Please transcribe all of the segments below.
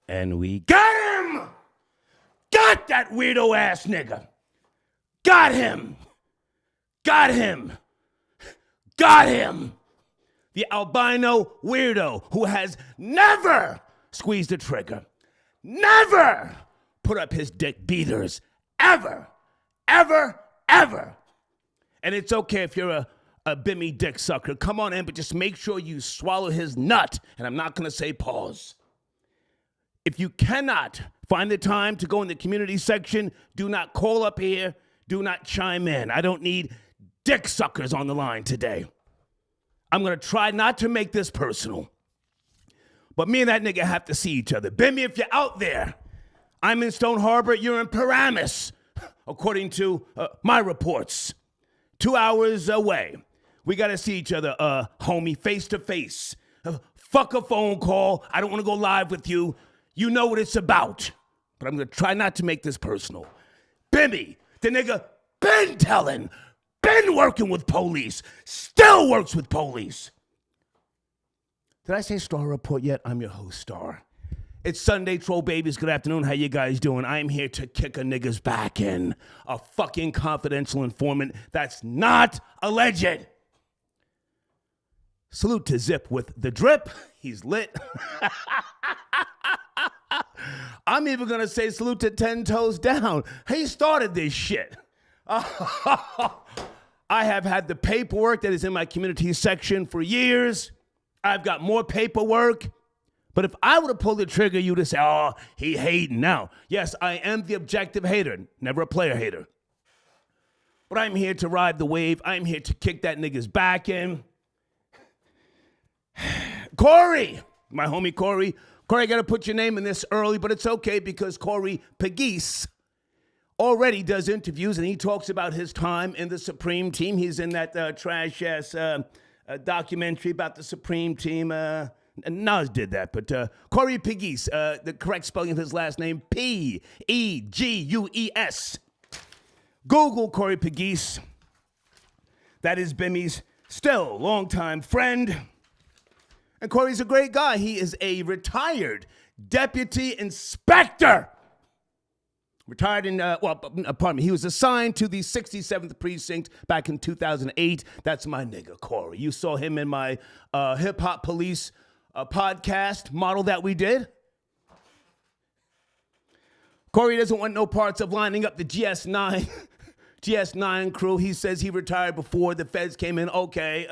And we got him! Got that weirdo ass nigga! Got him! Got him! Got him! The albino weirdo who has never squeezed the trigger, never put up his dick beaters, ever, ever, ever. And it's okay if you're a Bimmy dick sucker. Come on in, but just make sure you swallow his nut. And I'm not going to say pause. If you cannot find the time to go in the community section, do not call up here. Do not chime in. I don't need dick suckers on the line today. I'm going to try not to make this personal. But me and that nigga have to see each other. Bimmy, if you're out there, I'm in Stone Harbor, you're in Paramus, according to my reports. 2 hours away. We got to see each other, homie, face to face. Fuck a phone call. I don't want to go live with you. You know what it's about. But I'm going to try not to make this personal. Bimmy, the nigga been telling, been working with police, still works with police. Did I say Star Report yet? I'm your host, Star. It's Sunday, troll babies. Good afternoon. How you guys doing? I'm here to kick a nigga's back in. A fucking confidential informant that's not alleged. Salute to Zip with the drip. He's lit. I'm even going to say salute to 10 Toes Down. He started this shit. I have had the paperwork that is in my community section for years. I've got more paperwork. But if I would have pulled the trigger, you'd have said, oh, he hating now. Yes, I am the objective hater, never a player hater. But I'm here to ride the wave. I'm here to kick that nigga's back in. Corey, my homie Corey. Corey, I got to put your name in this early, but it's okay because Corey Pegues already does interviews, and he talks about his time in the Supreme Team. He's in that trash-ass documentary about the Supreme Team. Nas did that, but Corey Pegues, the correct spelling of his last name, P-E-G-U-E-S. Google Corey Pegues. That is Bimmy's still longtime friend. And Corey's a great guy. He is a retired deputy inspector. Retired in, he was assigned to the 67th Precinct back in 2008. That's my nigga, Corey. You saw him in my Hip Hop Police podcast model that we did. Corey doesn't want no parts of lining up the GS9 crew. He says he retired before the feds came in. Okay,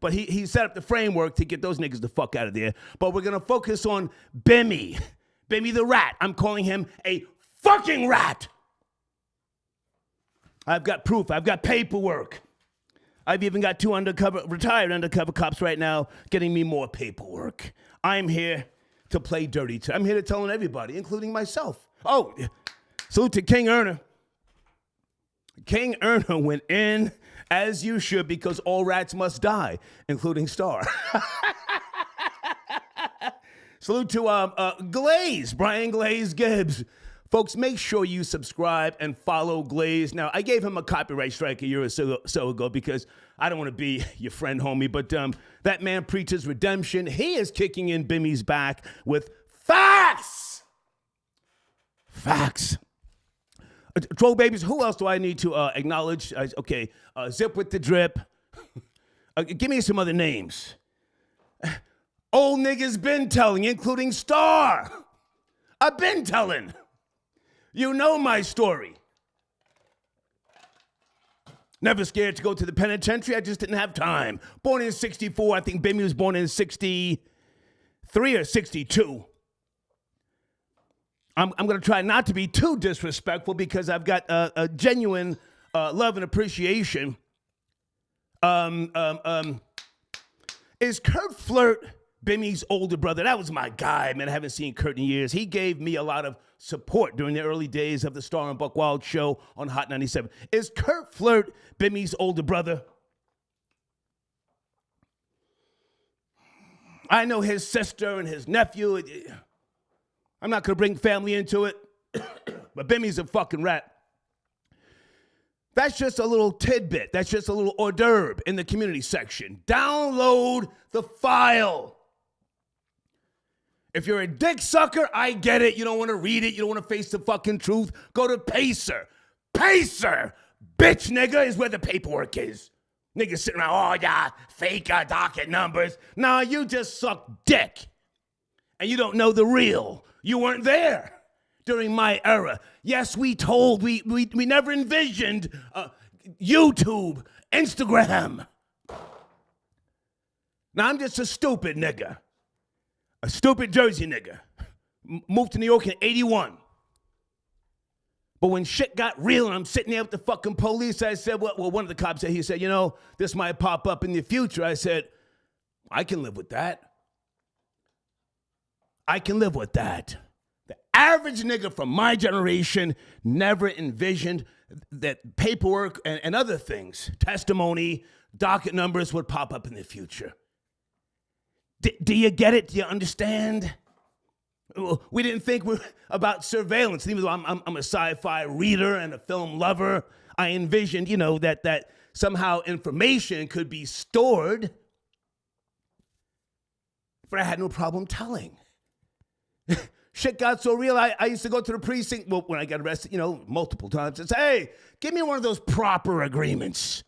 but he set up the framework to get those niggas the fuck out of there. But we're going to focus on Bimmy. Bimmy the rat. I'm calling him a fucking rat. I've got proof. I've got paperwork. I've even got two retired undercover cops right now getting me more paperwork. I'm here to play dirty. I'm here to tell everybody, including myself. Oh, salute to King Erna. King Erna went in as you should because all rats must die, including Star. Salute to Glaze, Brian Glaze Gibbs. Folks, make sure you subscribe and follow Glaze. Now, I gave him a copyright strike a year or so ago because I don't want to be your friend, homie, but that man preaches redemption. He is kicking in Bimmy's back with facts. Facts. Troll babies, who else do I need to acknowledge? Zip with the drip. Give me some other names. Old niggas been telling, including Star. I've been telling. You know my story. Never scared to go to the penitentiary. I just didn't have time. Born in 64. I think Bimmy was born in 63 or 62. I'm going to try not to be too disrespectful because I've got a genuine love and appreciation. Is Kurt Flirt Bimmy's older brother? That was my guy, man. I haven't seen Kurt in years. He gave me a lot of support during the early days of the Star and Buck Wild show on Hot 97. Is Kurt Flirt Bimmy's older brother? I know his sister and his nephew. I'm not going to bring family into it, but Bimmy's a fucking rat. That's just a little tidbit. That's just a little hors d'oeuvre in the community section. Download the file. If you're a dick sucker, I get it. You don't want to read it. You don't want to face the fucking truth. Go to Pacer. Pacer, bitch nigga, is where the paperwork is. Niggas sitting around, oh yeah, fake docket numbers. Nah, you just suck dick. And you don't know the real. You weren't there during my era. Yes, we never envisioned YouTube, Instagram. Now, I'm just a stupid nigga. A stupid Jersey nigga. Moved to New York in 81. But when shit got real and I'm sitting there with the fucking police, I said, well, one of the cops said, he said, you know, this might pop up in the future. I said, I can live with that. I can live with that. The average nigga from my generation never envisioned that paperwork and other things, testimony, docket numbers would pop up in the future. Do you get it? Do you understand? We didn't think about surveillance. Even though I'm a sci-fi reader and a film lover, I envisioned, you know, that somehow information could be stored. But I had no problem telling. Shit got so real, I used to go to the precinct, well, when I got arrested, you know, multiple times, and say, hey, give me one of those proper agreements.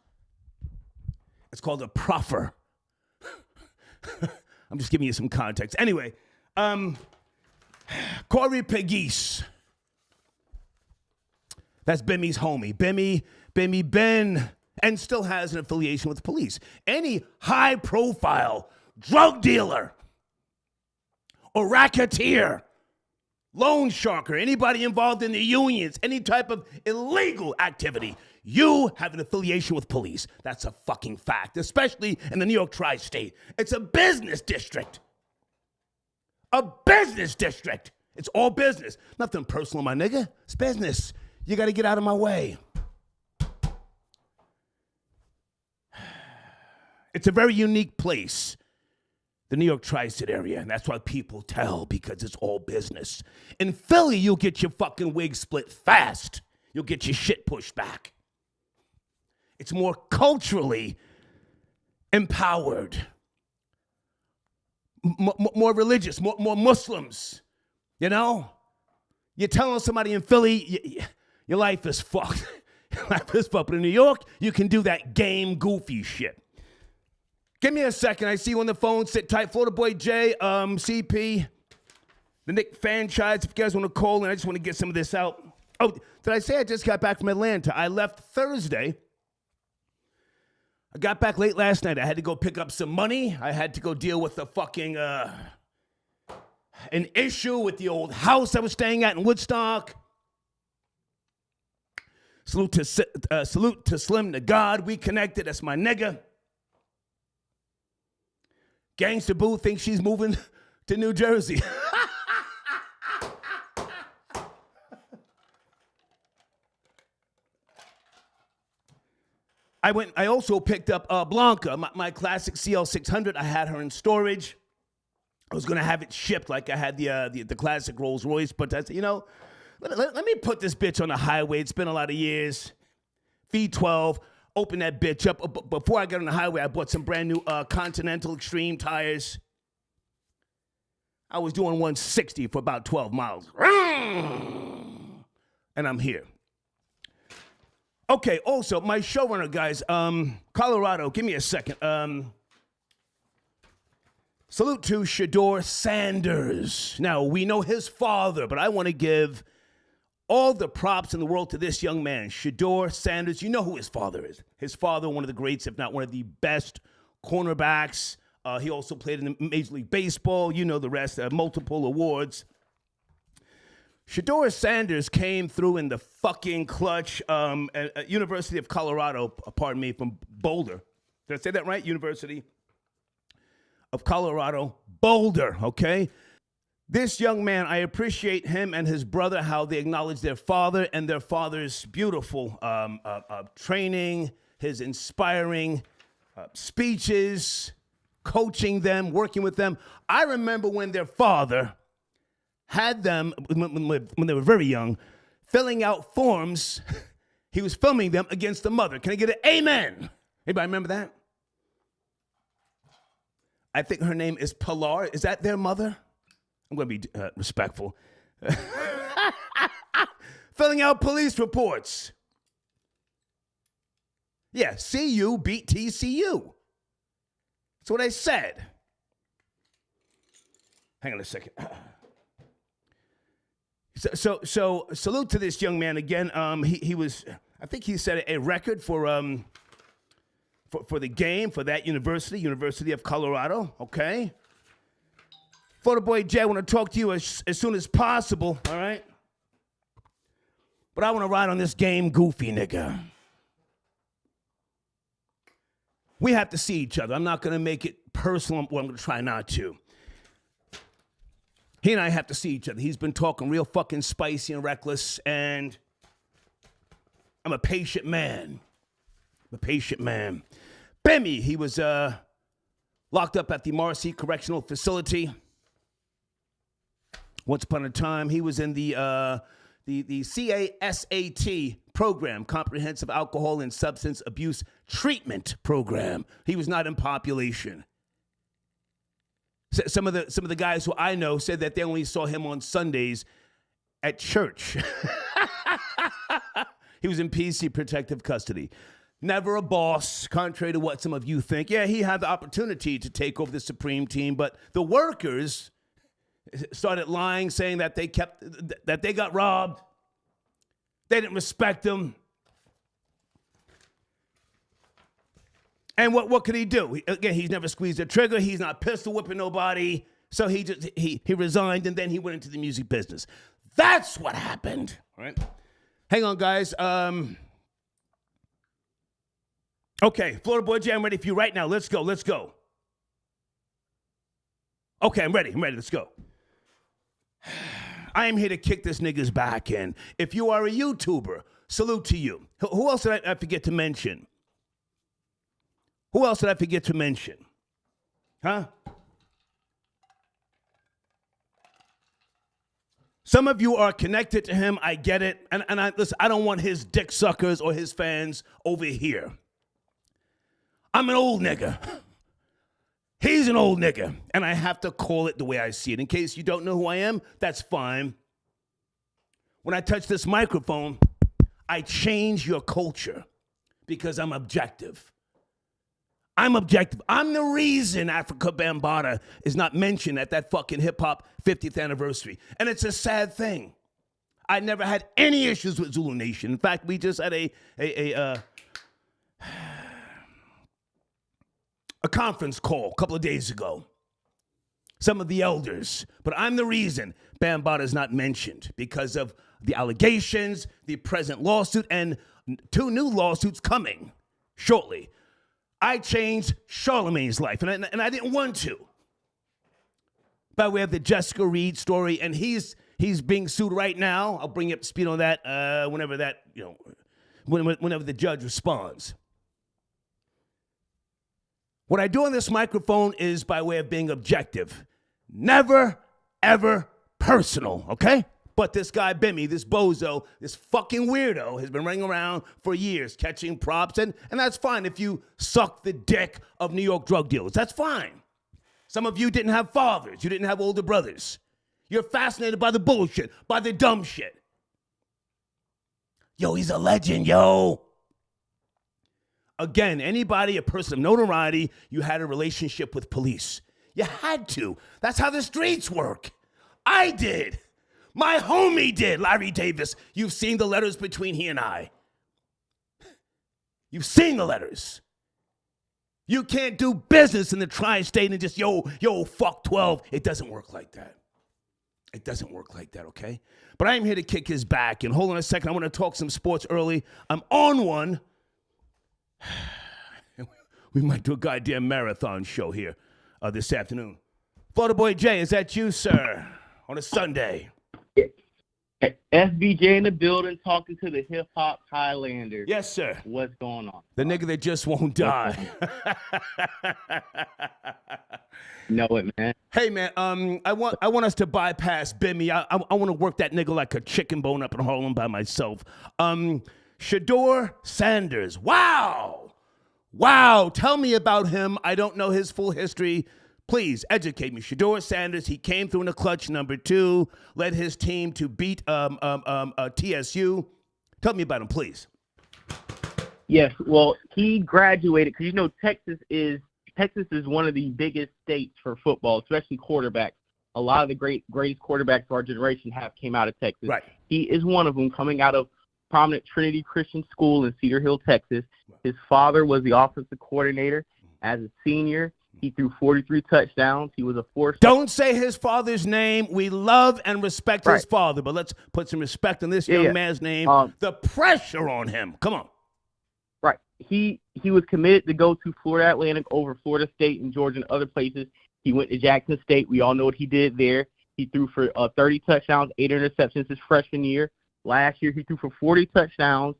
It's called a proffer. I'm just giving you some context. Anyway, Corey Pegues. That's Bimmy's homie. Bimmy Ben, and still has an affiliation with the police. Any high-profile drug dealer or racketeer, loan sharker, anybody involved in the unions, any type of illegal activity, you have an affiliation with police. That's a fucking fact, especially in the New York tri-state. It's a business district. A business district. It's all business. Nothing personal, my nigga. It's business. You got to get out of my way. It's a very unique place, the New York tri-state area, and that's why people tell, because it's all business. In Philly, you'll get your fucking wig split fast. You'll get your shit pushed back. It's more culturally empowered, more religious, more Muslims, you know? You're telling somebody in Philly, your life is fucked. Your life is fucked. But in New York, you can do that game goofy shit. Give me a second. I see you on the phone. Sit tight. Florida Boy J, CP, the Nick franchise. If you guys want to call in, I just want to get some of this out. Oh, did I say I just got back from Atlanta? I left Thursday. I got back late last night. I had to go pick up some money. I had to go deal with the fucking, an issue with the old house I was staying at in Woodstock. Salute to Slim to God. We connected. That's my nigga. Gangsta Boo thinks she's moving to New Jersey. I also picked up Blanca, my classic CL600. I had her in storage. I was going to have it shipped like I had the classic Rolls Royce, but I said, you know, let me put this bitch on the highway. It's been a lot of years. V12. Open that bitch up. Before I got on the highway, I bought some brand new Continental Extreme tires. I was doing 160 for about 12 miles. And I'm here. Okay, also, my showrunner, guys, Colorado, give me a second. Salute to Shador Sanders. Now, we know his father, but I want to give all the props in the world to this young man, Shador Sanders. You know who his father is. His father, one of the greats, if not one of the best cornerbacks. He also played in Major League Baseball. You know the rest, multiple awards. Shador Sanders came through in the fucking clutch at University of Colorado, pardon me, from Boulder. Did I say that right? University of Colorado, Boulder, okay? This young man, I appreciate him and his brother, how they acknowledge their father and their father's beautiful training, his inspiring speeches, coaching them, working with them. I remember when their father had them, when they were very young, filling out forms. He was filming them against the mother. Can I get an amen? Anybody remember that? I think her name is Pilar. Is that their mother? I'm going to be respectful. Filling out police reports. Yeah, CU beat TCU. That's what I said. Hang on a second. So salute to this young man again. He was, I think he set a record for the game for that University of Colorado. Okay. Photo Boy Jay, I want to talk to you as soon as possible. All right. But I want to ride on this game goofy nigga. We have to see each other. I'm not going to make it personal. Well, I'm going to try not to. He and I have to see each other. He's been talking real fucking spicy and reckless, and I'm a patient man. Bimmy, he was locked up at the Marcy Correctional Facility. Once upon a time, he was in the CASAT program, Comprehensive Alcohol and Substance Abuse Treatment Program. He was not in population. Some of the guys who I know said that they only saw him on Sundays at church. He was in PC protective custody. Never a boss, contrary to what some of you think. Yeah, he had the opportunity to take over the Supreme Team, but the workers started lying, saying that they got robbed. They didn't respect him. And what could he do? Again, he's never squeezed a trigger. He's not pistol whipping nobody. So he resigned, and then he went into the music business. That's what happened. All right. Hang on, guys. Okay, Florida Boy Jay, I'm ready for you right now. Let's go. Okay, I'm ready. Let's go. I am here to kick this nigga's back in. If you are a YouTuber, salute to you. Who else did I forget to mention? Huh? Some of you are connected to him. I get it. And listen, I don't want his dick suckers or his fans over here. I'm an old nigga. He's an old nigga. And I have to call it the way I see it. In case you don't know who I am, that's fine. When I touch this microphone, I change your culture because I'm objective. I'm the reason Africa Bambaataa is not mentioned at that fucking hip-hop 50th anniversary. And it's a sad thing. I never had any issues with Zulu Nation. In fact, we just had a conference call a couple of days ago. Some of the elders. But I'm the reason Bambaataa is not mentioned because of the allegations, the present lawsuit, and 2 new lawsuits coming shortly. I changed Charlemagne's life, and I didn't want to. By way of the Jessica Reed story, and he's being sued right now. I'll bring you up to speed on that whenever the judge responds. What I do on this microphone is by way of being objective. Never, ever personal, okay? But this guy, Bimmy, this bozo, this fucking weirdo has been running around for years catching props, and that's fine if you suck the dick of New York drug dealers. That's fine. Some of you didn't have fathers. You didn't have older brothers. You're fascinated by the bullshit, by the dumb shit. Yo, he's a legend, yo. Again, a person of notoriety, you had a relationship with police. You had to. That's how the streets work. I did. My homie did, Larry Davis. You've seen the letters between he and I. You've seen the letters. You can't do business in the tri-state and just, yo, fuck 12. It doesn't work like that. Okay? But I am here to kick his back. And hold on a second, I want to talk some sports early. I'm on one. We might do a goddamn marathon show here this afternoon. Photo Boy Jay, is that you, sir? On a Sunday. FBJ in the building talking to the hip-hop Highlander. Yes, sir. What's going on? The nigga that just won't die. Know it, man. Hey, man, I want us to bypass Bimmy. I want to work that nigga like a chicken bone up in Harlem by myself. Shador Sanders. Wow. Tell me about him. I don't know his full history. Please educate me. Shedeur Sanders, he came through in the clutch, number 2, led his team to beat TSU. Tell me about him, please. Yes, well, he graduated because, Texas is one of the biggest states for football, especially quarterbacks. A lot of the greatest quarterbacks of our generation came out of Texas. Right. He is one of them, coming out of prominent Trinity Christian School in Cedar Hill, Texas. His father was the offensive coordinator. As a senior, he threw 43 touchdowns. He was a four-star. Don't say his father's name. We love and respect his father, but let's put some respect on this young man's name. The pressure on him. Come on. Right. He was committed to go to Florida Atlantic over Florida State and Georgia and other places. He went to Jackson State. We all know what he did there. He threw for 30 touchdowns, 8 interceptions his freshman year. Last year, he threw for 40 touchdowns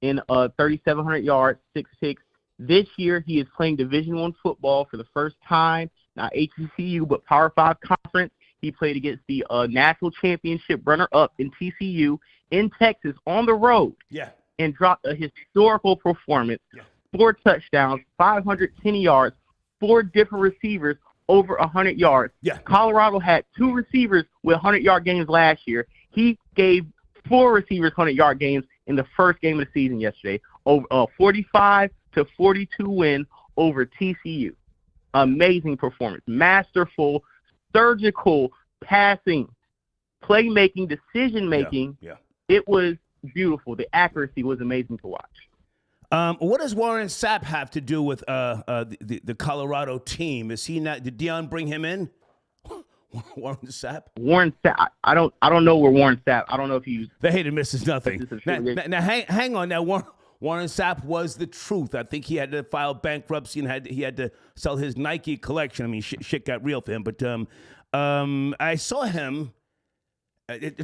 in 3,700 yards, 6 picks. This year, he is playing Division I football for the first time, not HBCU, but Power 5 conference. He played against the national championship runner-up in TCU in Texas on the road. Yeah. And dropped a historical performance. Yeah. 4 touchdowns, 510 yards, 4 different receivers over 100 yards. Yeah. Colorado had 2 receivers with 100-yard games last year. He gave 4 receivers 100-yard games in the first game of the season yesterday. Over 45-42 win over TCU. Amazing performance. Masterful, surgical passing, playmaking, decision-making. Yeah. It was beautiful. The accuracy was amazing to watch. What does Warren Sapp have to do with the Colorado team? Is he not? Did Deion bring him in? Warren Sapp. Warren Sapp. I don't know where Warren Sapp. I don't know if he's. The hater misses nothing. Now hang on. Now Warren Sapp was the truth. I think he had to file bankruptcy and he had to sell his Nike collection. I mean, shit got real for him. But I saw him.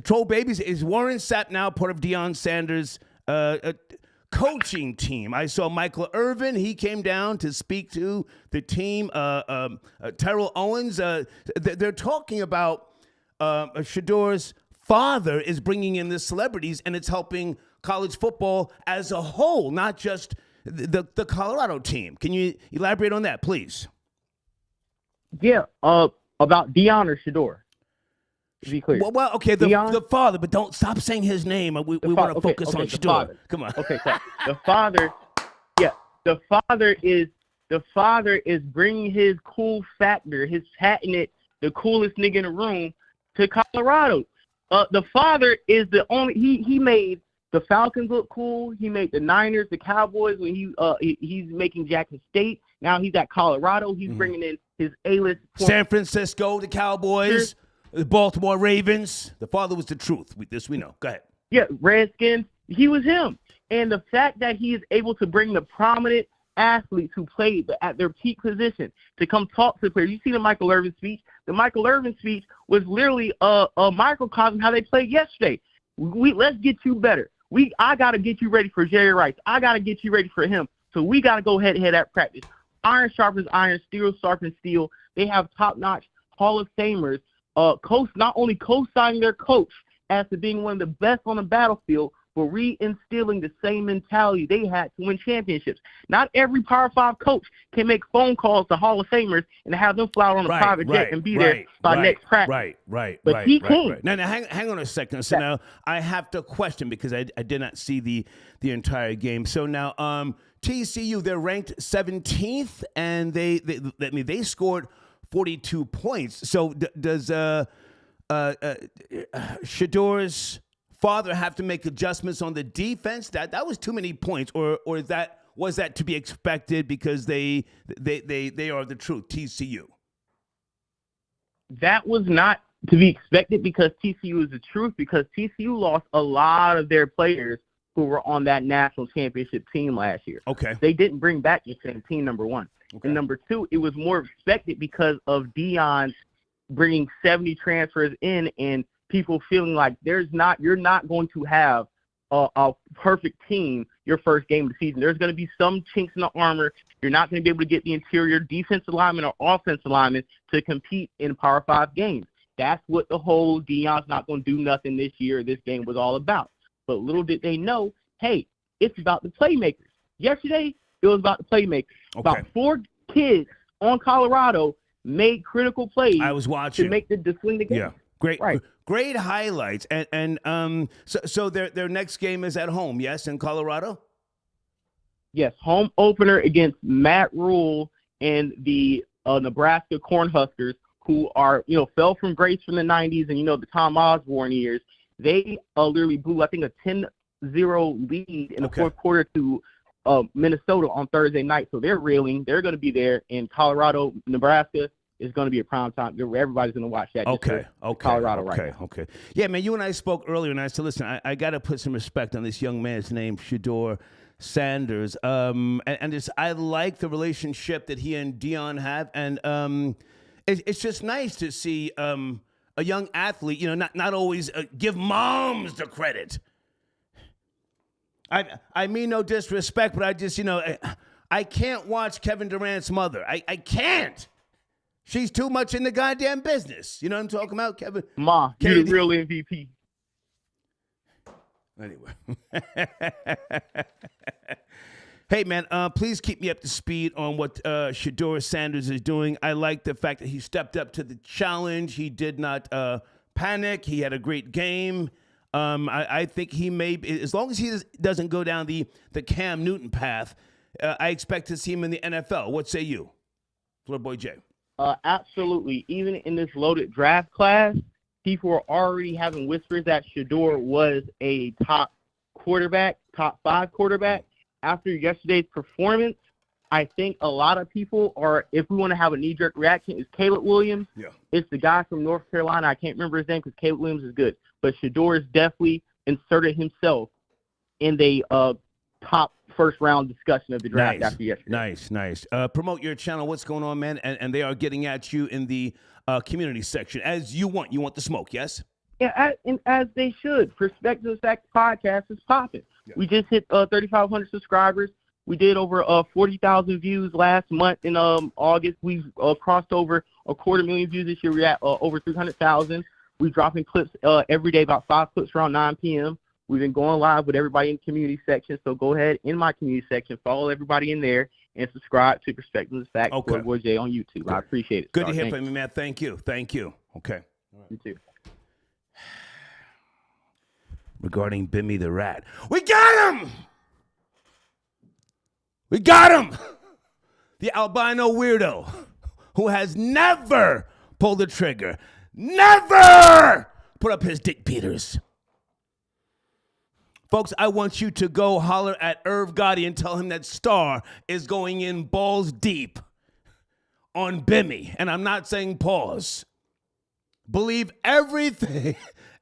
Troll Babies, is Warren Sapp now part of Deion Sanders' coaching team? I saw Michael Irvin. He came down to speak to the team. Terrell Owens. They're talking about Shedeur's father is bringing in the celebrities, and it's helping college football as a whole, not just the Colorado team. Can you elaborate on that, please? Yeah, about Deion or Shedeur. To be clear. Well, okay, the father, but don't stop saying his name. We want to focus on Shedeur. Come on. Okay, so the father is bringing his cool factor, his patented, the coolest nigga in the room to Colorado. The father is the only he made the Falcons look cool. He made the Niners, the Cowboys when he's making Jackson State. Now he's at Colorado. He's bringing in his A-list. San Francisco, the Cowboys. The Baltimore Ravens. The father was the truth. This we know. Go ahead. Yeah, Redskins. He was him. And the fact that he is able to bring the prominent athletes who played at their peak position to come talk to the players. You see the Michael Irvin speech? The Michael Irvin speech was literally a microcosm how they played yesterday. Let's get you better. I got to get you ready for Jerry Rice. I got to get you ready for him. So we got to go head-to-head at practice. Iron sharpens iron, steel sharpens steel. They have top-notch Hall of Famers. Not only co-signing their coach as to being one of the best on the battlefield, but reinstilling the same mentality they had to win championships. Not every Power 5 coach can make phone calls to Hall of Famers and have them fly on a private jet and be there by next practice. But he can. Now, hang on a second. So now I have to question because I did not see the entire game. So now TCU, they're ranked 17th, and they scored 42 points. So does Shedeur's father have to make adjustments on the defense? That was too many points, or was that to be expected because they are the truth, TCU? That was not to be expected because TCU is the truth, because TCU lost a lot of their players who were on that national championship team last year. Okay. They didn't bring back the same team, number one. Okay. And number two, it was more expected because of Deion bringing 70 transfers in and people feeling like you're not going to have a perfect team your first game of the season. There's going to be some chinks in the armor. You're not going to be able to get the interior defensive lineman or offensive lineman to compete in Power 5 games. That's what the whole Deion's not going to do nothing this year, this game was all about. But little did they know, hey, it's about the playmakers. Yesterday, it was about the playmakers. Okay. About 4 kids on Colorado made critical plays. I was watching to make the swing the game. Yeah, great highlights. And so their next game is at home. Yes, in Colorado. Yes, home opener against Matt Rule and the Nebraska Cornhuskers, who are, fell from grace from the 90s and, the Tom Osborne years. They literally blew, I think, a 10-0 lead in the fourth quarter to Minnesota on Thursday night. So they're reeling. They're going to be there. In Colorado, Nebraska is going to be a prime time. Everybody's going to watch that. Colorado right now. Okay. Yeah, man, you and I spoke earlier, and I said, listen, I got to put some respect on this young man's name, Shedeur Sanders. And I like the relationship that he and Dion have. And it's just nice to see a young athlete, not always give moms the credit. I mean no disrespect, but I just, I can't watch Kevin Durant's mother. I can't. She's too much in the goddamn business. You know what I'm talking about, Kevin? Ma, you're the real MVP. Anyway. Hey, man, please keep me up to speed on what Shedeur Sanders is doing. I like the fact that he stepped up to the challenge. He did not panic. He had a great game. I think he may, as long as he doesn't go down the Cam Newton path, I expect to see him in the NFL. What say you, Florida Boy J? Absolutely. Even in this loaded draft class, people are already having whispers that Shedeur was a top 5 quarterback. After yesterday's performance, I think a lot of people are, if we want to have a knee-jerk reaction, is Caleb Williams. Yeah. It's the guy from North Carolina. I can't remember his name because Caleb Williams is good. But Shedeur has definitely inserted himself in the top first-round discussion of the draft after yesterday. Nice. Promote your channel. What's going on, man? And they are getting at you in the community section, as you want. You want the smoke, yes? Yeah, and as they should. Perspective Facts podcast is popping. Yeah. We just hit 3,500 subscribers. We did over 40,000 views last month in August. We've crossed over 250,000 views this year. We're at over 300,000. We're dropping clips every day, about 5 clips around 9 p.m. We've been going live with everybody in the community section. So go ahead in my community section, follow everybody in there, and subscribe to Perspectives Facts with Boy J on YouTube. I appreciate it. Good to hear from you, man. Thank you. Okay. All right. You too. Regarding Bimmy the rat. We got him! The albino weirdo who has never pulled the trigger. Never put up his dick beaters. Folks, I want you to go holler at Irv Gotti and tell him that Star is going in balls deep on Bimmy. And I'm not saying pause. Believe everything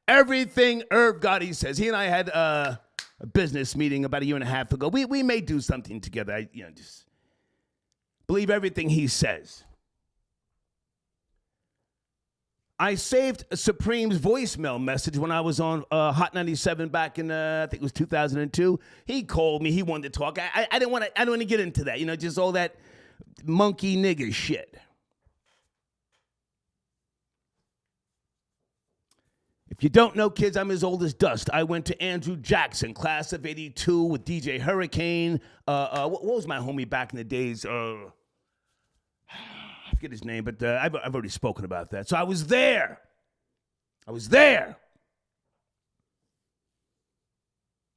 Irv Gotti says. He and I had a business meeting about a year and a half ago. We may do something together. Just believe everything he says. I saved Supreme's voicemail message when I was on Hot 97 back in I think it was 2002. He called me. He wanted to talk. I didn't want to get into that. Just all that monkey nigga shit. If you don't know, kids, I'm as old as dust. I went to Andrew Jackson, class of 82 with DJ Hurricane. What was my homie back in the days? I forget his name, but I've already spoken about that. So I was there.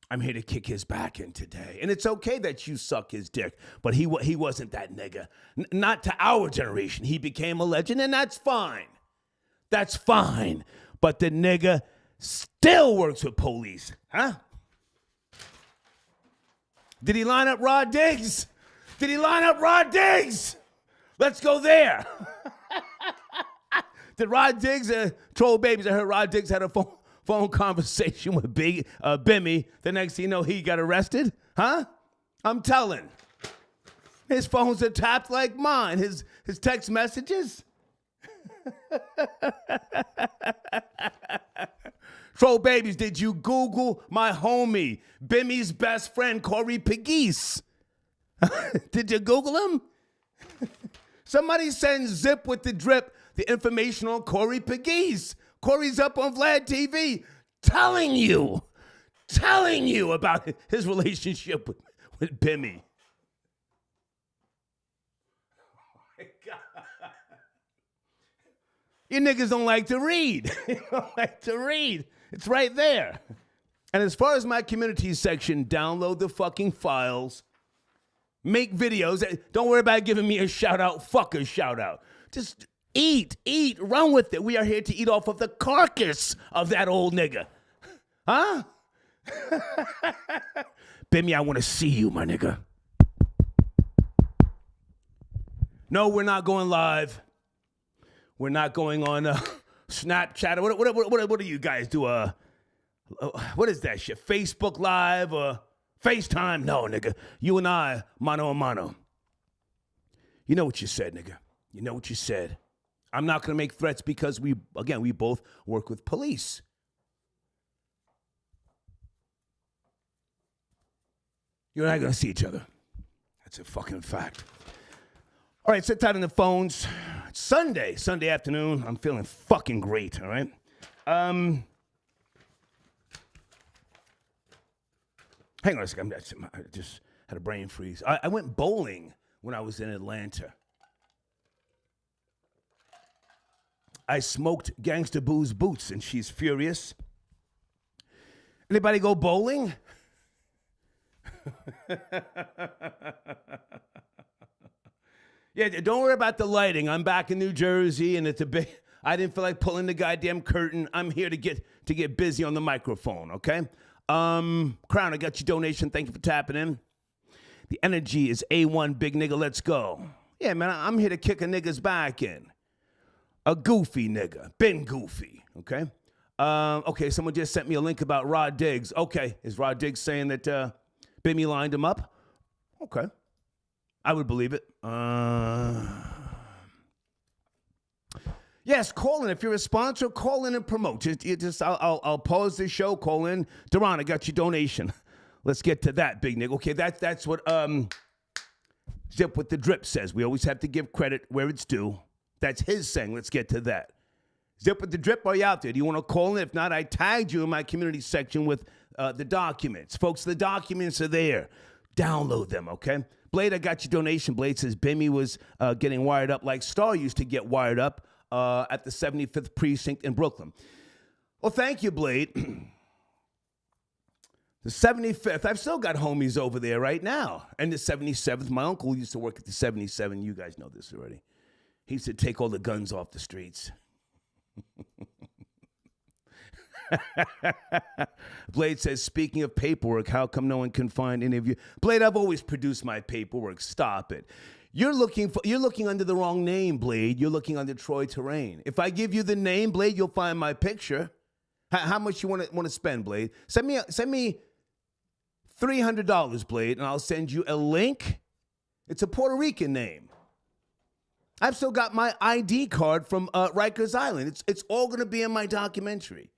I'm here to kick his back in today. And it's okay that you suck his dick, but he wasn't that nigga. Not to our generation. He became a legend, and that's fine. But the nigga still works with police, huh? Did he line up Rod Diggs? Let's go there. Did Rod Diggs, troll babies, I heard Rod Diggs had a phone conversation with Bimmy. The next thing you know, he got arrested, huh? I'm telling. His phones are tapped like mine. His text messages. Troll babies, did you Google my homie, Bimmy's best friend, Corey Pegues? Did you Google him? Somebody send Zip with the Drip the information on Corey Pegues. Corey's up on Vlad TV telling you about his relationship with Bimmy. Oh my God. You niggas don't like to read. You don't like to read. It's right there. And as far as my community section, download the fucking files. Make videos. Don't worry about giving me a shout out. Fuck a shout out. Just eat, run with it. We are here to eat off of the carcass of that old nigga. Huh? Bimmy, I want to see you, my nigga. No, we're not going live. We're not going on Snapchat. What do you guys do? What is that shit? Facebook Live or FaceTime? No, nigga. You and I, mano a mano. You know what you said, nigga. You know what you said. I'm not going to make threats because we both work with police. You and I are going to see each other. That's a fucking fact. All right, sit tight on the phones. It's Sunday afternoon. I'm feeling fucking great, all right? Hang on a second. I just had a brain freeze. I went bowling when I was in Atlanta. I smoked Gangsta Boo's boots, and she's furious. Anybody go bowling? Yeah, don't worry about the lighting. I'm back in New Jersey, and it's a big. I didn't feel like pulling the goddamn curtain. I'm here to get busy on the microphone. Okay. Crown, I got your donation. Thank you for tapping in. The energy is A1, big nigga. Let's go. Yeah, man, I'm here to kick a nigga's back in. A goofy nigga. Been goofy. Okay. Okay, someone just sent me a link about Rod Diggs. Okay, is Rod Diggs saying that Bimmy lined him up? Okay. I would believe it. Yes, call in. If you're a sponsor, call in and promote. I'll pause the show. Call in. Duran, I got your donation. Let's get to that, big nigga. Okay, that's what Zip with the Drip says. We always have to give credit where it's due. That's his saying. Let's get to that. Zip with the Drip, are you out there? Do you want to call in? If not, I tagged you in my community section with the documents. Folks, the documents are there. Download them, okay? Blade, I got your donation. Blade says Bimmy was getting wired up like Star used to get wired up at the 75th Precinct in Brooklyn. Well, thank you, Blade. The 75th, I've still got homies over there right now. And the 77th, my uncle used to work at the 77. You guys know this already. He used to take all the guns off the streets. Blade says, speaking of paperwork, how come no one can find any of you? Blade, I've always produced my paperwork. Stop it. You're looking under the wrong name, Blade. You're looking under Troy Terrain. If I give you the name, Blade, you'll find my picture. How much you want to spend, Blade? Send me $300, Blade, and I'll send you a link. It's a Puerto Rican name. I've still got my ID card from Rikers Island. It's all going to be in my documentary.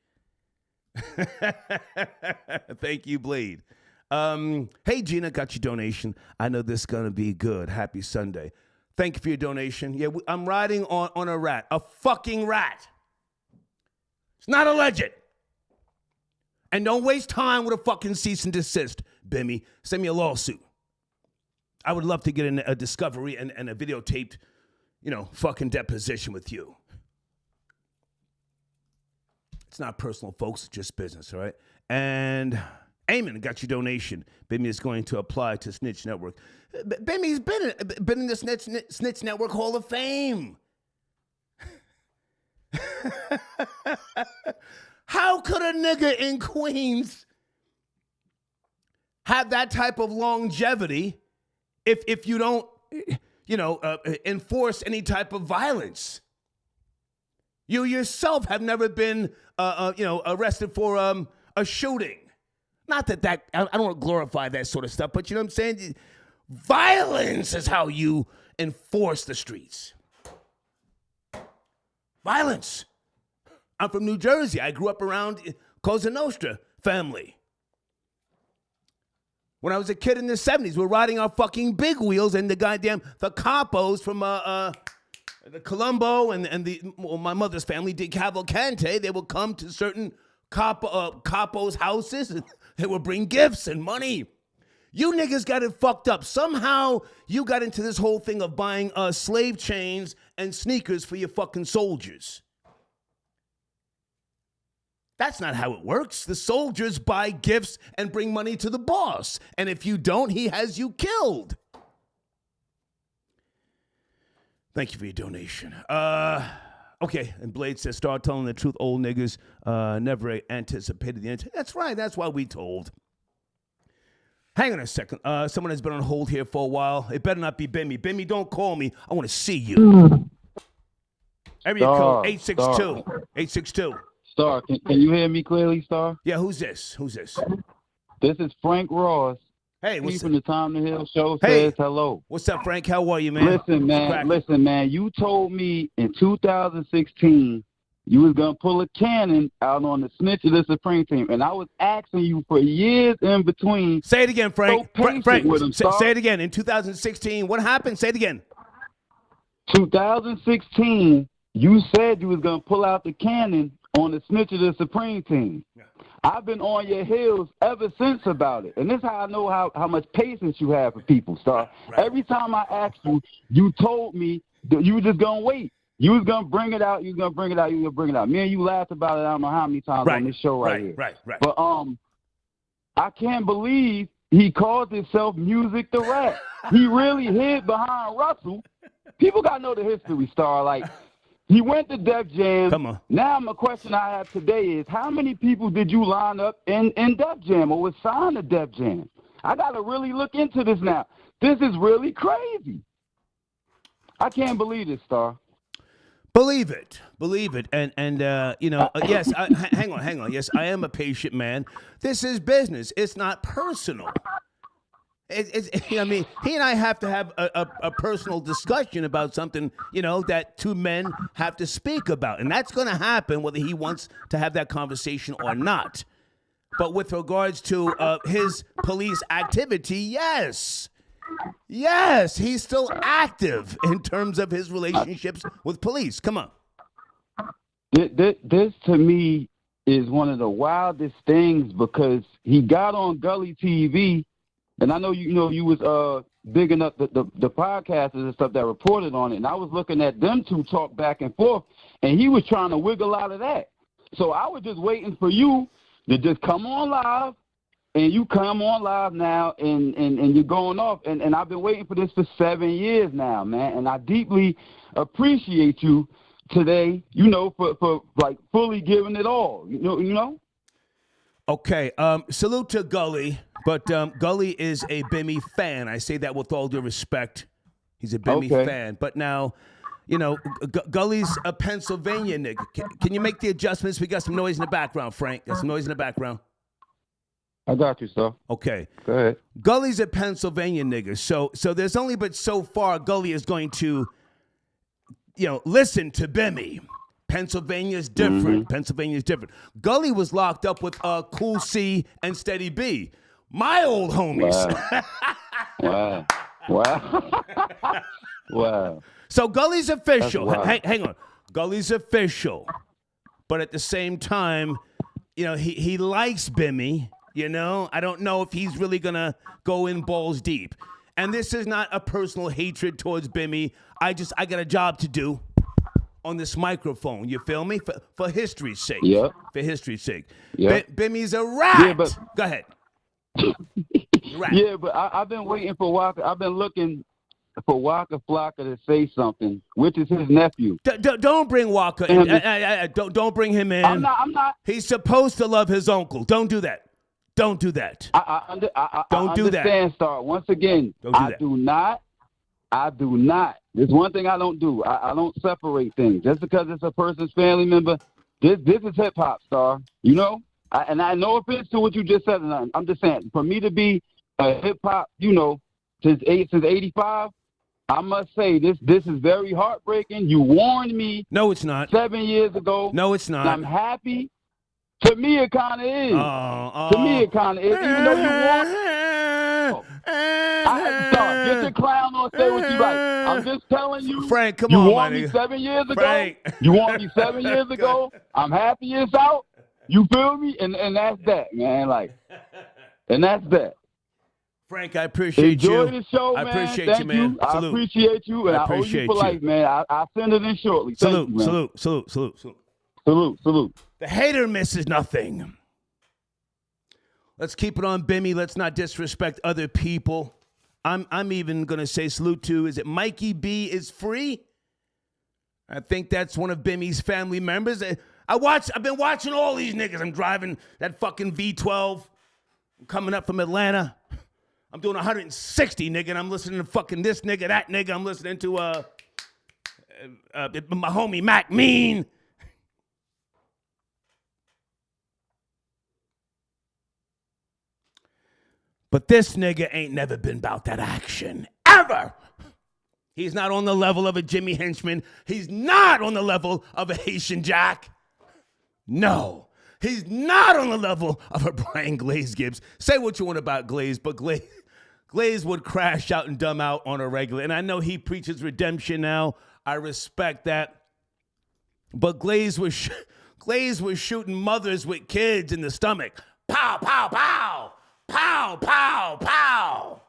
Thank you, Blade. Hey, Gina, got your donation. I know this is going to be good. Happy Sunday. Thank you for your donation. Yeah, I'm riding on a rat. A fucking rat. It's not alleged. And don't waste time with a fucking cease and desist, Bimmy. Send me a lawsuit. I would love to get a discovery and a videotaped, fucking deposition with you. It's not personal, folks. It's just business, all right? And Eamon got your donation. Bimmy is going to apply to Snitch Network. Bimmy's been in the Snitch Network Hall of Fame. How could a nigga in Queens have that type of longevity if you don't, enforce any type of violence? You yourself have never been, arrested for a shooting. Not that I don't want to glorify that sort of stuff, but you know what I'm saying? Violence is how you enforce the streets. Violence. I'm from New Jersey. I grew up around Cosa Nostra family. When I was a kid in the 70s, we're riding our fucking big wheels and the capos from the Colombo and my mother's family did Cavalcante. They would come to certain capos' houses and they would bring gifts and money. You niggas got it fucked up. Somehow you got into this whole thing of buying slave chains and sneakers for your fucking soldiers. That's not how it works. The soldiers buy gifts and bring money to the boss. And if you don't, he has you killed. Thank you for your donation. Okay, and Blade says, start telling the truth, old niggas. Never anticipated the end. That's right, that's why we told. Hang on a second. Someone has been on hold here for a while. It better not be Bimmy. Bimmy, don't call me. I want to see you. Area code 862. 862. Star, can you hear me clearly, Star? Yeah, who's this? This is Frank Ross. Hey, what's from the Tom the Hill Show hey, says hello. What's up, Frank? How are you, man? Listen, man. You told me in 2016 you was going to pull a cannon out on the snitch of the Supreme Team, and I was asking you for years in between. Say it again, Frank. So Frank, with him, say it again. In 2016, what happened? Say it again. 2016, you said you was going to pull out the cannon on the snitch of the Supreme Team. Yeah. I've been on your heels ever since about it. And this is how I know how much patience you have for people, Star. Right. Every time I asked you, you told me that you were just going to wait. You was going to bring it out. You was going to bring it out. You were going to bring it out. Me and you laughed about it I don't know how many times on this show right here. Right. But I can't believe he called himself Music the Rat. He really hid behind Russell. People got to know the history, Star. Like, he went to Def Jam. Come on. Now, my question I have today is, how many people did you line up in Def Jam or was signed to Def Jam? I got to really look into this now. This is really crazy. I can't believe this, Star. Believe it. And yes, hang on. Yes, I am a patient man. This is business. It's not personal. I mean, he and I have to have a personal discussion about something, that two men have to speak about. And that's going to happen whether he wants to have that conversation or not. But with regards to his police activity, yes, he's still active in terms of his relationships with police. Come on. This to me is one of the wildest things because he got on Gully TV. And I know you was digging up the podcasters and stuff that reported on it, and I was looking at them two talk back and forth, and he was trying to wiggle out of that. So I was just waiting for you to just come on live, and you come on live now, and you're going off. And I've been waiting for this for 7 years now, man, and I deeply appreciate you today, for like fully giving it all, you know? Okay, salute to Gully. But Gully is a Bimmy fan. I say that with all due respect. He's a Bimmy fan. But now, Gully's a Pennsylvania nigga. Can you make the adjustments? We got some noise in the background, Frank. Got some noise in the background. I got you, sir. Okay. Go ahead. Gully's a Pennsylvania nigga. So there's only but so far Gully is going to, listen to Bimmy. Pennsylvania's different. Gully was locked up with Cool C and Steady B. My old homies. Wow. So Gully's official. Hang on. Gully's official. But at the same time, he likes Bimmy. I don't know if he's really going to go in balls deep. And this is not a personal hatred towards Bimmy. I got a job to do on this microphone. You feel me? For history's sake. Yeah. For history's sake. Yeah. Bimmy's a rat. Yeah, but go ahead. Yeah, but I've been waiting for Waka. I've been looking for Waka Flocka to say something, which is his nephew. Don't bring Waka in. Don't bring him in. I'm not. He's supposed to love his uncle. Don't do that. Don't do that. I understand, Star. Once again, I do not. There's one thing I don't do. I don't separate things. Just because it's a person's family member, this is hip-hop, Star. And I no offense to what you just said. I'm just saying, for me to be a hip-hop, since 85, I must say this is very heartbreaking. You warned me. No, it's not. 7 years ago. No, it's not. I'm happy. To me, it kind of is. To me, it kind of is. Even though you warned me. I had to start. Get your clown on, say what you like. I'm just telling you. Frank, come on, You warned me 7 years ago. Frank. You warned me 7 years ago. I'm happy it's out. You feel me? And that's that, man. And that's that. Frank, I appreciate you. Enjoy the show, man. I appreciate Thank you, man. I appreciate you, and I owe you for life, man. I'll send it in shortly. Salute, Thank you, man. salute. Salute. The hater misses nothing. Let's keep it on Bimmy. Let's not disrespect other people. I'm even going to say salute to, is it Mikey B is free? I think that's one of Bimmy's family members. I've been watching all these niggas. I'm driving that fucking V12. I'm coming up from Atlanta. I'm doing 160, nigga, and I'm listening to fucking this nigga, that nigga. I'm listening to my homie Mac Mean. But this nigga ain't never been about that action, ever. He's not on the level of a Jimmy Henchman. He's not on the level of a Haitian Jack. No, he's not on the level of a Brian Glaze Gibbs. Say what you want about Glaze, but Glaze would crash out and dumb out on a regular. And I know he preaches redemption now. I respect that. But Glaze was shooting mothers with kids in the stomach. Pow, pow, pow. Pow, pow, pow.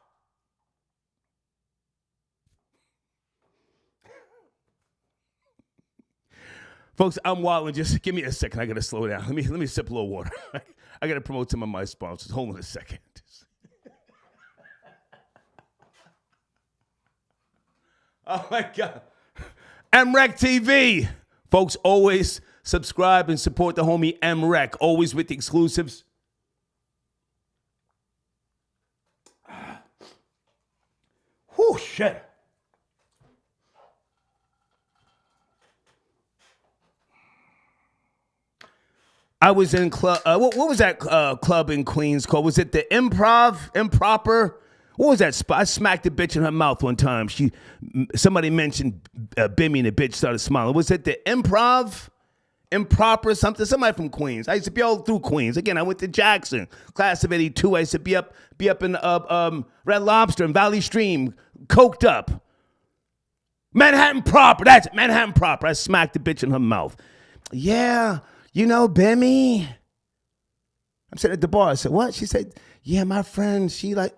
Folks, I'm wilding. Just give me a second. I got to slow down. Let me sip a little water. I got to promote some of my sponsors. Hold on a second. Oh, my God. MREC TV. Folks, always subscribe and support the homie MREC. Always with the exclusives. Whew, shit. I was in club. What was that club in Queens called? Was it the Improper? What was that spot? I smacked a bitch in her mouth one time. Somebody mentioned Bimmy and the bitch started smiling. Was it the Improper something? Somebody from Queens. I used to be all through Queens. Again, I went to Jackson, class of '82. I used to be up in Red Lobster and Valley Stream, coked up. Manhattan Proper. That's it. Manhattan Proper. I smacked the bitch in her mouth. Yeah, you know Bimmy. I'm sitting at the bar. I said, what? She said, yeah, my friend. She like.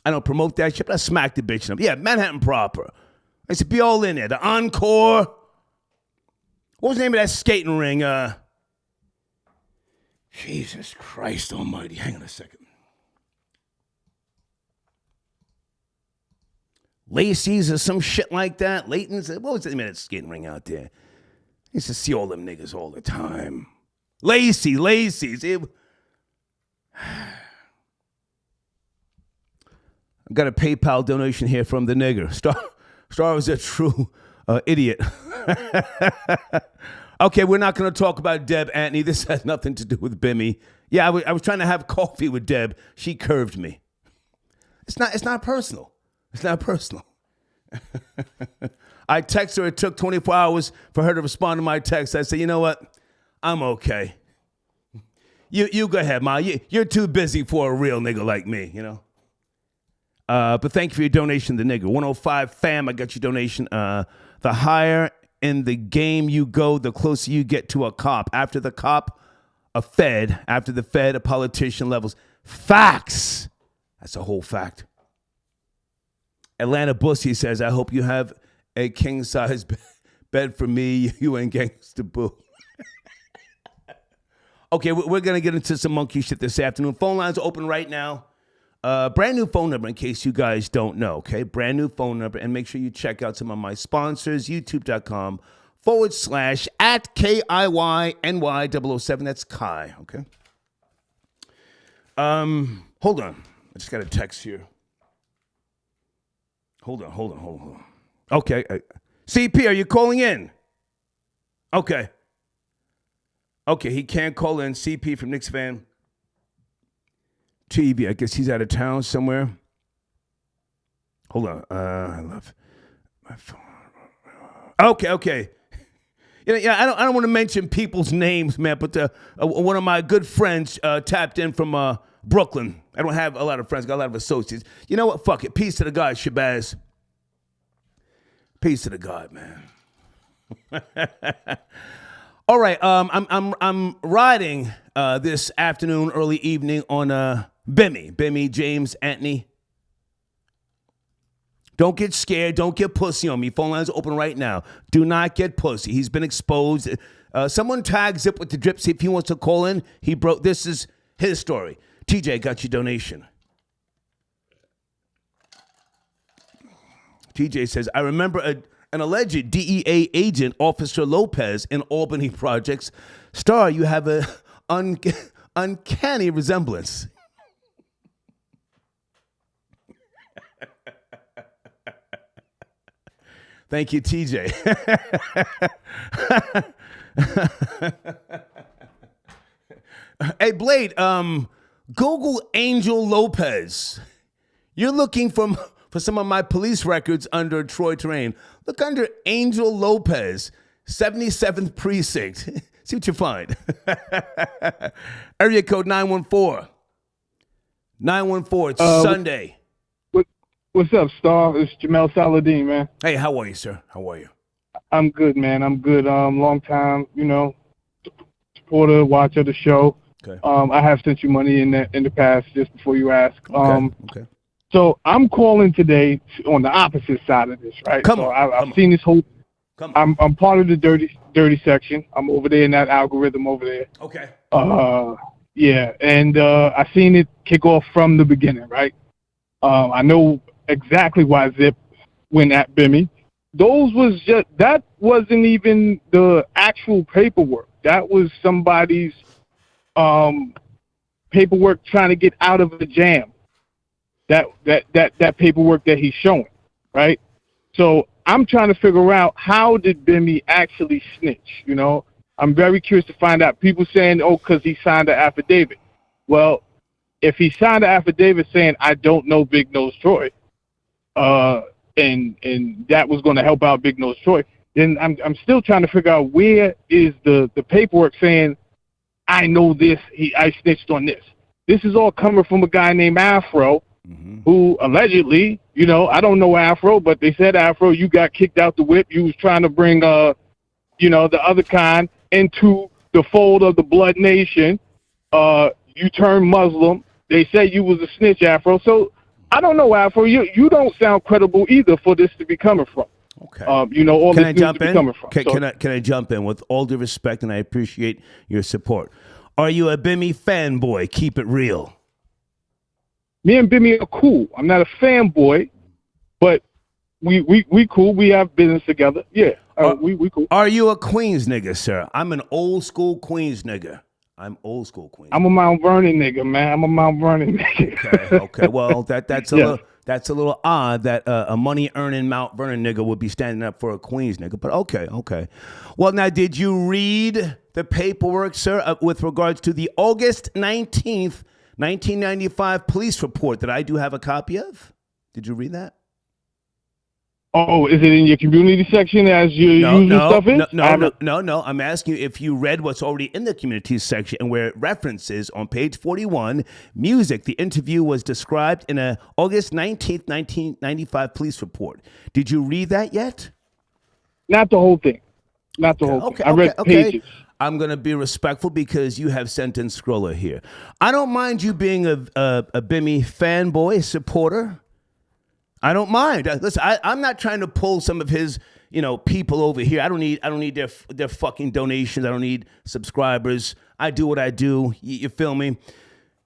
I don't promote that shit, but I smacked the bitch in her. Yeah, Manhattan Proper. I used to be all in there. The Encore. What was the name of that skating ring? Jesus Christ almighty. Hang on a second. Lacey's or some shit like that. Layton's. What was the name of that skating ring out there? I used to see all them niggas all the time. Lacey's. I got a PayPal donation here from the nigger. Star was a true idiot. Okay, we're not going to talk about Deb Antney. This has nothing to do with Bimmy. Yeah, I was trying to have coffee with Deb. She curved me. It's not personal. It's not personal. I text her. It took 24 hours for her to respond to my text. I said, you know what? I'm okay. You go ahead, Ma. You're too busy for a real nigga like me, you know? But thank you for your donation, the nigga. 105 fam, I got your donation. The higher in the game you go, the closer you get to a cop. After the cop, a fed. After the fed, a politician levels. Facts. That's a whole fact. Atlanta Bussy says, I hope you have a king-size bed for me, you and Gangsta Boo. Okay, we're going to get into some monkey shit this afternoon. Phone lines are open right now. Brand new phone number in case you guys don't know, okay? Brand new phone number. And make sure you check out some of my sponsors, youtube.com/@KIYNY007. That's Kai, okay? Hold on. I just got a text here. Hold on. Okay. CP, are you calling in? Okay, he can't call in. CP from Knicks fan TV. I guess he's out of town somewhere. Hold on. I love my phone. Okay. I don't want to mention people's names, man, but one of my good friends tapped in from Brooklyn. I don't have a lot of friends, got a lot of associates. You know what? Fuck it. Peace to the God, Shabazz. Peace to the God, man. All right. I'm riding this afternoon, early evening on Bimmy, James, Antney. Don't get scared. Don't get pussy on me. Phone lines are open right now. Do not get pussy. He's been exposed. Someone tag Zip with the Drip. See if he wants to call in. This is his story. TJ got your donation. TJ says, I remember an alleged DEA agent, Officer Lopez, in Albany Projects. Star, you have a uncanny resemblance. Thank you, TJ. Hey, Blade, Google Angel Lopez. You're looking for some of my police records under Troy Terrain. Look under Angel Lopez, 77th Precinct. See what you find. Area code 914. 914, it's Sunday. What's up, Star? It's Jamel Saladin, man. Hey, how are you, sir? How are you? I'm good, man. I'm good. Long time, supporter, watcher of the show. Okay. I have sent you money in the past just before you ask. Okay. So I'm calling today on the opposite side of this, right? I've seen this whole. I'm part of the dirty section. I'm over there in that algorithm over there. Okay. Yeah, and I seen it kick off from the beginning, right? I know exactly why Zip went at Bimmy. That wasn't even the actual paperwork. That was somebody's paperwork trying to get out of the jam. That paperwork that he's showing, right? So I'm trying to figure out, how did Bimmy actually snitch? I'm very curious to find out. People saying, because he signed an affidavit. Well, if he signed an affidavit saying, I don't know Big Nose Troy, and that was going to help out Big Nose Troy, then I'm still trying to figure out, where is the paperwork saying, I know this, I snitched on this. This is all coming from a guy named Afro, who allegedly, I don't know Afro, but they said, Afro, you got kicked out the whip. You was trying to bring, the other kind into the fold of the Blood Nation. You turned Muslim. They say you was a snitch, Afro. So I don't know, Afro. You don't sound credible either for this to be coming from. Okay. All can this I news jump to be in? coming from. Can I jump in with all due respect, and I appreciate your support. Are you a Bimmy fanboy? Keep it real. Me and Bimmy are cool. I'm not a fanboy, but we cool. We have business together. Yeah, we cool. Are you a Queens nigga, sir? I'm an old school Queens nigga. I'm old school Queens. I'm a Mount Vernon nigga, man. I'm a Mount Vernon nigga. Okay. Well, that's a little odd that a money earning Mount Vernon nigga would be standing up for a Queens nigga. But okay. Well, now, did you read the paperwork, sir, with regards to the August 19th, 1995 police report that I do have a copy of? Did you read that? Oh, is it in your community section as your usual stuff is? No. I'm asking you if you read what's already in the community section, and where it references on page 41, music. The interview was described in a August 19th, 1995 police report. Did you read that yet? Not the whole thing. Not the whole thing. I read pages. I'm going to be respectful because you have sentence scroller here. I don't mind you being a Bimmy fanboy supporter. I don't mind. Listen, I'm not trying to pull some of his, people over here. I don't need their fucking donations. I don't need subscribers. I do what I do. You feel me?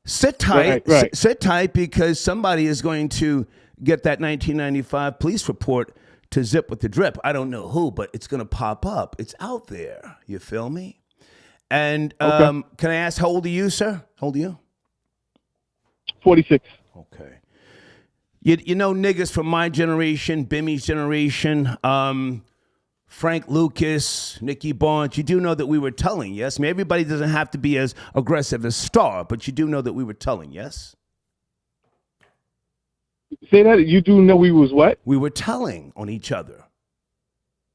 Sit tight. Right. Sit tight, because somebody is going to get that 1995 police report to Zip with the Drip. I don't know who, but it's going to pop up. It's out there. You feel me? And can I ask, how old are you, sir? How old are you? 46. Okay. You know niggas from my generation, Bimmy's generation, Frank Lucas, Nicky Barnes, you do know that we were telling, yes? I mean, everybody doesn't have to be as aggressive as Star, but you do know that we were telling, yes? Say that? You do know we was what? We were telling on each other.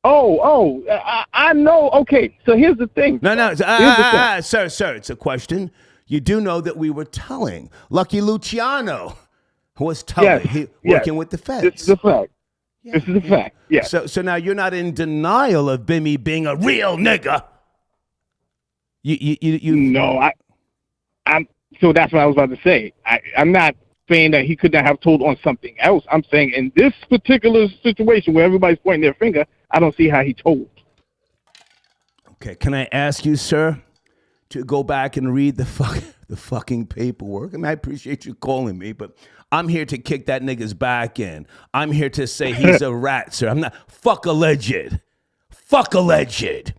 I know. Okay, so here's the thing. No, sir, it's a question. You do know that we were telling. Lucky Luciano was telling, working with the feds. This is a fact. Yeah. This is a fact, yeah. So now you're not in denial of Bimmy being a real nigga. No, I'm. So that's what I was about to say. I'm not saying that he could not have told on something else. I'm saying in this particular situation where everybody's pointing their finger, I don't see how he told. Okay, can I ask you, sir, to go back and read the fucking paperwork? I mean, I appreciate you calling me, but I'm here to kick that nigga's back in. I'm here to say he's a rat, sir. I'm not fuck alleged. Fuck alleged.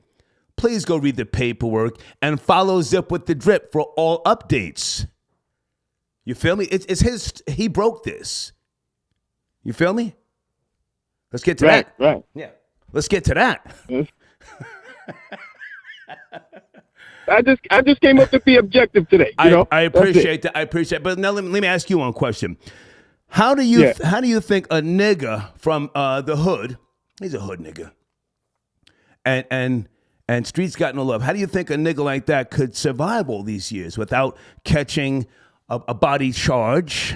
Please go read the paperwork and follow Zip with the Drip for all updates. You feel me? It's his. He broke this. You feel me? Let's get to that. Right. Yeah. Let's get to that. Yes. I just came up to be objective today. I appreciate that. I appreciate it. But now let me ask you one question. How do you think a nigga from the hood, he's a hood nigga, and streets got no love, how do you think a nigga like that could survive all these years without catching a body charge?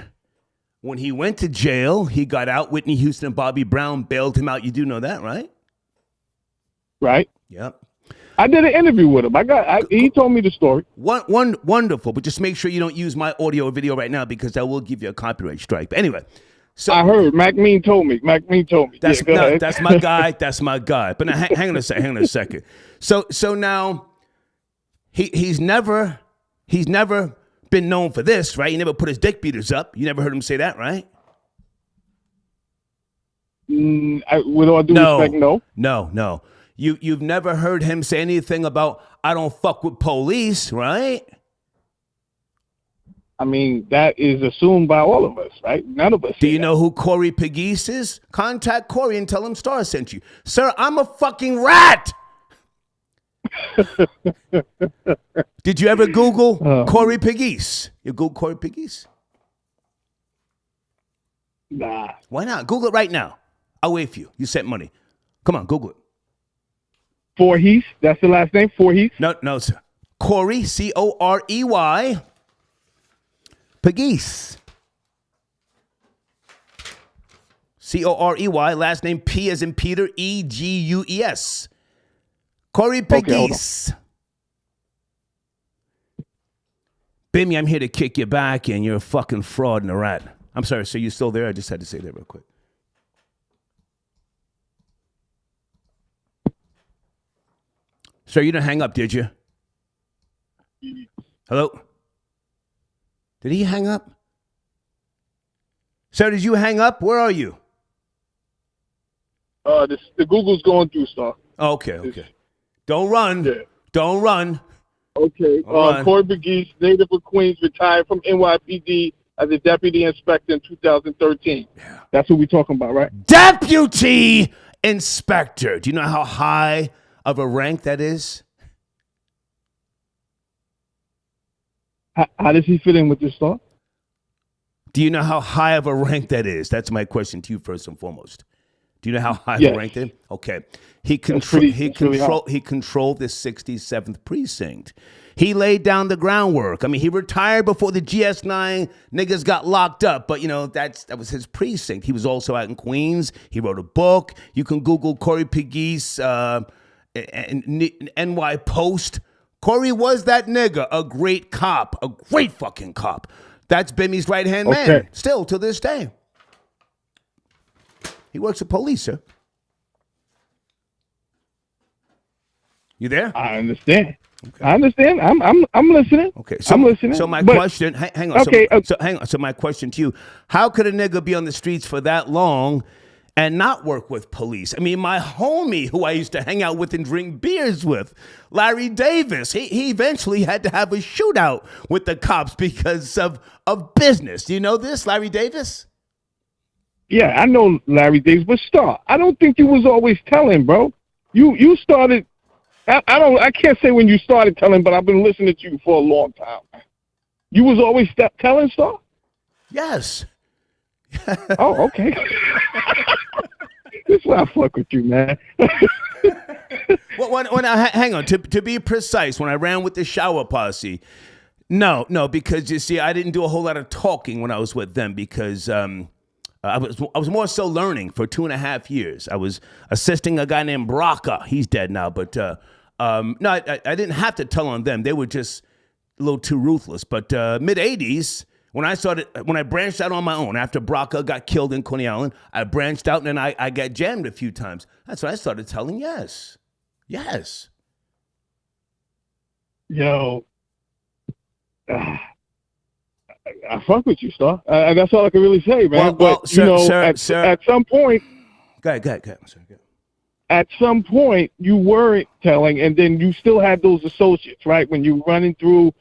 When he went to jail, he got out. Whitney Houston and Bobby Brown bailed him out. You do know that, right? Right. Yep. I did an interview with him. He told me the story. Wonderful, but just make sure you don't use my audio or video right now because that will give you a copyright strike. But anyway, so I heard Mac Mean told me. That's my guy. That's my guy. But now, hang on a second. So now he's never been known for this, right? He never put his dick beaters up. You never heard him say that, right? With all due respect, no. No. You've never heard him say anything about I don't fuck with police, right? I mean, that is assumed by all of us, right? None of us. Do you know who Corey Pegues is? Contact Corey and tell him Star sent you. Sir, I'm a fucking rat. Did you ever Google Corey Pegues? You Google Corey Pegues? Nah. Why not? Google it right now. I'll wait for you. You sent money. Come on, Google it. Voorhees, that's the last name, Voorhees? No, sir. Corey, Corey, Pegues. Corey, last name P as in Peter, Egues. Corey Pegues. Okay, Bimmy, I'm here to kick you back in. You're a fucking fraud and a rat. I'm sorry, sir, you still there? I just had to say that real quick. Sir, you didn't hang up, did you? Hello? Did he hang up? Sir, did you hang up? Where are you? The Google's going through stuff. Okay. Don't run. Yeah. Don't run. Okay. Corey Pegues, native of Queens, retired from NYPD as a deputy inspector in 2013. Yeah. That's what we're talking about, right? Deputy inspector. Do you know how high of a rank that is? How does he fit in with this thought? Do you know how high of a rank that is? That's my question to you first and foremost. Do you know how high of a rank that is? Okay. He controlled the 67th precinct. He laid down the groundwork. I mean, he retired before the GS9 niggas got locked up, but that was his precinct. He was also out in Queens. He wrote a book. You can Google Corey Pegues, NY Post. Corey was that nigga, a great cop, a great fucking cop. That's Bimmy's right-hand man, still to this day. He works at police, sir. You there? I understand. Okay. I understand. I'm listening. Okay, so I'm listening. So my question, hang on. Okay. Hang on. So my question to you: how could a nigga be on the streets for that long and not work with police? I mean, my homie, who I used to hang out with and drink beers with, Larry Davis, he eventually had to have a shootout with the cops because of business. Do you know this, Larry Davis? Yeah, I know Larry Davis, but Star, I don't think you was always telling, bro. You started. I can't say when you started telling, but I've been listening to you for a long time. You was always telling, Star? Yes. Oh, okay. This is why I fuck with you, man. Hang on. To be precise, when I ran with the shower posse, no, because you see, I didn't do a whole lot of talking when I was with them because I was more so learning for 2.5 years. I was assisting a guy named Braca. He's dead now, but no, I didn't have to tell on them. They were just a little too ruthless. But mid-'80s, When I branched out on my own after Braca got killed in Coney Island, I branched out and I got jammed a few times. That's when I started telling yes. Yo, I fuck with you, Star. That's all I can really say, man. But at some point, go ahead. At some point, you weren't telling, and then you still had those associates, right? When you running through,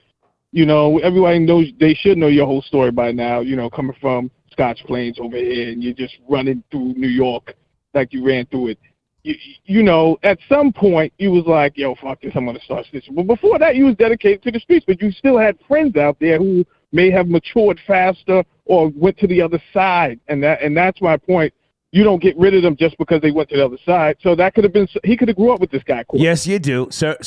everybody knows, they should know your whole story by now, coming from Scotch Plains over here, and you're just running through New York like you ran through it. At some point, you was like, yo, fuck this, I'm going to start snitching. But before that, you was dedicated to the streets, but you still had friends out there who may have matured faster or went to the other side, and that's my point. You don't get rid of them just because they went to the other side. So that could have been, he could have grew up with this guy. Yes, you do. Sir,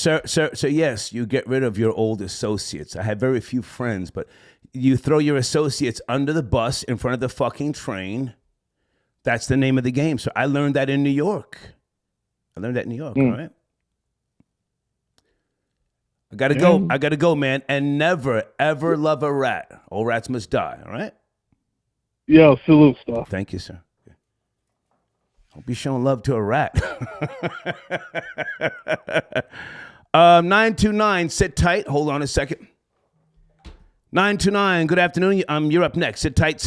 yes, you get rid of your old associates. I have very few friends, but you throw your associates under the bus in front of the fucking train. That's the name of the game. So I learned that in New York. All right? I gotta go, man. And never, ever love a rat. All rats must die, all right? Yo, salute, Star. Thank you, sir. Don't be showing love to a rat. 929, sit tight. Hold on a second. 929, good afternoon. You're up next. Sit tight.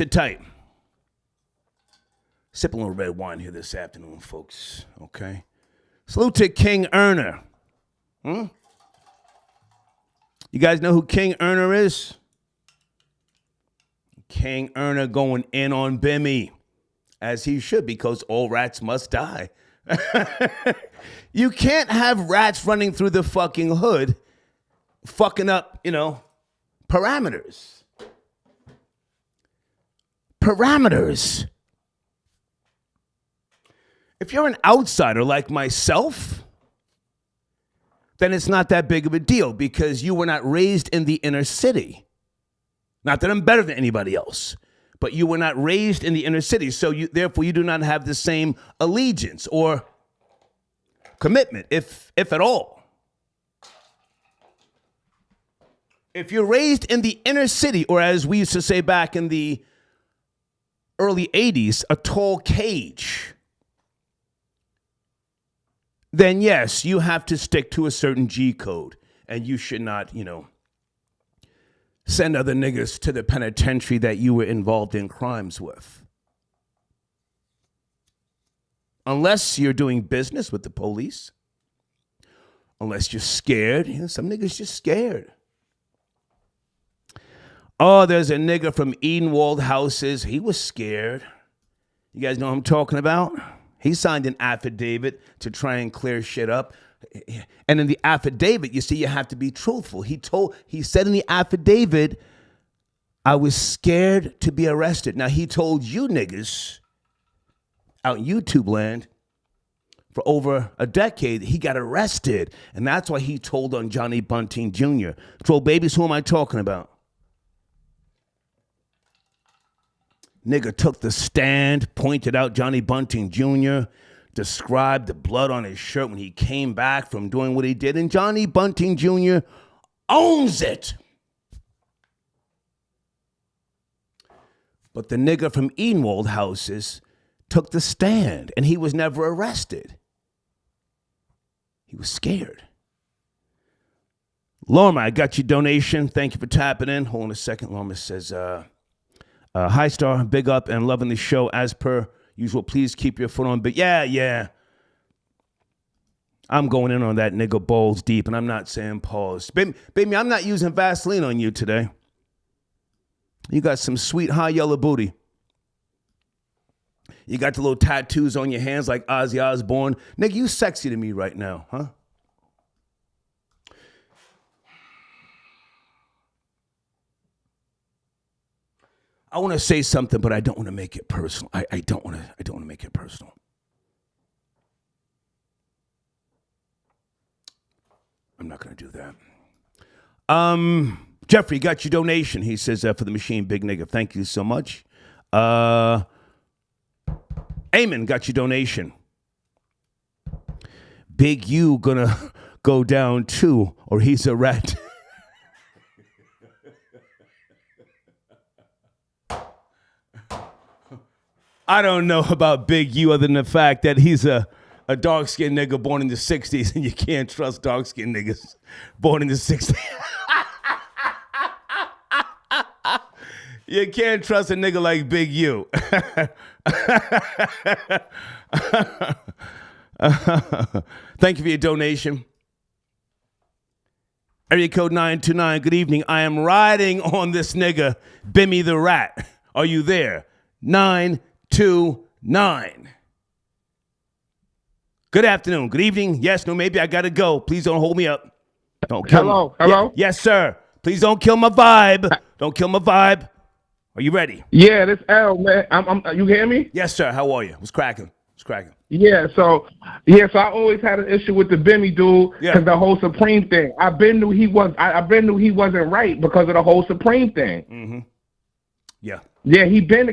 Sip a little red wine here this afternoon, folks. Okay. Salute to King Erner. You guys know who King Erner is? King Erner going in on Bimmy. As he should, because all rats must die. You can't have rats running through the fucking hood, fucking up, parameters. If you're an outsider like myself, then it's not that big of a deal because you were not raised in the inner city. Not that I'm better than anybody else. But you were not raised in the inner city, so therefore you do not have the same allegiance or commitment, if at all. If you're raised in the inner city, or as we used to say back in the early 80s, a tall cage, then yes, you have to stick to a certain G code, and you should not, send other niggas to the penitentiary that you were involved in crimes with. Unless you're doing business with the police. Unless you're scared. Some niggas just scared. Oh, there's a nigga from Edenwald Houses. He was scared. You guys know what I'm talking about? He signed an affidavit to try and clear shit up. And in the affidavit, you see, you have to be truthful. He said in the affidavit, I was scared to be arrested. Now, he told you niggas out in YouTube land for over a decade, he got arrested. And that's why he told on Johnny Bunting Jr. Troll babies, who am I talking about? Nigga took the stand, pointed out Johnny Bunting Jr., described the blood on his shirt when he came back from doing what he did. And Johnny Bunting Jr. owns it. But the nigga from Edenwald Houses took the stand, and he was never arrested. He was scared. Lorma, I got your donation. Thank you for tapping in. Hold on a second. Lorma says, hi, Star. Big up and loving the show as per usual. Please keep your foot on. But yeah. I'm going in on that nigga balls deep, and I'm not saying pause. Baby, I'm not using Vaseline on you today. You got some sweet high yellow booty. You got the little tattoos on your hands like Ozzy Osbourne. Nigga, you sexy to me right now, huh? I want to say something, but I don't want to make it personal. I don't want to make it personal. I'm not going to do that. Jeffrey, got your donation. He says for the machine, big nigga. Thank you so much. Eamon got your donation. Big U gonna go down too, or he's a rat. I don't know about Big U other than the fact that he's a dark-skinned nigga born in the 60s, and you can't trust dark-skinned niggas born in the 60s. You can't trust a nigga like Big U. Thank you for your donation. Area code 929, good evening. I am riding on this nigga, Bimmy the Rat. Are you there? 929. Good afternoon, good evening. Yes, no, maybe I gotta go. Please don't hold me up. Don't kill me. Hello? Yes, sir. Please don't kill my vibe. Don't kill my vibe. Are you ready? Yeah, this L, man. You hear me? Yes, sir. How are you? What's cracking? Yeah, so I always had an issue with the Bimmy dude because the whole Supreme thing. I've been knew he wasn't right because of the whole Supreme thing. Mm-hmm. Yeah. Yeah, he been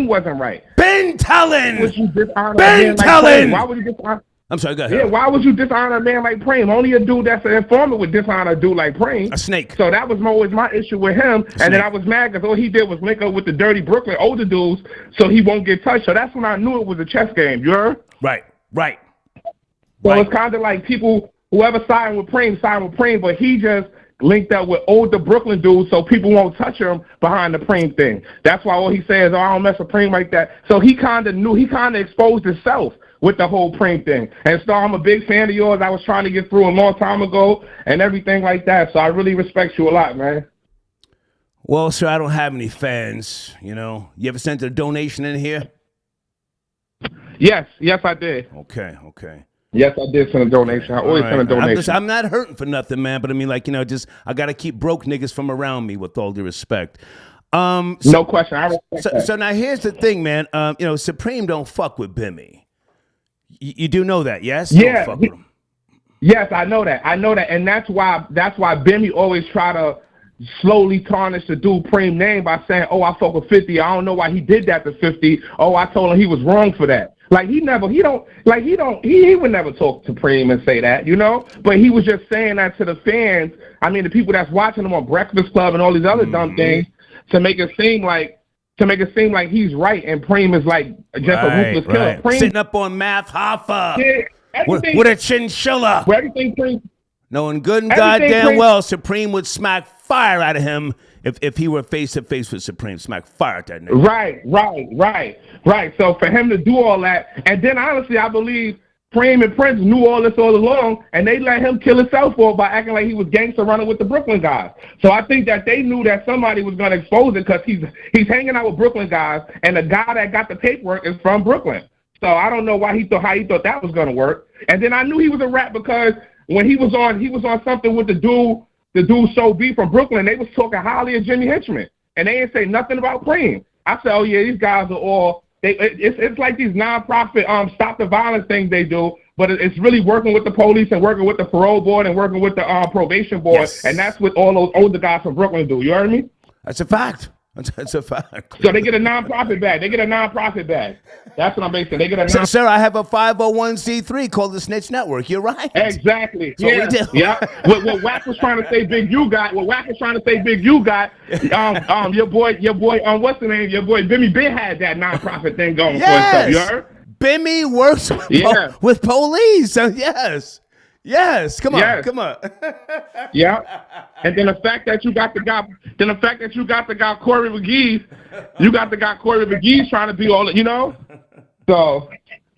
wasn't right. Been telling. Would you dishonor Been telling. Why would you dishonor? I'm sorry, go ahead. Yeah, why would you dishonor a man like Preem? Only a dude that's an informant would dishonor a dude like Preem. A snake. So that was always my issue with him. And then I was mad because all he did was link up with the dirty Brooklyn older dudes so he won't get touched. So that's when I knew it was a chess game, you heard? Right. So it's kind of like people, whoever signed with Preem, but he just linked up with older Brooklyn dudes so people won't touch him behind the Preem thing. That's why all he says, I don't mess with Preem like that. So he kind of exposed himself with the whole Preem thing. And so I'm a big fan of yours. I was trying to get through a long time ago and everything like that. So I really respect you a lot, man. Well, sir, I don't have any fans, you know. You ever sent a donation in here? Yes, I did. Okay. Yes, I did send a donation. I always send a donation. I'm not hurting for nothing, man, but I mean, like, you know, I got to keep broke niggas from around me with all due respect. No question. I respect that. So now here's the thing, man. You know, Supreme don't fuck with Bimmy. You do know that, yes? Yeah. Fuck with him. Yes, I know that, and that's why Bimmy always try to slowly tarnish the dude Preem name by saying, "Oh, I fuck with 50. I don't know why he did that to 50. Oh, I told him he was wrong for that." Like he would never talk to Preem and say that, you know. But he was just saying that to the fans. I mean, the people that's watching him on Breakfast Club and all these other dumb things to make it seem like he's right and Preem is like just a ruthless killer. Preem, sitting up on Math Hoffa yeah, with a chinchilla. Everything Preem. Knowing good and goddamn well Supreme would smack fire out of him if he were face to face with Supreme. Smack fire at that nigga. Right. So for him to do all that, and then honestly, I believe Preem and Prince knew all this all along, and they let him kill himself for by acting like he was gangster running with the Brooklyn guys. So I think that they knew that somebody was going to expose it because he's hanging out with Brooklyn guys, and the guy that got the paperwork is from Brooklyn. So I don't know how he thought that was going to work. And then I knew he was a rat because when he was on something with the dude So B from Brooklyn, they was talking highly of Jimmy Henchman, and they didn't say nothing about Preem. I said, oh yeah, these guys are all. It's like these nonprofit stop the violence things they do, but it's really working with the police and working with the parole board and working with the probation board, yes. And that's what all those older guys from Brooklyn do. You heard me? That's a fact. That's a fact. So they get a nonprofit bag. That's what I'm basing. They get a nonprofit. So, sir, I have a 501c3 called the Snitch Network. You're right. Exactly. That's what we do. Yeah. What Wack was trying to say, Big U got. Your boy. What's the name? Your boy Bimmy Ben had that nonprofit thing going for himself. You heard? Bimmy works with police. So yes. Come on. Yeah. And then the fact that you got the guy Corey McGee's trying to be all, you know. So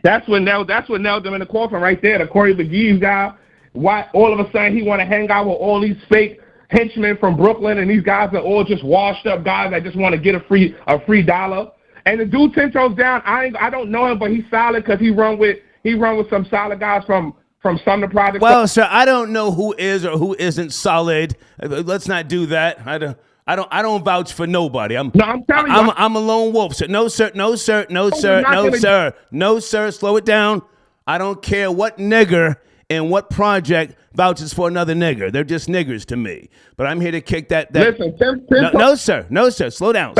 that's what nailed them in the coffin right there. The Corey McGee's guy. Why all of a sudden he want to hang out with all these fake henchmen from Brooklyn, and these guys are all just washed up guys that just want to get a free dollar. And the dude 10 toes down. I don't know him, but he's solid because he run with some solid guys from Sumner Project. Well, sir, I don't know who is or who isn't solid. Let's not do that. I don't vouch for nobody. I'm telling you, I'm a lone wolf. So no, sir. Slow it down. I don't care what nigger in what project vouches for another nigger. They're just niggers to me. But I'm here to kick that. Listen, no, sir. Slow down.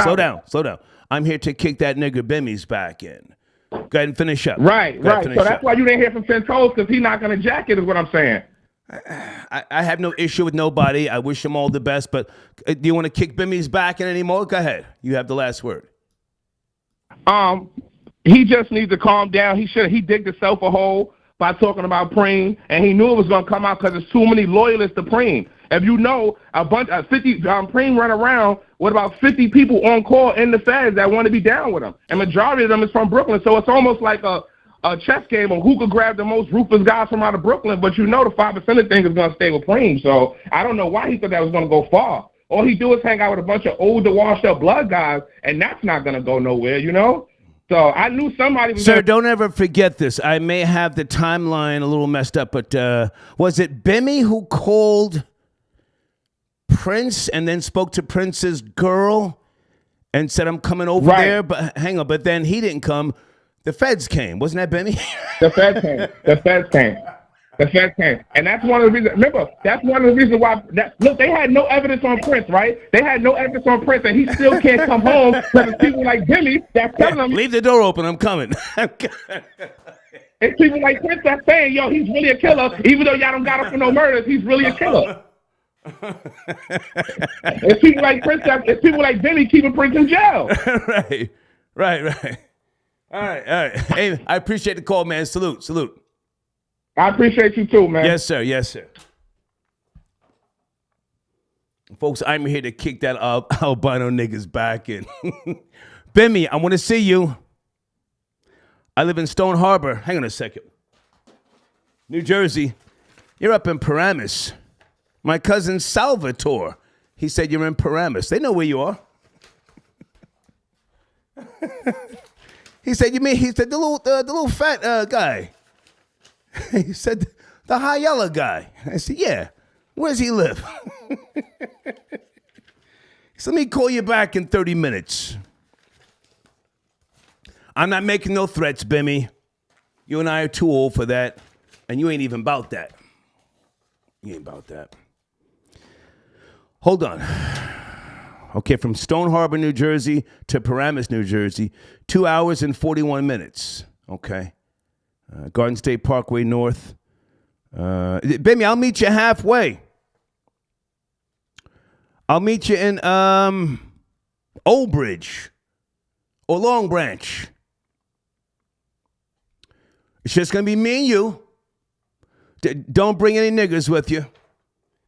I'm here to kick that nigger Bimmy's back in. Go ahead and finish up. Right. So that's why you didn't hear from 10 toes, because he's not going to jack it, is what I'm saying. I have no issue with nobody. I wish them all the best. But do you want to kick Bimmy's back in anymore? Go ahead. You have the last word. He just needs to calm down. He digged himself a hole by talking about Preem, and he knew it was going to come out because there's too many loyalists to Preem. If you know, a bunch of 50 Preem run around with about 50 people on call in the feds that want to be down with him, and majority of them is from Brooklyn. So it's almost like a chess game of who could grab the most ruthless guys from out of Brooklyn. But you know the 5% thing is going to stay with Preem. So I don't know why he thought that was going to go far. All he do is hang out with a bunch of older, washed-up blood guys, and that's not going to go nowhere, you know? So I knew somebody was... Sir, don't ever forget this. I may have the timeline a little messed up, but was it Bimmy who called Prince and then spoke to Prince's girl and said, I'm coming over there? But hang on, but then he didn't come. The feds came. Wasn't that Bimmy? The feds came. And that's one of the reasons. Remember, that's one of the reasons why. Look, they had no evidence on Prince, right? They had no evidence on Prince, and he still can't come home because people like Bimmy that's telling him. Leave the door open. I'm coming. It's people like Prince that's saying, yo, he's really a killer. Even though y'all don't got him for no murders, he's really a killer. It's people like Prince. It's people like Bimmy keeping Prince in jail. Right. All right. Hey, I appreciate the call, man. Salute. I appreciate you too, man. Yes, sir. Folks, I'm here to kick that albino niggas back in. Bimmy, I want to see you. I live in Stone Harbor. Hang on a second. New Jersey. You're up in Paramus. My cousin Salvatore, he said you're in Paramus. They know where you are. He said the little fat guy. He said, the high yellow guy. I said, yeah. Where's he live? So let me call you back in 30 minutes. I'm not making no threats, Bimmy. You and I are too old for that. And you ain't even about that. You ain't about that. Hold on. Okay, from Stone Harbor, New Jersey to Paramus, New Jersey, 2 hours and 41 minutes. Okay. Garden State Parkway North. Bimmy, I'll meet you halfway. I'll meet you in Old Bridge or Long Branch. It's just going to be me and you. Don't bring any niggers with you,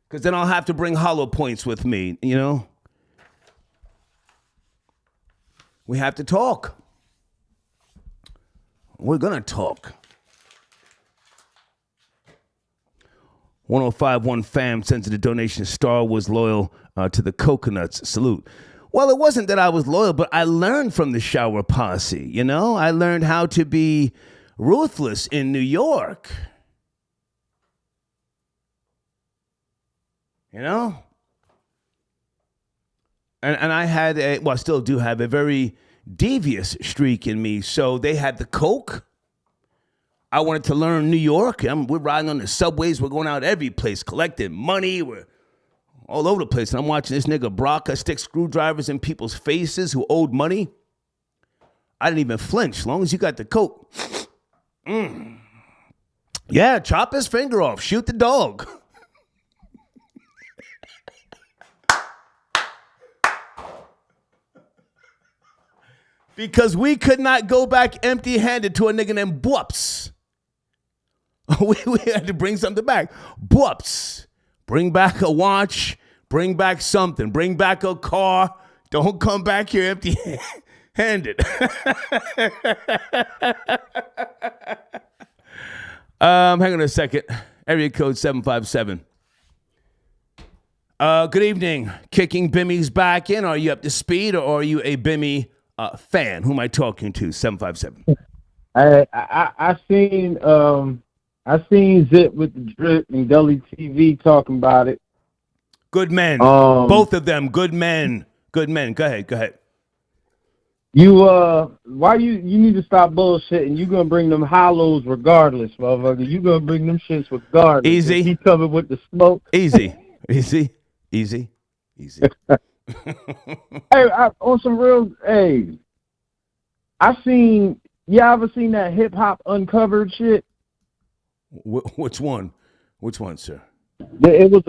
because then I'll have to bring hollow points with me, you know? We have to talk. We're going to talk. 1051 fam sends a donation. Star was loyal to the coconuts. Salute. Well, it wasn't that I was loyal, but I learned from the shower posse, you know? I learned how to be ruthless in New York. You know? And I had I still do have a very devious streak in me. So they had the coke. I wanted to learn New York. We're riding on the subways. We're going out every place, collecting money. We're all over the place. And I'm watching this nigga Braca stick screwdrivers in people's faces who owed money. I didn't even flinch. As long as you got the coke. Yeah, chop his finger off. Shoot the dog. Because we could not go back empty-handed to a nigga named Bwups. We had to bring something back. Bwups. Bring back a watch. Bring back something. Bring back a car. Don't come back here empty-handed. Hang on a second. Area code 757. Good evening. Kicking Bimmy's back in. Are you up to speed, or are you a Bimmy fan? Who am I talking to? 757. I seen Zip with the drip and Gully TV talking about it. Good men. Both of them. Good men. Good men. Go ahead. Why you need to stop bullshitting. You gonna bring them hollows regardless, motherfucker. You gonna bring them shits regardless. Easy. He covered with the smoke. Easy. Hey, on some real, y'all ever seen that hip hop uncovered shit? Which one, sir? It was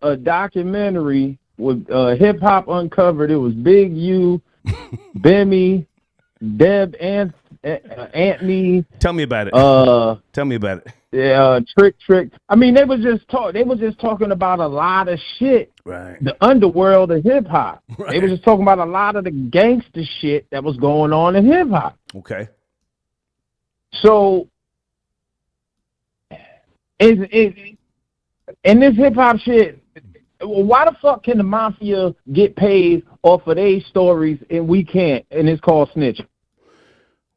a documentary with hip hop uncovered. It was Big U, Bimmy, Deb and Antney. Tell me about it. Tell me about it. Yeah, Trick. I mean, they were just talking about a lot of shit. Right. The underworld of hip hop. Right. They were just talking about a lot of the gangster shit that was going on in hip hop. Okay. So, in this hip hop shit, why the fuck can the mafia get paid off of their stories and we can't? And it's called snitching.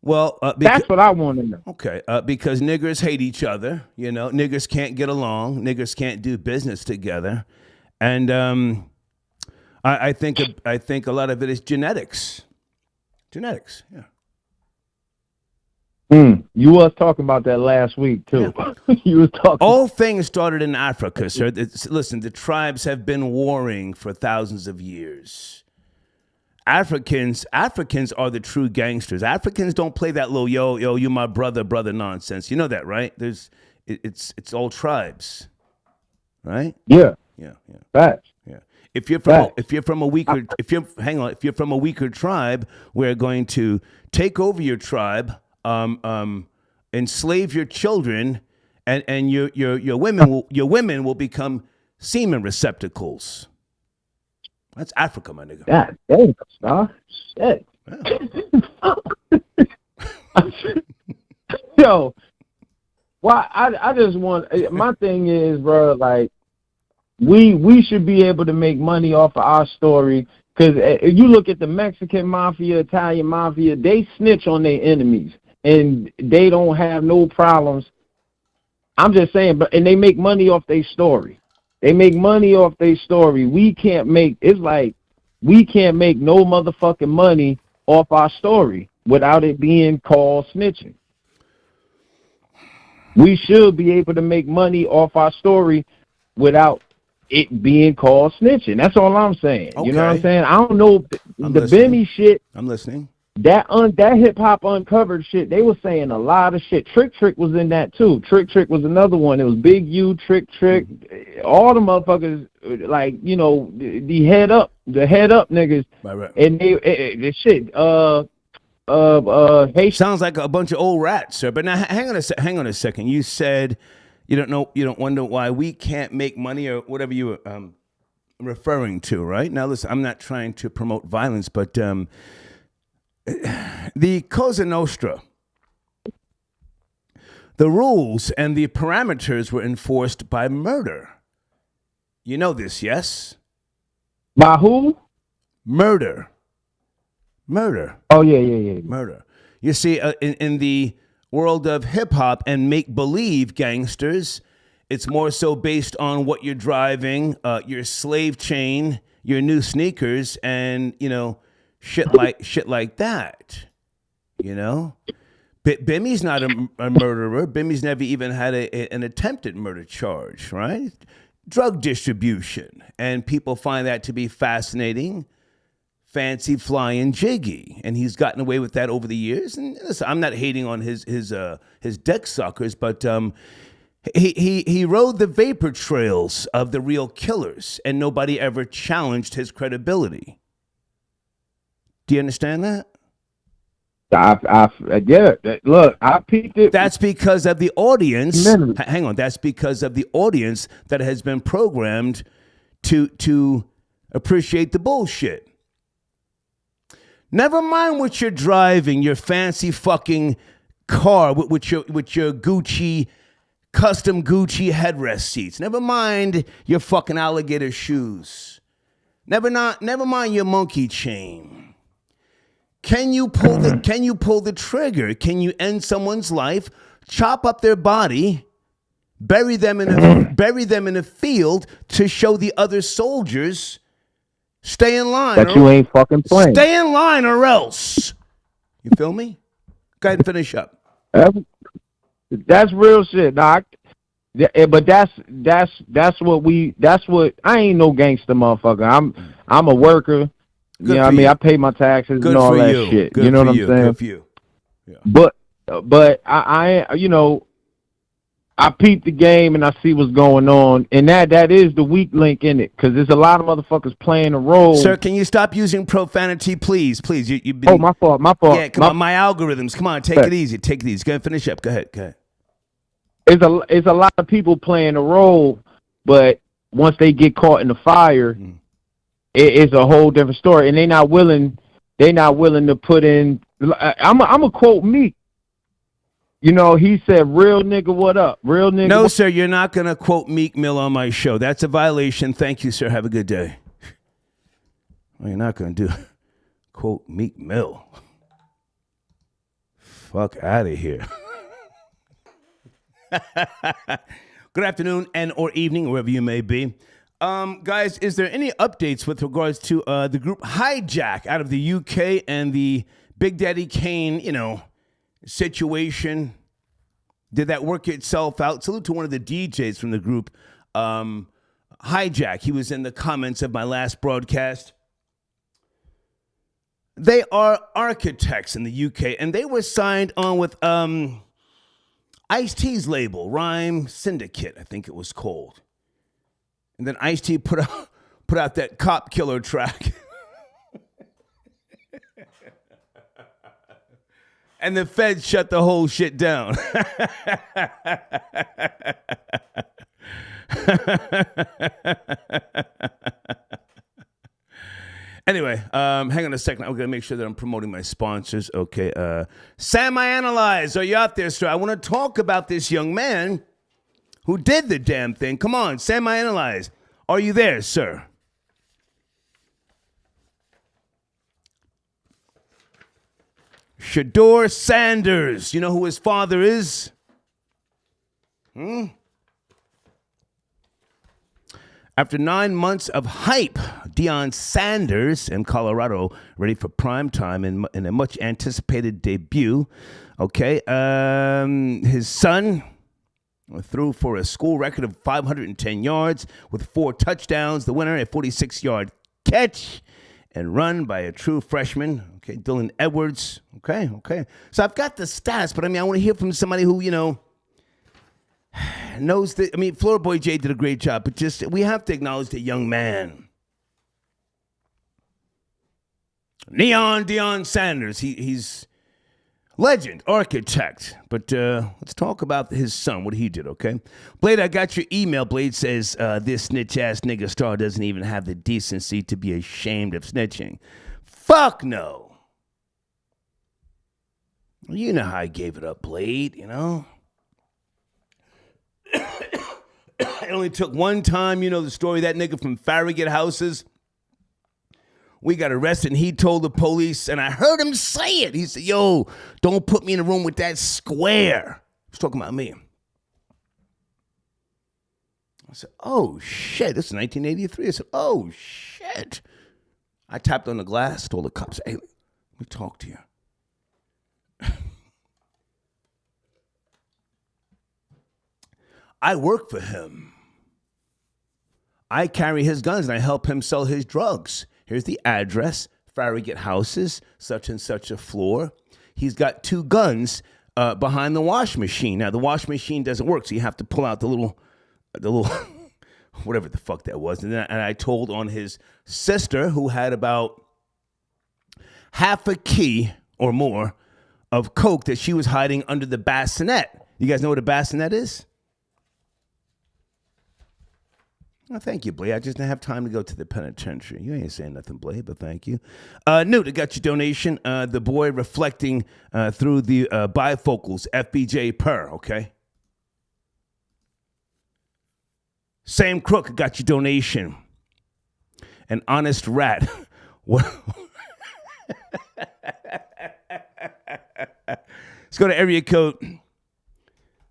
Well, that's what I want to know. Okay, because niggers hate each other. You know, niggers can't get along. Niggers can't do business together, and I think a lot of it is genetics. Genetics, yeah. You was talking about that last week too. Yeah. You was talking. All things started in Africa, sir. Listen, the tribes have been warring for thousands of years. Africans are the true gangsters. Africans don't play that little yo, you my brother nonsense. You know that, right? It's all tribes, right? Yeah. Facts. Yeah. If you're from a weaker tribe, we're going to take over your tribe, enslave your children, and your women will become semen receptacles. That's Africa, my nigga. God damn, star. Shit. Yeah. Yo, well, I just want, my thing is, bro, like, we should be able to make money off of our story, because if you look at the Mexican mafia, Italian mafia, they snitch on their enemies, and they don't have no problems. I'm just saying, and they make money off their story. They make money off their story. We can't make no motherfucking money off our story without it being called snitching. We should be able to make money off our story without it being called snitching. That's all I'm saying. Okay. You know what I'm saying? I don't know the Bimmy shit. I'm listening. That hip hop uncovered shit, they were saying a lot of shit. Trick was in that too. Trick was another one. It was Big U, Trick, all the motherfuckers, like, you know, the head up niggas. Right. And the shit. Hey, sounds like a bunch of old rats, sir. But now hang on a second. You said you don't wonder why we can't make money or whatever you were referring to, right? Now listen, I'm not trying to promote violence, but the Cosa Nostra, the rules and the parameters were enforced by murder. You know this, yes? By who? Murder. Oh, yeah. Murder. You see, in the world of hip-hop and make-believe gangsters, it's more so based on what you're driving, your slave chain, your new sneakers, and, you know, shit like that, you know. Bimmy's not a murderer. Bimmy's never even had an attempted murder charge, right? Drug distribution, and people find that to be fascinating, fancy, flying, jiggy, and he's gotten away with that over the years. And listen, I'm not hating on his deck suckers, but he rode the vapor trails of the real killers, and nobody ever challenged his credibility. Do you understand that? Look, I peeped it. That's because of the audience. Hang on. That's because of the audience that has been programmed to appreciate the bullshit. Never mind what you're driving, your fancy fucking car with your Gucci, custom Gucci headrest seats. Never mind your fucking alligator shoes. Never mind your monkey chain. Can you pull the trigger? Can you end someone's life, chop up their body, bury them in a field to show the other soldiers, stay in line. That you ain't fucking playing. Stay in line or else. You feel me? Go ahead and finish up. That's real shit, Doc. But that's what I ain't no gangster motherfucker. I'm a worker. You know what I mean? I pay my taxes and all that shit. You know what I'm saying? Good for you. Yeah. But I I peep the game and I see what's going on, and that is the weak link in it, because there's a lot of motherfuckers playing a role. Sir, can you stop using profanity, please? Please, you've been... Oh, my fault. Yeah, come on, my algorithms. Come on, take it easy. Go ahead and finish up. Go ahead. It's a lot of people playing a role, but once they get caught in the fire, it's a whole different story, and they're not willing to put in. I'm a quote Meek. You know, he said, "Real nigga, what up? Real nigga." No, sir, you're not going to quote Meek Mill on my show. That's a violation. Thank you, sir. Have a good day. Well, you're not going to do quote Meek Mill. Fuck out of here. Good afternoon and or evening, wherever you may be. Guys, is there any updates with regards to the group Hijack out of the UK and the Big Daddy Kane, situation? Did that work itself out? Salute to one of the DJs from the group, Hijack. He was in the comments of my last broadcast. They are architects in the UK, and they were signed on with Ice-T's label, Rhyme Syndicate, I think it was called. And then Ice-T put out that Cop Killer track. And the feds shut the whole shit down. Anyway, hang on a second. I'm going to make sure that I'm promoting my sponsors. Okay. Sam I Analyze, are you out there, sir? I want to talk about this young man who did the damn thing. Come on, Sam I Analyze. Are you there, sir? Shador Sanders. You know who his father is? After 9 months of hype, Deion Sanders in Colorado ready for prime time in a much anticipated debut. Okay, his son threw for a school record of 510 yards with 4 touchdowns. The winner, a 46-yard catch and run by a true freshman. Okay, Dylan Edwards. Okay. So I've got the stats, but I want to hear from somebody who, knows that. Floor Boy J did a great job, but we have to acknowledge the young man. Neon Deion Sanders. He's legend, architect. But let's talk about his son, what he did, okay? Blade, I got your email. Blade says, this snitch-ass nigga star doesn't even have the decency to be ashamed of snitching. Fuck no. You know how I gave it up, Blade, It only took one time, the story of that nigga from Farragut Houses. We got arrested, and he told the police, and I heard him say it. He said, yo, don't put me in a room with that square. He was talking about me. I said, oh, shit. This is 1983. I said, oh, shit. I tapped on the glass, told the cops, hey, let me talk to you. I work for him. I carry his guns, and I help him sell his drugs. Here's the address, Farragut Houses, such and such a floor. He's got 2 guns behind the wash machine. Now, the wash machine doesn't work, so you have to pull out the little whatever the fuck that was. And I told on his sister, who had about half a key or more of coke that she was hiding under the bassinet. You guys know what a bassinet is? Well, thank you, Blade. I just didn't have time to go to the penitentiary. You ain't saying nothing, Blade, but thank you. Newt, I got your donation. The boy reflecting through the bifocals, FBJ per, okay? Same crook, I got your donation. An honest rat. What? Let's go to area code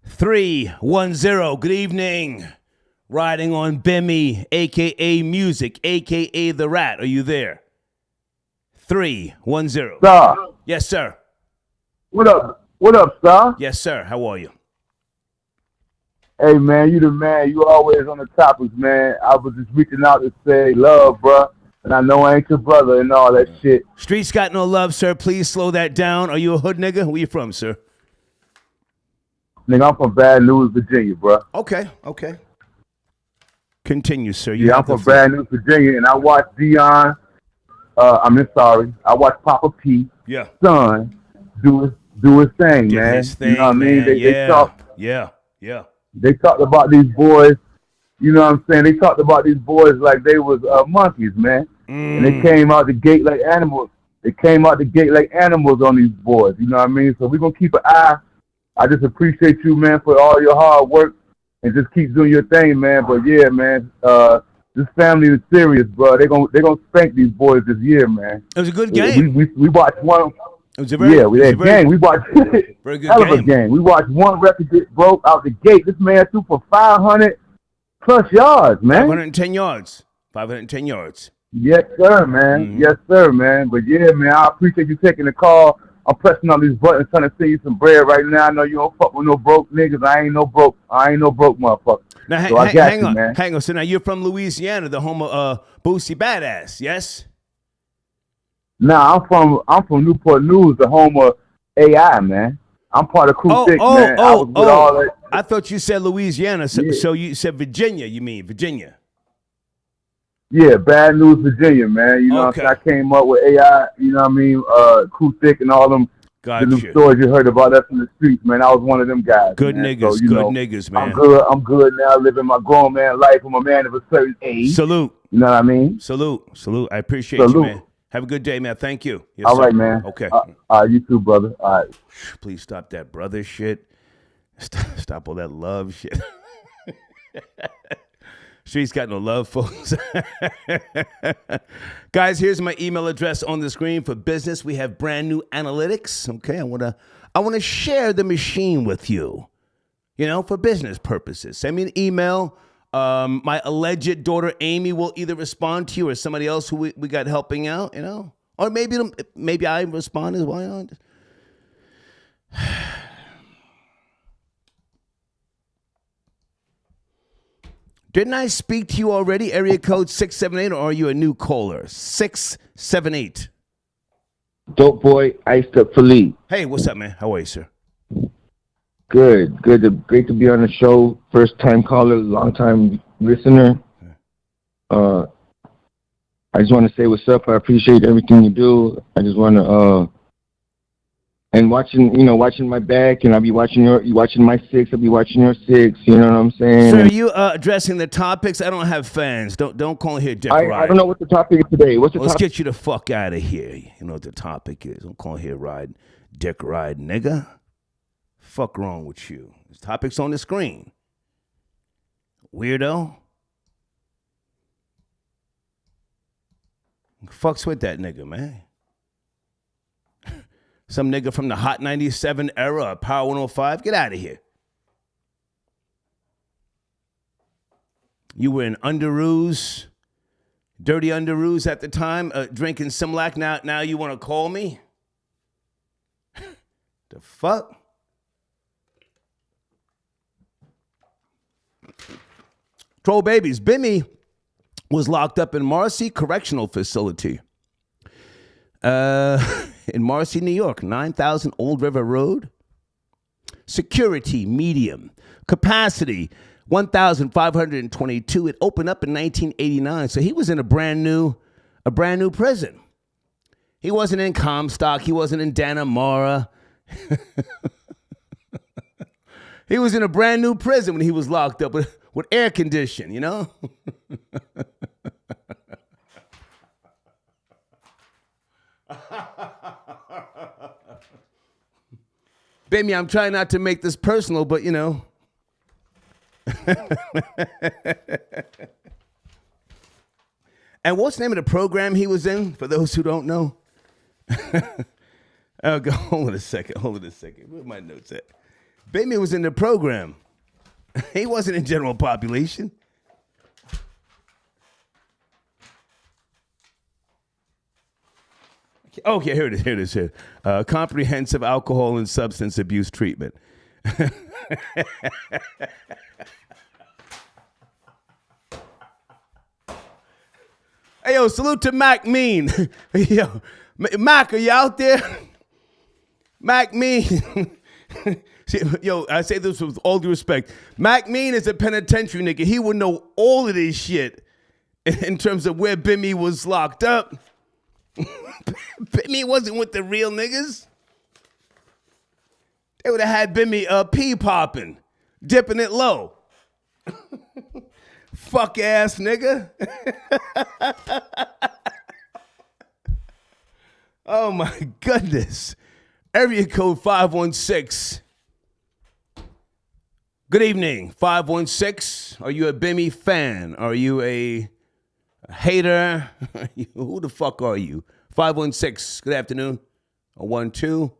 310. Good evening. Riding on Bimmy, a.k.a. Music, a.k.a. The Rat. Are you there? 310. Sir. Yes, sir. What up? What up, sir? Yes, sir. How are you? Hey, man, you the man. You always on the topics, man. I was just reaching out to say love, bruh. And I know I ain't your brother and all that shit. Streets got no love, sir. Please slow that down. Are you a hood nigga? Where you from, sir? Nigga, I'm from Bad News, Virginia, bro. Okay. Continue, sir. I'm from Bad News, Virginia, and I watched Dion. I watched Papa P. Yeah. Son do his thing, Did man. his thing, you know what I mean? man. They talked. Yeah. They talked about these boys. You know what I'm saying? They talked about these boys like they was monkeys, man. And they came out the gate like animals. They came out the gate like animals on these boys. You know what I mean? So we're gonna keep an eye. I just appreciate you, man, for all your hard work and just keep doing your thing, man. But yeah, man, this family is serious, bro. They're gonna spank these boys this year, man. It was a good game. We watched one. It was a very, game. We watched very good hell of a game. We watched one record get broke out the gate. This man threw for 500+ yards, man. 510 yards. 510 yards. Yes, sir, man. Mm-hmm. Yes, sir, man. But yeah, man, I appreciate you taking the call. I'm pressing all these buttons trying to send you some bread right now. I know you don't fuck with no broke niggas. I ain't no broke motherfucker. Now, so I got you, man. Hang on. So now you're from Louisiana, the home of Boosie Badass, yes? Nah, I'm from Newport News, the home of AI, man. I'm part of Crew 6, man. I was with all that. I thought you said Louisiana, so you said Virginia, you mean Virginia. Yeah, Bad News, Virginia, man. You know what I'm saying? I came up with AI, you know what I mean? Crew 6 and all them the new stories you heard about us in the streets, man. I was one of them guys. Good man. niggas, so, niggas, man. I'm good now, living my grown man life. I'm a man of a certain age. Salute. You know what I mean? Salute. I appreciate you, man. Have a good day, man. Thank you. Yes, all sir. right, man. Okay. All right, you too, brother. All right. Please stop that brother shit. Stop all that love shit. Streets got no love, folks. Guys, here's my email address on the screen for business. We have brand new analytics. Okay, I wanna share the machine with you. You know, for business purposes. Send me an email. My alleged daughter Amy will either respond to you or somebody else who we got helping out. You know, or maybe I respond as well. Didn't I speak to you already? Area code 678, or are you a new caller? 678. Dope boy, iced up for Lee. Hey, what's up, man? How are you, sir? Good. Great to be on the show. First time caller, long time listener. I just want to say what's up. I appreciate everything you do. I just want to and watching my back, and I'll be watching my 6. I'll be watching your 6. You know what I'm saying? Sir, are you addressing the topics? I don't have fans. Don't call here Dick Ride. I don't know what the topic is today. What's the topic? Let's get you the fuck out of here. You know what the topic is. Don't call here Dick Ride, nigga. Fuck wrong with you? This topic's on the screen. Weirdo. Fucks with that nigga, man. Some nigga from the Hot 97 era, Power 105. Get out of here. You were in underoos, dirty underoos at the time, drinking Similac. Now you want to call me? The fuck? Troll babies. Bimmy was locked up in Marcy Correctional Facility. In Marcy, New York, 9,000 Old River Road. Security, medium. Capacity, 1,522. It opened up in 1989, so he was in a brand new prison. He wasn't in Comstock. He wasn't in Dannemora. He was in a brand new prison when he was locked up with air condition, you know? Baby, I'm trying not to make this personal, but you know. And what's the name of the program he was in, for those who don't know? Hold on a second. Where are my notes at? Baby was in the program. He wasn't in general population. Okay, here it is. Comprehensive alcohol and substance abuse treatment. Hey, yo, salute to Mac Mean. Yo, Mac, are you out there? Mac Mean. Yo, I say this with all due respect. Mac Mean is a penitentiary nigga. He would know all of this shit in terms of where Bimmy was locked up. Bimmy wasn't with the real niggas. They would have had Bimmy pee popping, dipping it low. Fuck ass nigga. Oh my goodness. Area code 516. Good evening, 516. Are you a Bimmy fan? Are you a hater? Who the fuck are you? 516. Good afternoon. A 1-2.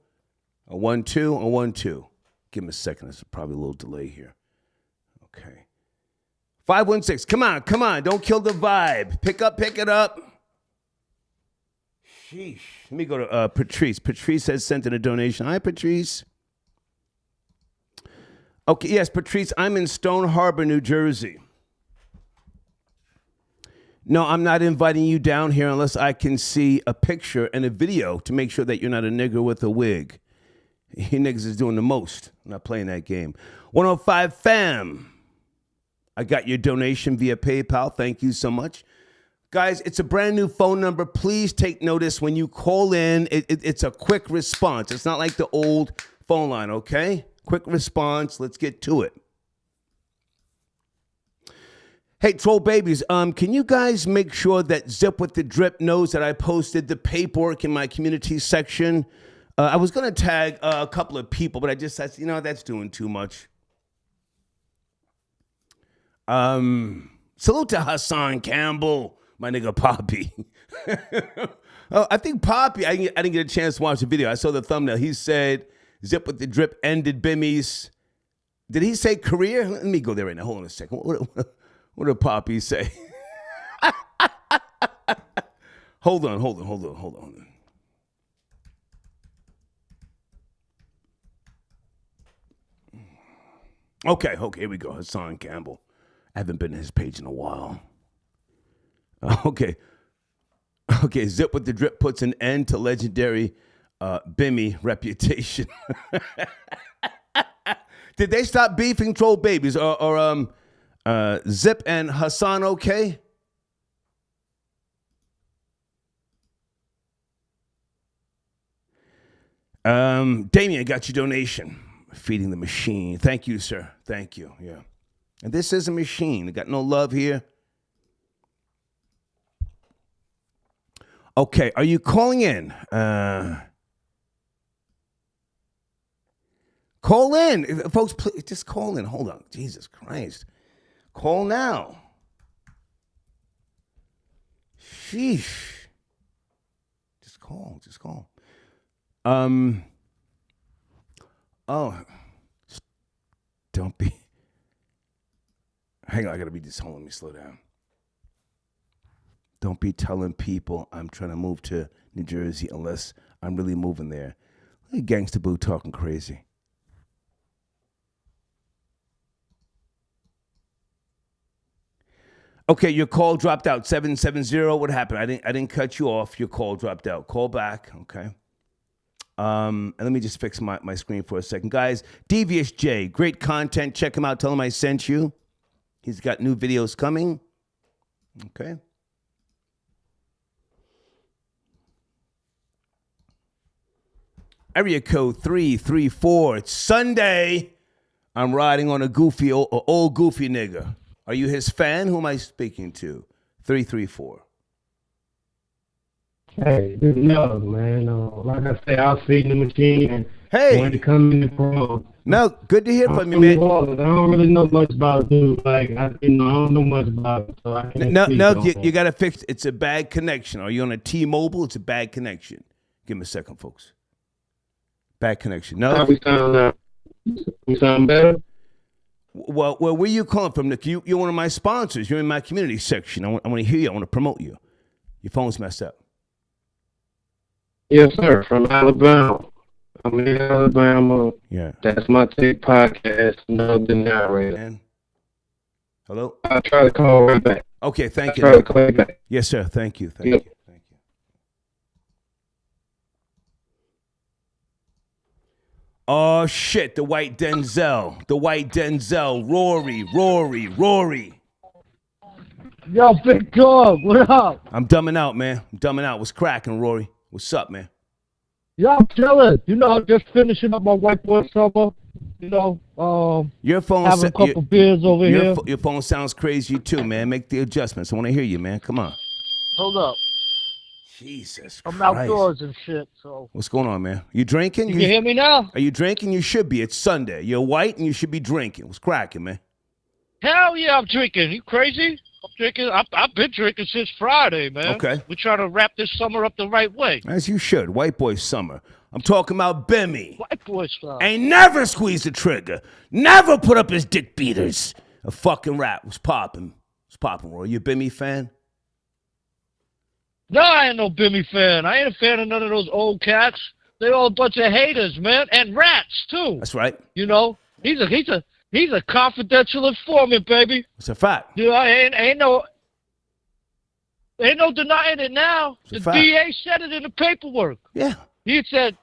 A 1-2. A 1-2. Give me a second. There's probably a little delay here. Okay. 516. Come on. Come on. Don't kill the vibe. Pick it up. Sheesh. Let me go to Patrice. Patrice has sent in a donation. Hi, Patrice. Okay, yes, Patrice, I'm in Stone Harbor, New Jersey. No, I'm not inviting you down here unless I can see a picture and a video to make sure that you're not a nigger with a wig. You niggas is doing the most. I'm not playing that game. 105 fam. I got your donation via PayPal. Thank you so much. Guys, it's a brand new phone number. Please take notice when you call in. It's a quick response. It's not like the old phone line, okay? Quick response. Let's get to it. Hey, troll babies, can you guys make sure that Zip with the Drip knows that I posted the paperwork in my community section? I was going to tag a couple of people, but I said, that's doing too much. Salute to Hassan Campbell, my nigga Poppy. Oh, I think Poppy, I didn't get a chance to watch the video. I saw the thumbnail. He said, Zip with the Drip ended Bimmy's. Did he say career? Let me go there right now. Hold on a second. What did Poppy say? Hold on. Okay, here we go. Hassan Campbell. I haven't been to his page in a while. Okay, Zip with the Drip puts an end to legendary Bimmy reputation. Did they stop beefing, troll babies? Or Zip and Hassan okay? Damien got your donation. Feeding the machine. Thank you, sir. Thank you. Yeah. And this is a machine. I got no love here. Okay, are you calling in? Call in. Folks, please, just call in. Hold on. Jesus Christ. Call now. Sheesh. Just call. Don't be. Hang on, I gotta be this. Hold on, let me slow down. Don't be telling people I'm trying to move to New Jersey unless I'm really moving there. Look at Gangsta Boo talking crazy. Okay, your call dropped out. 770. What happened? I didn't cut you off. Your call dropped out. Call back. Okay. And let me just fix my screen for a second. Guys, Devious J, great content. Check him out. Tell him I sent you. He's got new videos coming. Okay. Area code 334. It's Sunday. I'm riding on a goofy, old goofy nigga. Are you his fan? Who am I speaking to? 334. Hey, no, man. Like I say, I was feeding the machine and wanted to come in the program. No, good to hear from you, man. I don't really know much about it, dude. Like, I don't know much about it. So I can't you got to fix it. It's a bad connection. Are you on a T-Mobile? It's a bad connection. Give me a second, folks. Bad connection. No. How we sound better? Well, where you calling from, Nick? You're one of my sponsors. You're in my community section. I want to hear you. I want to promote you. Your phone's messed up. Yes, sir. From Alabama. I'm in Alabama. Yeah. That's my take podcast. No, the narrator. Man. Hello? I'll try to call right back. Okay, thank you. Try to call you back. Yes, sir. Thank you. Thank you. Oh, shit, the white Denzel. The white Denzel. Rory. Yo, big dog, what up? I'm dumbing out, man. I'm dumbing out. What's cracking, Rory? What's up, man? Yo, I'm chilling. You know, just finishing up my white boy summer. You know, your phone having a couple beers over here. Your phone sounds crazy, too, man. Make the adjustments. I want to hear you, man. Come on. Hold up. Jesus I'm Christ. outdoors and shit, so. What's going on, man? You drinking? You can hear me now? Are you drinking? You should be. It's Sunday. You're white and you should be drinking. What's cracking, man? Hell yeah, I'm drinking. You crazy? I'm drinking. I've been drinking since Friday, man. Okay. We're trying to wrap this summer up the right way. As you should. White boy summer. I'm talking about Bimmy. White boy stuff. Ain't never squeezed the trigger. Never put up his dick beaters. A fucking rat was popping. Was popping, Roy. You a Bimmy fan? No, I ain't no Bimmy fan. I ain't a fan of none of those old cats. They're all a bunch of haters, man, and rats too. That's right. You know, he's a confidential informant, baby. It's a fact. You know, ain't no denying it now. The DA said it in the paperwork. Yeah. He said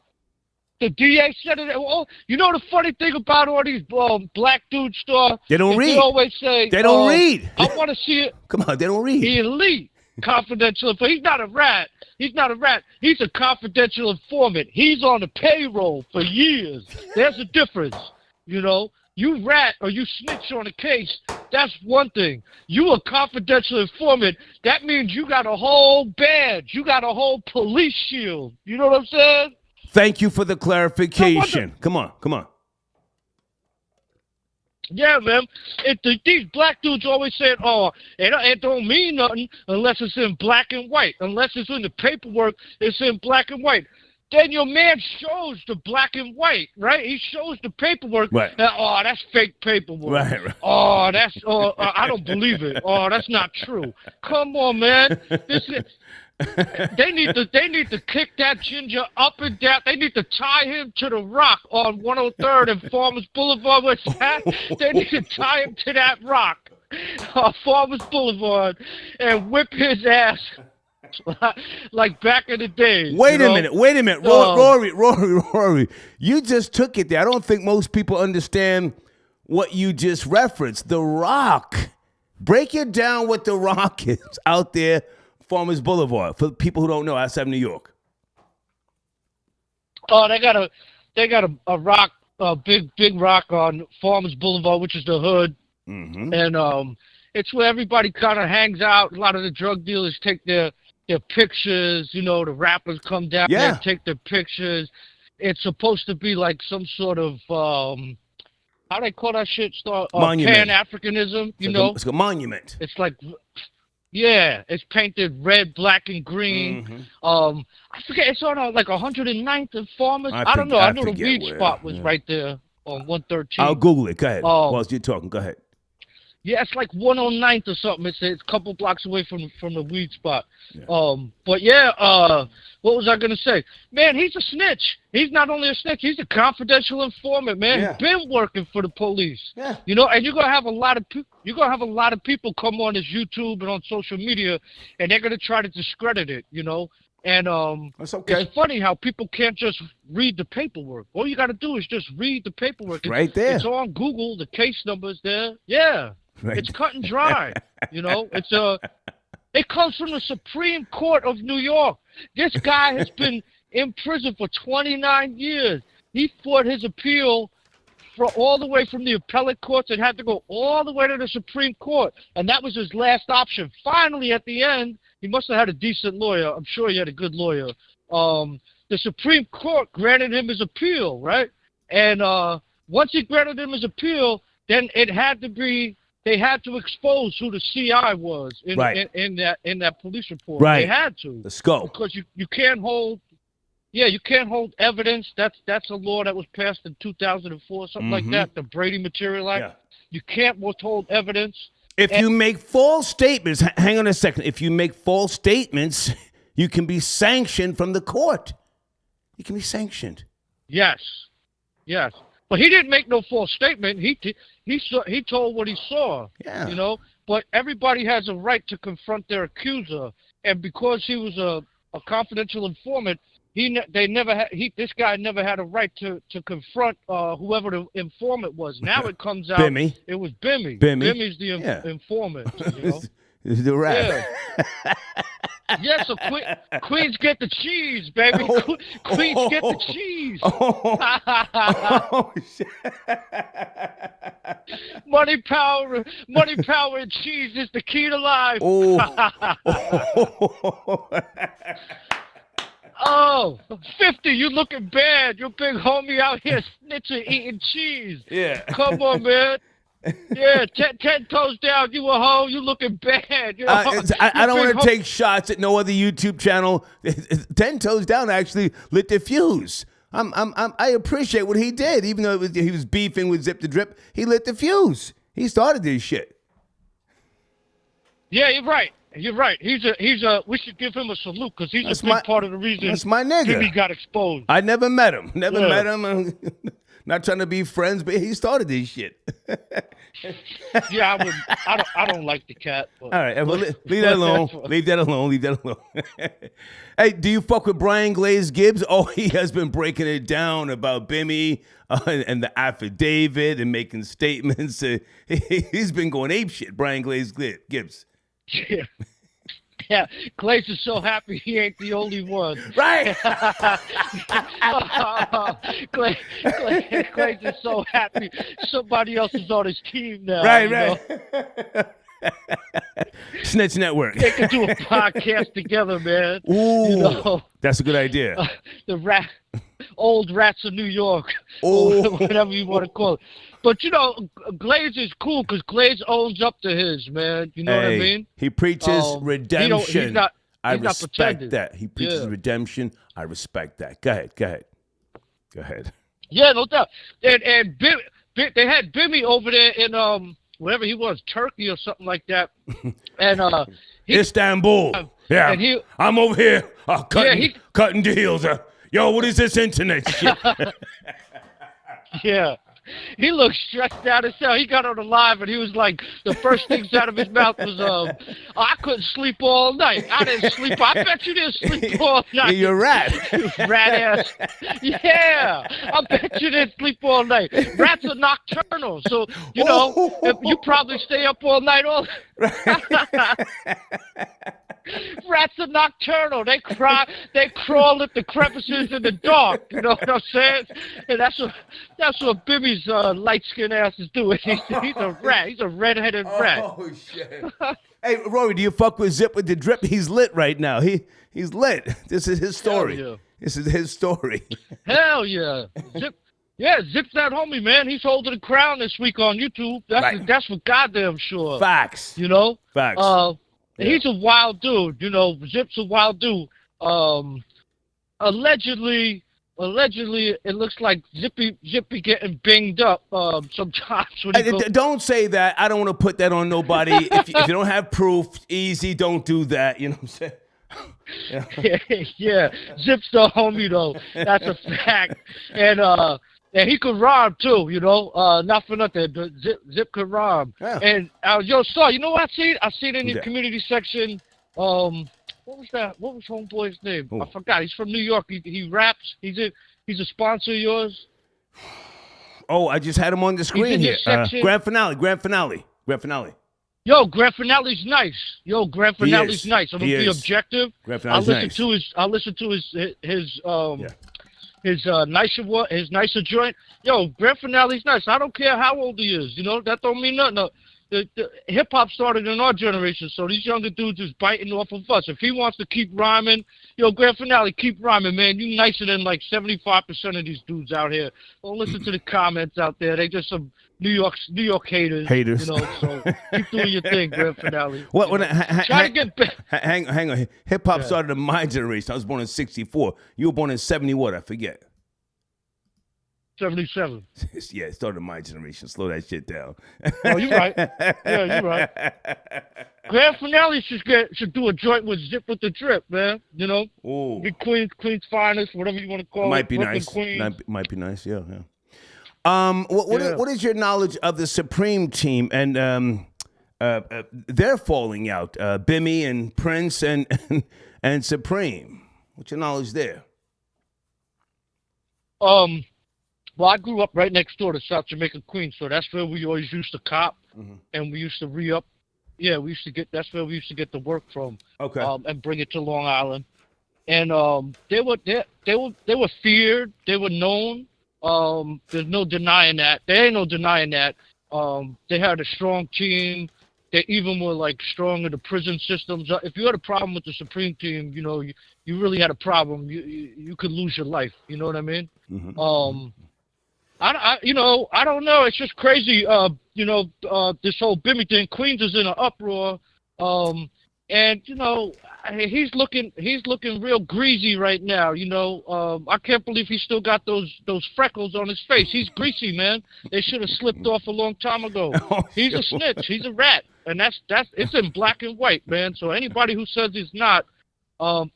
the DA said it. Oh, you know the funny thing about all these black dudes they don't read. They always say they don't read. I want to see it. Come on, they don't read. He elite. Confidential informant. He's not a rat. He's not a rat. He's a confidential informant. He's on the payroll for years. There's a difference. You know, you rat or you snitch on a case, that's one thing. You a confidential informant, that means you got a whole badge. You got a whole police shield. You know what I'm saying? Thank you for the clarification. Come on. Yeah, man. These black dudes always said, oh, it don't mean nothing unless it's in black and white. Unless it's in the paperwork, it's in black and white. Then your man shows the black and white, right? He shows the paperwork. Right. Oh, that's fake paperwork. Right. Oh, I don't believe it. Oh, that's not true. Come on, man. They need to kick that ginger up and down. They need to tie him to the rock on 103rd and Farmers Boulevard. They need to tie him to that rock on Farmers Boulevard and whip his ass like back in the day. Wait a minute. Rory. You just took it there. I don't think most people understand what you just referenced. The Rock. Break it down what The Rock is out there. Farmers Boulevard, for people who don't know, outside New York. Oh, they got a rock, a big rock on Farmers Boulevard, which is the hood, and it's where everybody kind of hangs out. A lot of the drug dealers take their pictures. You know, the rappers come down there and take their pictures. It's supposed to be like some sort of how they call that shit? Pan-Africanism. You know, it's a monument. It's like. Yeah, it's painted red, black, and green. I forget, it's on like 109th and Farmers. I don't know. I know the weed spot was right there on 113. I'll Google it. Go ahead. Whilst you're talking, go ahead. Yeah, it's like 109th or something. It's a couple blocks away from the weed spot. Yeah. But yeah, what was I gonna say? Man, he's a snitch. He's not only a snitch, he's a confidential informant, man. Yeah. He's been working for the police. Yeah. You know, and you're gonna have a lot of people come on this YouTube and on social media, and they're gonna try to discredit it. You know. And that's okay. It's funny how people can't just read the paperwork. All you got to do is just read the paperwork. Right there. It's on Google. The case number's there. Yeah. Right. It's cut and dry. You know, it comes from the Supreme Court of New York. This guy has been in prison for 29 years. He fought his appeal all the way from the appellate courts and had to go all the way to the Supreme Court. And that was his last option. Finally, at the end, he must have had a decent lawyer. I'm sure he had a good lawyer. The Supreme Court granted him his appeal, right? And once he granted him his appeal, then they had to expose who the CI was in that police report. Right. They had to. The scope. Because you can't hold evidence. That's a law that was passed in 2004, something like that, the Brady Material Act. Yeah. You can't withhold evidence. If you make false statements, hang on a second. If you make false statements, you can be sanctioned from the court. You can be sanctioned. Yes. But he didn't make no false statement. He told what he saw. Yeah. You know. But everybody has a right to confront their accuser, and because he was a confidential informant, this guy never had a right to confront whoever the informant was. Now it comes out Bimmy. it was Bimmy. Bimmy. Bimmy's the informant. You know? It's the rap. Yeah. Yeah, so Queens get the cheese, baby. Queens get the cheese. Oh, shit. Money, power, and cheese is the key to life. Oh, 50, you looking bad. Your big homie out here snitching, eating cheese. Yeah. Come on, man. Yeah, 10 toes down, you a hoe, you looking bad. You know? I don't want to take shots at no other YouTube channel. 10 toes down actually lit the fuse. I appreciate what he did, even though he was beefing with Zip the Drip. He lit the fuse. He started this shit. Yeah, you're right. You're right. He's a. We should give him a salute because he's a big part of the reason. That's my nigga. He got exposed. I never met him. Never met him. Not trying to be friends, but he started this shit. Yeah, I don't like the cat. But, all right, well, leave that alone. Leave that alone. Leave that alone. Hey, do you fuck with Brian Glaze Gibbs? Oh, he has been breaking it down about Bimmy and the affidavit and making statements. He's been going apeshit, Brian Glaze Gibbs. Yeah. Yeah, Glaze is so happy he ain't the only one. Right. Glaze is so happy somebody else is on his team now. Right. Snitch Network. They could do a podcast together, man. Ooh, you know, that's a good idea. The old rats of New York, or whatever you want to call it. But, you know, Glaze is cool because Glaze owns up to his, man. You know what I mean? He preaches redemption. I respect that. He preaches redemption. I respect that. Go ahead. Yeah, no doubt. And they had Bimmy over there in wherever he was, Turkey or something like that. And Istanbul. Yeah. And I'm over here cutting deals. Yo, what is this internet shit? Yeah. He looked stressed out as hell. He got on the live and he was like, the first things out of his mouth was, I couldn't sleep all night. I didn't sleep. I bet you didn't sleep all night. You're right. Rat ass. Yeah. I bet you didn't sleep all night. Rats are nocturnal. So, you know, you probably stay up all night. Rats are nocturnal. They crawl at the crevices in the dark. You know what I'm saying? And that's what Bimmy's light-skinned ass is doing. He's a rat. He's a red-headed rat. Oh shit! Hey, Rory, do you fuck with Zip with the Drip? He's lit right now. He's lit. This is his story. Hell yeah. This is his story. Hell yeah. Zip's that homie, man. He's holding the crown this week on YouTube. That's for goddamn sure. Facts. You know? Facts. He's a wild dude, you know. Zip's a wild dude. Allegedly, it looks like Zippy getting binged up sometimes. Don't say that. I don't want to put that on nobody. if you don't have proof, easy. Don't do that. You know what I'm saying? Yeah. Zip's the homie though. That's a fact. And he could rhyme too, you know. Not for nothing. Zip could rhyme. Yeah. And Star, you know what I seen? I seen in the community section. What was that? What was homeboy's name? Ooh. I forgot. He's from New York. He raps. He's a sponsor of yours. Oh, I just had him on the screen here. Grand finale. Yo, Grand Finale's nice. Nice. I'm gonna be objective. Grand Finale's nice. I listen to his nicer joint. Yo, Grand Finale's nice. I don't care how old he is. You know, that don't mean nothing. No. The hip hop started in our generation, so these younger dudes is biting off of us. If he wants to keep rhyming, Grand Finale, keep rhyming, man. You nicer than like 75% of these dudes out here. Don't listen to the comments out there. They just some New York haters. You know, so keep doing your thing, Grand Finale. Try to get back. Hang on. Hip hop started in my generation. I was born in '64. You were born in '70 what? I forget. 77. Yeah, it started in my generation. Slow that shit down. Oh, you're right. Yeah, you're right. Grand Finale should do a joint with Zip with the Drip, man. You know? Ooh. Big Queen's finest, whatever you want to call it. Might be nice. Might be nice, yeah. What is your knowledge of the Supreme team and they're falling out? Bimmy and Prince and Supreme. What's your knowledge there? Well, I grew up right next door to South Jamaica, Queens, so that's where we always used to cop, and we used to re-up. Yeah, that's where we used to get the work from. Okay. And bring it to Long Island, and they were feared. They were known. There's no denying that. There ain't no denying that. They had a strong team. They even were like strong in the prison systems. If you had a problem with the Supreme Team, you know, you really had a problem. You could lose your life. You know what I mean? I don't know. It's just crazy. This whole Bimmy thing. Queens is in an uproar. And you know, he's looking real greasy right now. You know, I can't believe he still got those freckles on his face. He's greasy, man. They should have slipped off a long time ago. He's a snitch. He's a rat, and that's it's in black and white, man. So anybody who says he's not,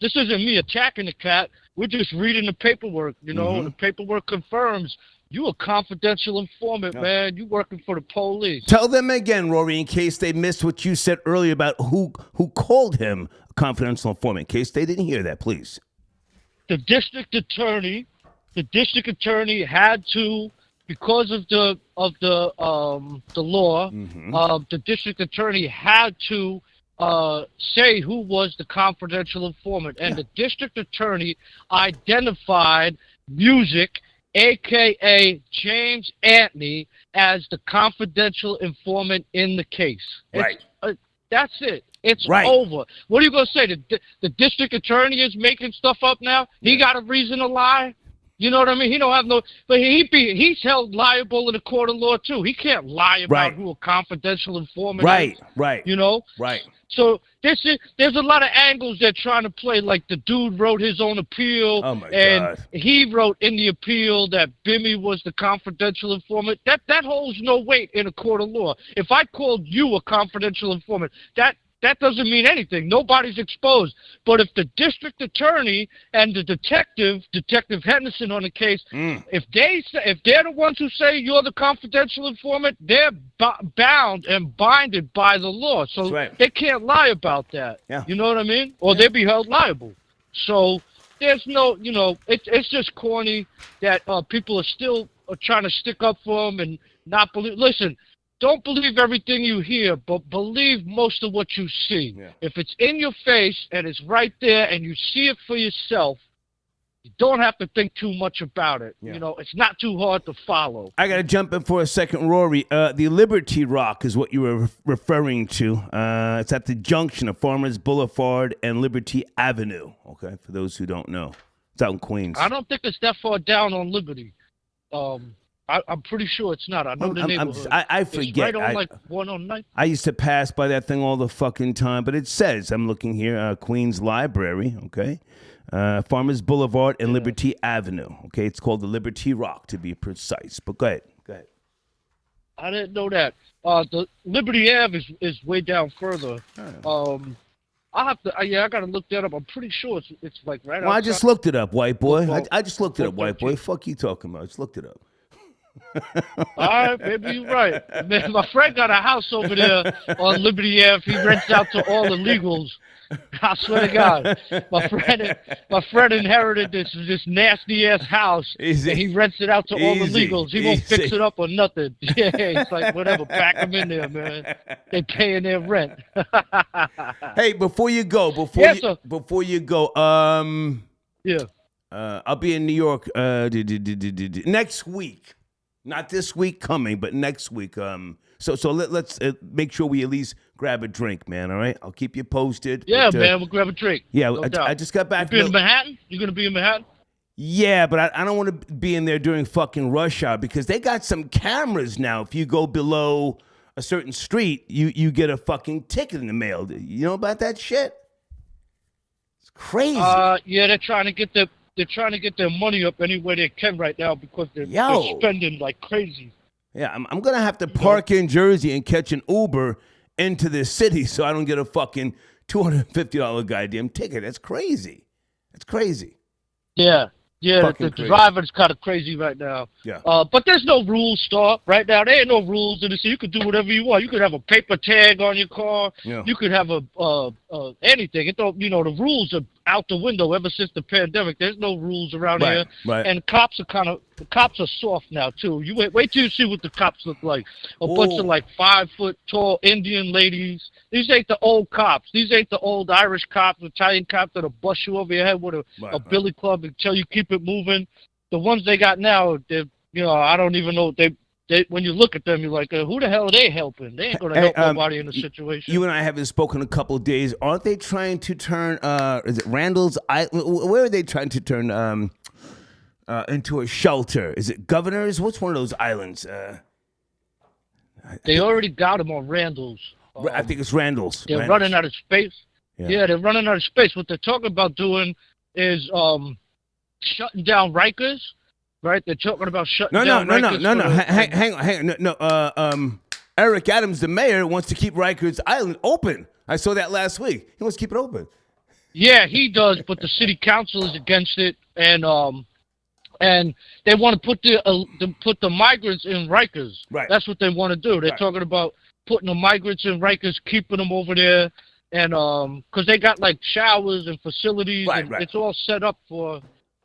this isn't me attacking the cat. We're just reading the paperwork. You know, and the paperwork confirms. You a confidential informant, man. You working for the police. Tell them again, Rory, in case they missed what you said earlier about who called him a confidential informant. In case they didn't hear that, please. The district attorney had to, because of the law, the district attorney had to say who was the confidential informant, and the district attorney identified Music, a.k.a. James Antney, as the confidential informant in the case. Right. That's it. It's over. What are you going to say? The district attorney is making stuff up now? He got a reason to lie? You know what I mean? He don't have no... But he's held liable in a court of law, too. He can't lie about who a confidential informant is. Right. You know? Right. So there's a lot of angles they're trying to play. Like the dude wrote his own appeal, and he wrote in the appeal that Bimmy was the confidential informant. That holds no weight in a court of law. If I called you a confidential informant, that doesn't mean anything. Nobody's exposed. But if the district attorney and the Detective Henderson on the case, if they're the ones who say you're the confidential informant, they're bound and binded by the law. So they can't lie about that. Yeah. You know what I mean? Or they'd be held liable. So there's no, it's just corny that people are still trying to stick up for them and not believe. Listen. Don't believe everything you hear, but believe most of what you see. Yeah. If it's in your face and it's right there and you see it for yourself, you don't have to think too much about it. Yeah. You know, it's not too hard to follow. I got to jump in for a second, Rory. The Liberty Rock is what you were referring to. It's at the junction of Farmers Boulevard and Liberty Avenue, okay, for those who don't know. It's out in Queens. I don't think it's that far down on Liberty. I'm pretty sure it's not. I know the neighborhood. I forget. It's right on 109. I used to pass by that thing all the fucking time, but it says, I'm looking here, Queens Library, okay? Farmers Boulevard and Liberty Avenue, okay? It's called the Liberty Rock, to be precise. But go ahead. I didn't know that. The Liberty Ave is way down further. I have to. I gotta look that up. I'm pretty sure it's like right. Well, I just looked it up, white boy. I just looked it up, white boy. Fuck you talking about? I just looked it up. All right, maybe you're right. Man, my friend got a house over there on Liberty Ave. He rents out to all the legals. I swear to God, my friend inherited this nasty ass house, and he rents it out to all the legals. He won't fix it up or nothing. Yeah, it's like whatever. Pack them in there, man. They paying their rent. Hey, before you go, I'll be in New York next week. Not this week coming, but next week. So let's make sure we at least grab a drink, man. All right, I'll keep you posted. Yeah, man, we'll grab a drink. Yeah, no I just got back. You be in Manhattan? You gonna be in Manhattan? Yeah, but I don't want to be in there during fucking rush hour because they got some cameras now. If you go below a certain street, you get a fucking ticket in the mail. You know about that shit? It's crazy. Yeah, they're trying to get their money up any way they can right now because they're spending like crazy. Yeah, I'm going to have to park in Jersey and catch an Uber into this city so I don't get a fucking $250 goddamn ticket. That's crazy. That's crazy. Yeah. Yeah, the driver's kind of crazy right now. Yeah. But there's no rules, Star. Right now, there ain't no rules in the city. You could do whatever you want. You could have a paper tag on your car. Yeah. You could have anything. It don't, the rules are out the window ever since the pandemic. There's no rules around here. Right. And the cops are soft now too. You wait till you see what the cops look like. A bunch of like 5 foot tall Indian ladies. These ain't the old cops. These ain't the old Irish cops, Italian cops that'll bust you over your head with a billy club and tell you keep it moving. The ones they got now, I don't even know. They when you look at them, you're like, who the hell are they helping? They ain't gonna help nobody in the situation. You and I haven't spoken in a couple of days. Aren't they trying to turn? Is it Randall's Island? Where are they trying to turn into a shelter? Is it Governor's? What's one of those islands? They already got them on Randall's. I think it's Randall's. They're running out of space. Yeah, they're running out of space. What they're talking about doing is shutting down Rikers, right? They're talking about shutting down Rikers. No. Hang on. No. Eric Adams, the mayor, wants to keep Rikers Island open. I saw that last week. He wants to keep it open. Yeah, he does, but the city council is against it, and they want to put the migrants in Rikers. Right. That's what they want to do. They're talking about putting the migrants in Rikers, keeping them over there, and because they got like showers and facilities, it's all set up for,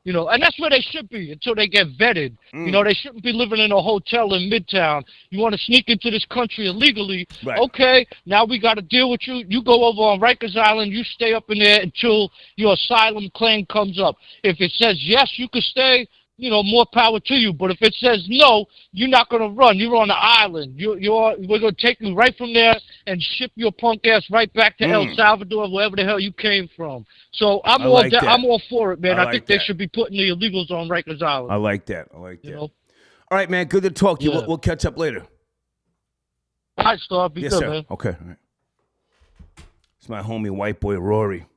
and that's where they should be until they get vetted. They shouldn't be living in a hotel in Midtown. You want to sneak into this country illegally? Right. Okay, now we got to deal with you. You go over on Rikers Island. You stay up in there until your asylum claim comes up. If it says yes, you can stay. More power to you. But if it says no, you're not going to run. You're on the island. We're going to take you right from there and ship your punk ass right back to El Salvador, wherever the hell you came from. So I'm all for it, man. I think they should be putting the illegals on Rikers Island. I like that. All right, man. Good to talk to you. We'll catch up later. All right, Star. Be good, sir. man. Okay. All right. It's my homie, white boy Rory.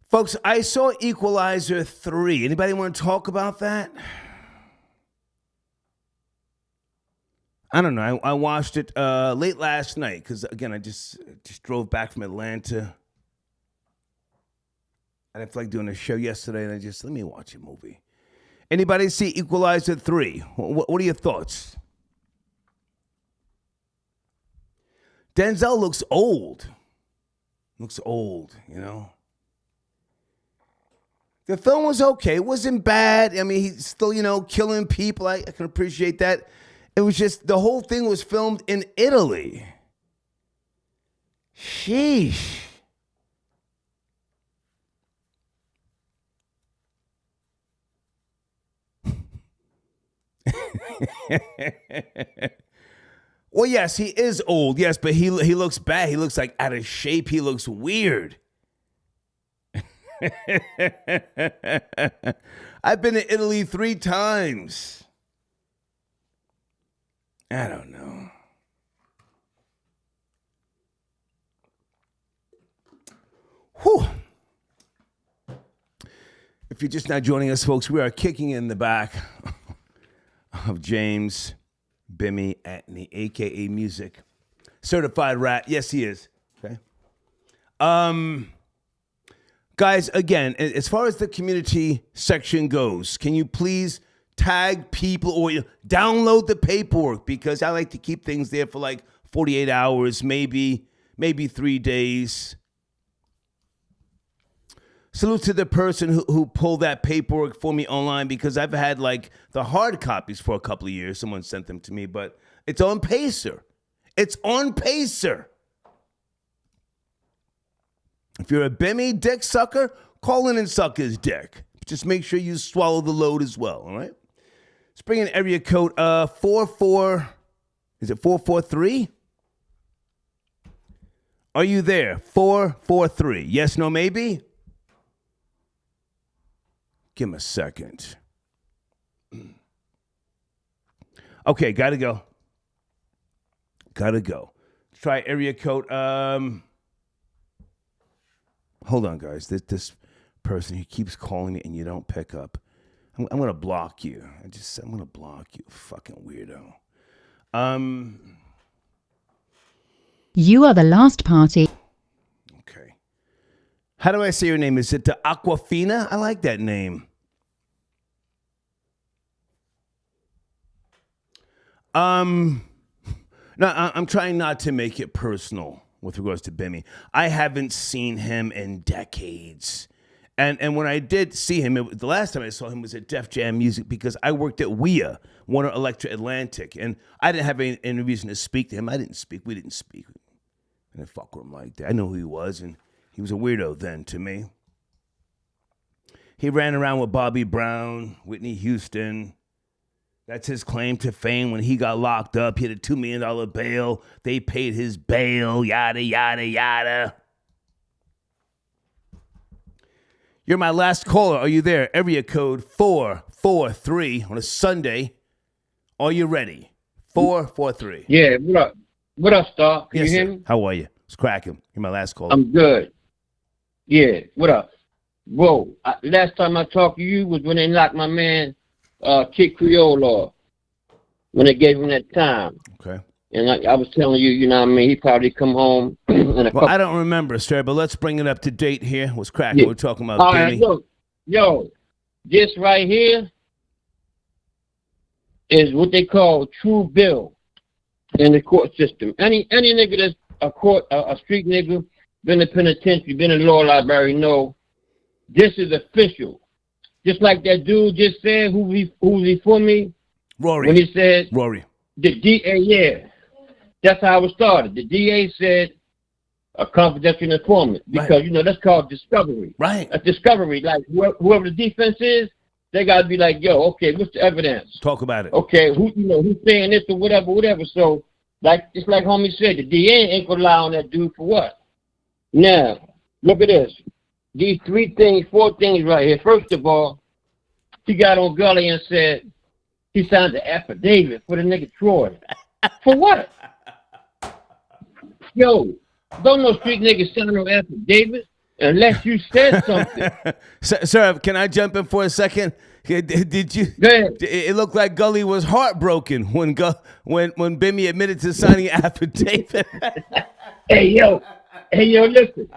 Folks, I saw Equalizer 3. Anybody want to talk about that? I don't know. I watched it late last night because, again, I just drove back from Atlanta. I didn't feel like doing a show yesterday, and let me watch a movie. Anybody see Equalizer 3? What are your thoughts? Denzel looks old. The film was okay. It wasn't bad. I mean, he's still, killing people. I can appreciate that. It was just, the whole thing was filmed in Italy. Sheesh. Well, yes, he is old. Yes, but he looks bad. He looks like out of shape. He looks weird. I've been to Italy 3 times. I don't know. Whew. If you're just now joining us, folks, we are kicking in the back of James Bimmy Antney, a.k.a. Music. Certified rat. Yes, he is. Okay. Guys, again, as far as the community section goes, can you please tag people or download the paperwork? Because I like to keep things there for like 48 hours, maybe 3 days. Salute to the person who pulled that paperwork for me online, because I've had like the hard copies for a couple of years. Someone sent them to me, but it's on Pacer. It's on Pacer. If you're a Bimmy dick sucker, call in and suck his dick. Just make sure you swallow the load as well, all right? Let's bring in area code 443? Are you there? 443. Yes, no, maybe? Give him a second. Okay, gotta go. Let's try area code. Hold on, guys. This person, he keeps calling me and you don't pick up. I'm gonna block you. I'm gonna block you, fucking weirdo. You are the last party. Okay. How do I say your name? Is it the Aquafina? I like that name. No, I'm trying not to make it personal with regards to Bimmy. I haven't seen him in decades. And when I did see him, the last time I saw him was at Def Jam Music because I worked at WIA, Warner Electra Atlantic, and I didn't have any reason to speak to him. I didn't speak. We didn't speak. I didn't fuck with him like that. I knew who he was, and he was a weirdo then to me. He ran around with Bobby Brown, Whitney Houston. That's his claim to fame. When he got locked up, he had a $2 million bail. They paid his bail, yada, yada, yada. You're my last caller. Are you there? Area code 443 on a Sunday. Are you ready? 443. Yeah, what up? What up, Star? Can you hear me? How are you? It's cracking. You're my last caller. I'm good. Yeah, what up? Whoa, last time I talked to you was when they knocked my man Kid Creole off. When they gave him that time. Okay. And I was telling you, you know what I mean, he probably come home in a couple. I don't remember, sir, but let's bring it up to date here. What's cracking? Yeah. We're talking about all Bimmy. Right, yo, this right here is what they call true bill in the court system. Any nigga that's a street nigga, been in the penitentiary, been in the law library, know this is official. Just like that dude just said, who's he for me? Rory. When he said, Rory. The DA, yeah. That's how it started. The DA said a confidential informant because, right. You know, that's called discovery. Right. A discovery. Like, whoever the defense is, they got to be like, yo, okay, what's the evidence? Talk about it. Okay, who's saying this or whatever. So, like, just like homie said, the DA ain't going to lie on that dude for what? Now, look at this. These 4 things right here. First of all, he got on Gully and said he signed the affidavit for the nigga Troy. For what? Yo, don't no street nigga sign no affidavit unless you said something. Sir, can I jump in for a second? Did you? Go ahead. It looked like Gully was heartbroken when Bimmy admitted to signing an affidavit. Hey yo, listen.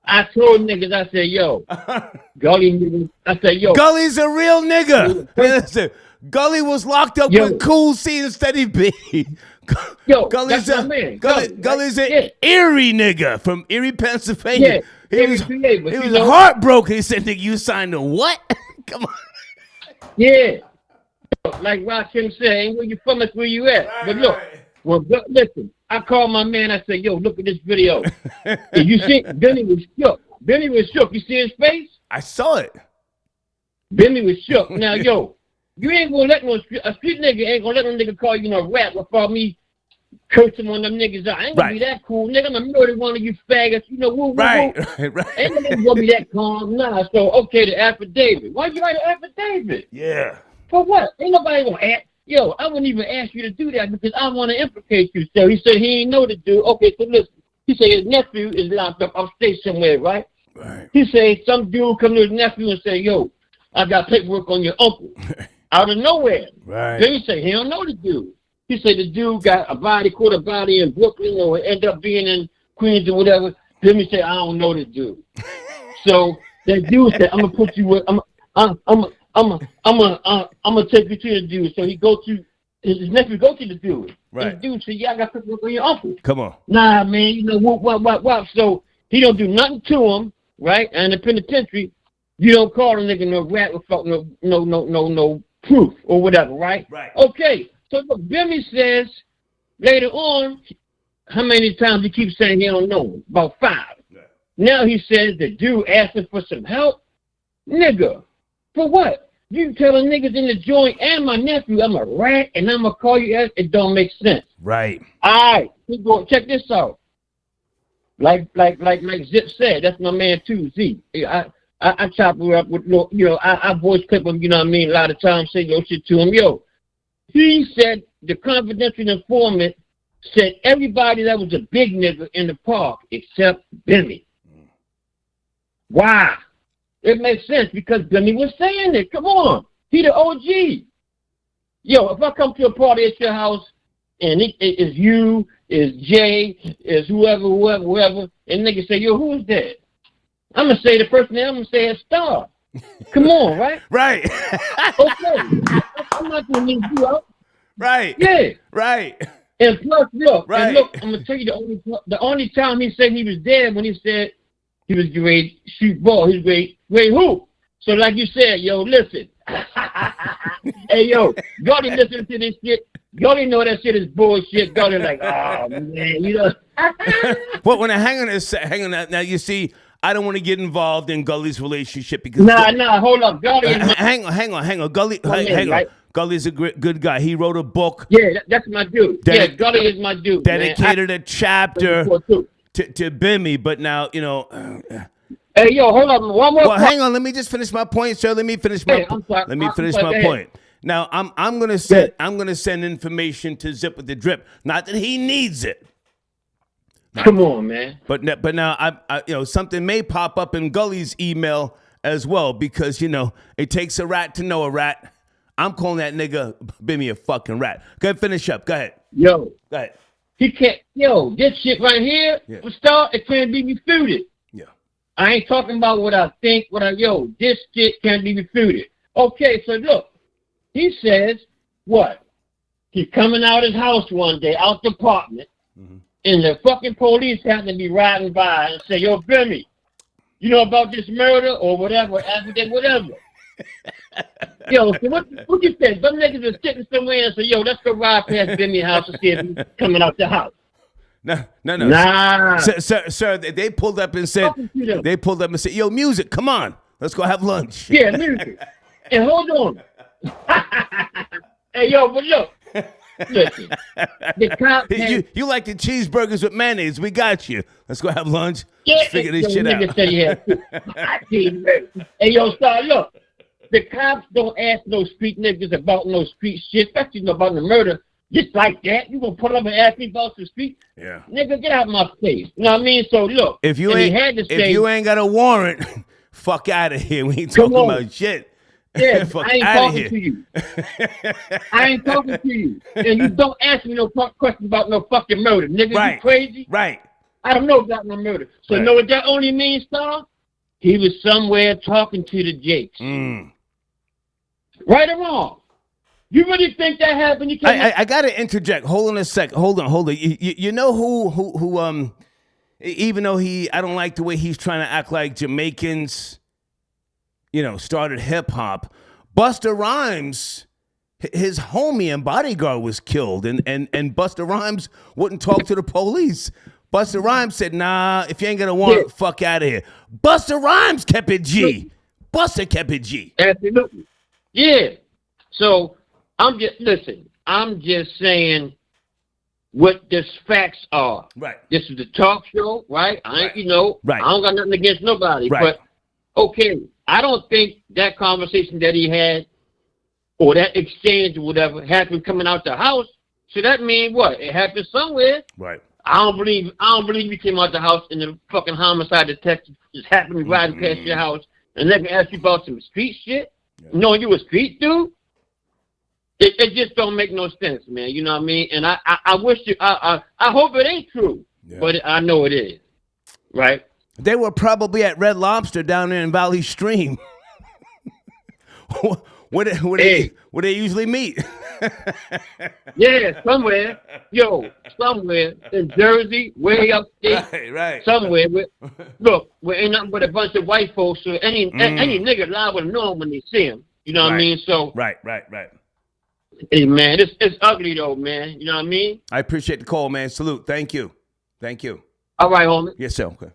I told niggas, I said, yo, Gully niggas, I said, yo. Gully's a real nigga. Listen, Gully was locked up with Cool C and Steady B. Yo, Gully's that's my man. Gully's an Erie nigga from Erie, Pennsylvania. Yeah, he was heartbroken. He said, nigga, you signed a what? Come on. Yeah. Like Rakim said, where you from, that's where you at. Right, but look, listen, I called my man, I said, yo, look at this video. And you see, Benny was shook. You see his face? I saw it. Benny was shook. Now, yo, you ain't gonna let a street nigga ain't gonna let no nigga call you no rat without me cursing on them niggas out. I ain't gonna be that cool. Nigga, I'm gonna murder one of you faggots. You know, woo. Right. Ain't gonna be that calm. Nah, so, okay, the affidavit. Why'd you write an affidavit? Yeah. For what? Ain't nobody gonna ask. Yo, I wouldn't even ask you to do that because I want to implicate you. So he said he ain't know the dude. Okay, so listen. He said his nephew is locked up upstate somewhere, right? Right. He said some dude come to his nephew and say, yo, I got paperwork on your uncle. Out of nowhere. Right. Then he said he don't know the dude. He said the dude got caught a body in Brooklyn or ended up being in Queens or whatever. Then he said, I don't know the dude. So that dude said, I'm gonna put you with I'm gonna take you to the dude. So he his nephew go to the dude. Right. And the dude said, yeah, I got paperwork on your uncle. Come on. Nah, man, you know what. So he don't do nothing to him, right? And in the penitentiary, you don't call a nigga no rat without no proof or whatever, right? Right. Okay. So look, Bimmy says later on, how many times he keeps saying he don't know him? About 5. Right. Now he says the dude asking for some help. Nigga, for what? You telling niggas in the joint and my nephew I'm a rat and I'm gonna call you it don't make sense. Right. All right, check this out. Like Zip said, that's my man too, Z. I chop her up with, you know, I voice clip him, you know what I mean, a lot of times, say yo shit to him. Yo, he said the confidential informant said everybody that was a big nigga in the park except Bimmy. Why? It makes sense because Bimmy was saying it. Come on. He the OG. Yo, if I come to a party at your house and it is you, is Jay, is whoever, and niggas say, yo, who is that? I'm gonna say the first name. I'm gonna say is Star. Come on, right? Right. Okay. I'm not gonna leave you out. Right. Yeah. Right. And plus, look, Right. and look, I'm gonna tell you the only time he said he was dead when he said he was great shoot ball. He's great hoop. So like you said, yo, listen. Hey, yo, y'all didn't listen to this shit. Y'all didn't know that shit is bullshit. Y'all didn't like, oh man, you know. Well, when I hang on that, now you see, I don't want to get involved in Gully's relationship because Nah, hold up, Gully is my hang on, Gully, hang on. right? Gully's a good guy. He wrote a book. Yeah, that's my dude. Gully is my dude. Dedicated a chapter to Bimmy, but now you know. Hey, yo, hold on, one more. Well, hang on. Let me just finish my point, sir. Let me finish my sorry, point. Now, I'm gonna send information to Zip with the Drip. Not that he needs it. Come on, man. But now I something may pop up in Gully's email as well because it takes a rat to know a rat. I'm calling that nigga Bimmy a fucking rat. Go ahead, finish up. Go ahead. Yo, go ahead. He can't. Yo, this shit right here, it can't be refuted. Yeah. I ain't talking about what I think. This shit can't be refuted. Okay, so look, he says what? He's coming out his house one day, out the apartment. Mm-hmm. And the fucking police happen to be riding by and say, yo, Bimmy, you know about this murder or whatever, accident, whatever. Yo, so what you think? Some niggas are sitting somewhere and say, yo, let's go ride past Bimmy's house and see if he's coming out the house. No. Nah. Sir, they pulled up and said, yo, music, come on. Let's go have lunch. Yeah, music. And hold on. Hey, yo, but look. Listen, the cop you like the cheeseburgers with mayonnaise. We got you. Let's go have lunch. Yeah, let's figure this shit out. Hey, yo, Star, look. The cops don't ask no street niggas about no street shit, especially about the murder. Just like that. You gonna pull up and ask me about the street? Yeah. Nigga, get out of my face. You know what I mean? So, look. If you ain't got a warrant, fuck out of here. We ain't talking about shit. Yeah, I ain't talking to you. I ain't talking to you. And you don't ask me no questions about no fucking murder. Nigga, right. You crazy? Right. I don't know about no murder. So you know what that only means, Star? He was somewhere talking to the Jakes. Right or wrong? You really think that happened? You can't I got to interject. Hold on a second. Hold on. You know who even though I don't like the way he's trying to act like Jamaicans, started hip hop. Busta Rhymes, his homie and bodyguard was killed, and Busta Rhymes wouldn't talk to the police. Busta Rhymes said, "Nah, if you ain't gonna want it, fuck out of here." Busta Rhymes kept it G. Busta kept it G. Absolutely. Yeah. So I'm just saying what the facts are. Right. This is the talk show, right? I ain't, right. I don't got nothing against nobody, right. But okay. I don't think that conversation that he had or that exchange or whatever happened coming out the house. So that means what? It happened somewhere. Right. I don't believe you came out the house and the fucking homicide detective just happened to be riding past your house and they can ask you about some street shit. Yeah. Knowing you a street dude. It just don't make no sense, man. You know what I mean? And I wish I hope it ain't true, but I know it is. Right. They were probably at Red Lobster down there in Valley Stream. where they usually meet. Yeah, somewhere. Yo, somewhere in Jersey, way upstate. Right. Somewhere. Look, we're ain't nothing but a bunch of white folks, so any nigga liable to know him when they see him. You know what I mean? So Right. Hey, man, it's ugly, though, man. You know what I mean? I appreciate the call, man. Salute. Thank you. All right, homie. Yes, sir. Okay.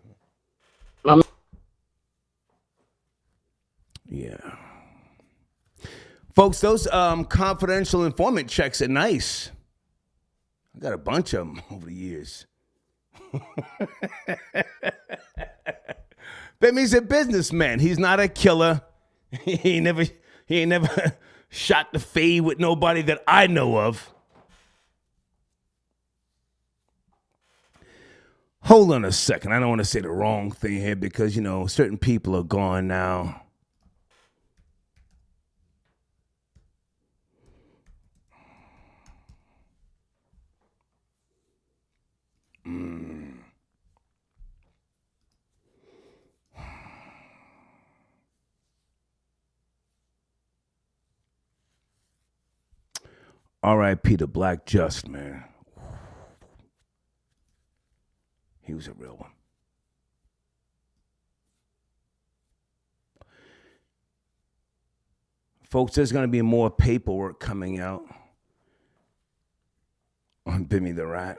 Yeah. Folks, those confidential informant checks are nice. I got a bunch of them over the years. Bimmy's a businessman. He's not a killer. He ain't never shot the fade with nobody that I know of. Hold on a second. I don't want to say the wrong thing here because, certain people are gone now. R.I.P. to Black Just, man. He was a real one. Folks, there's going to be more paperwork coming out on Bimmy the Rat.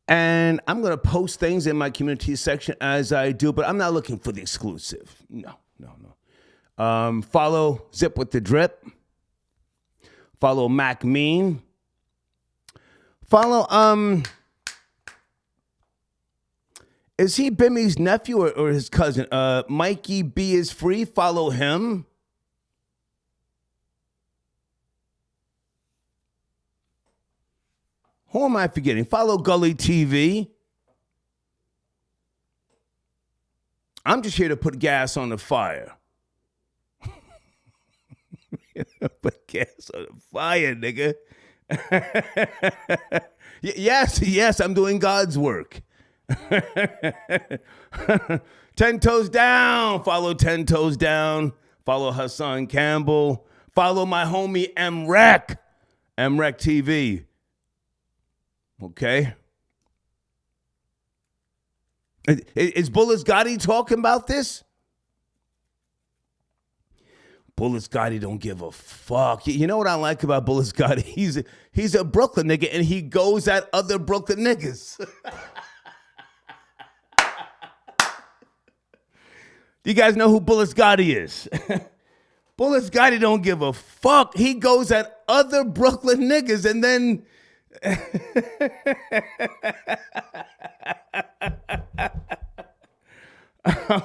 And I'm going to post things in my community section as I do, but I'm not looking for the exclusive. No. Follow Zip with the Drip. Follow Mac Mean. Follow, is he Bimmy's nephew or his cousin? Mikey B is free. Follow him. Who am I forgetting? Follow Gully TV. I'm just here to put gas on the fire. Put gas on the fire, nigga. Yes, I'm doing God's work. 10 Toes Down. Follow 10 Toes Down. Follow Hassan Campbell. Follow my homie MREC TV. Okay. Is Bullis Gotti talking about this? Bullis Gotti don't give a fuck. You know what I like about Bullis Gotti? He's a Brooklyn nigga, and he goes at other Brooklyn niggas. You guys know who Bullis Gotti is? Bullis Gotti don't give a fuck. He goes at other Brooklyn niggas, and then...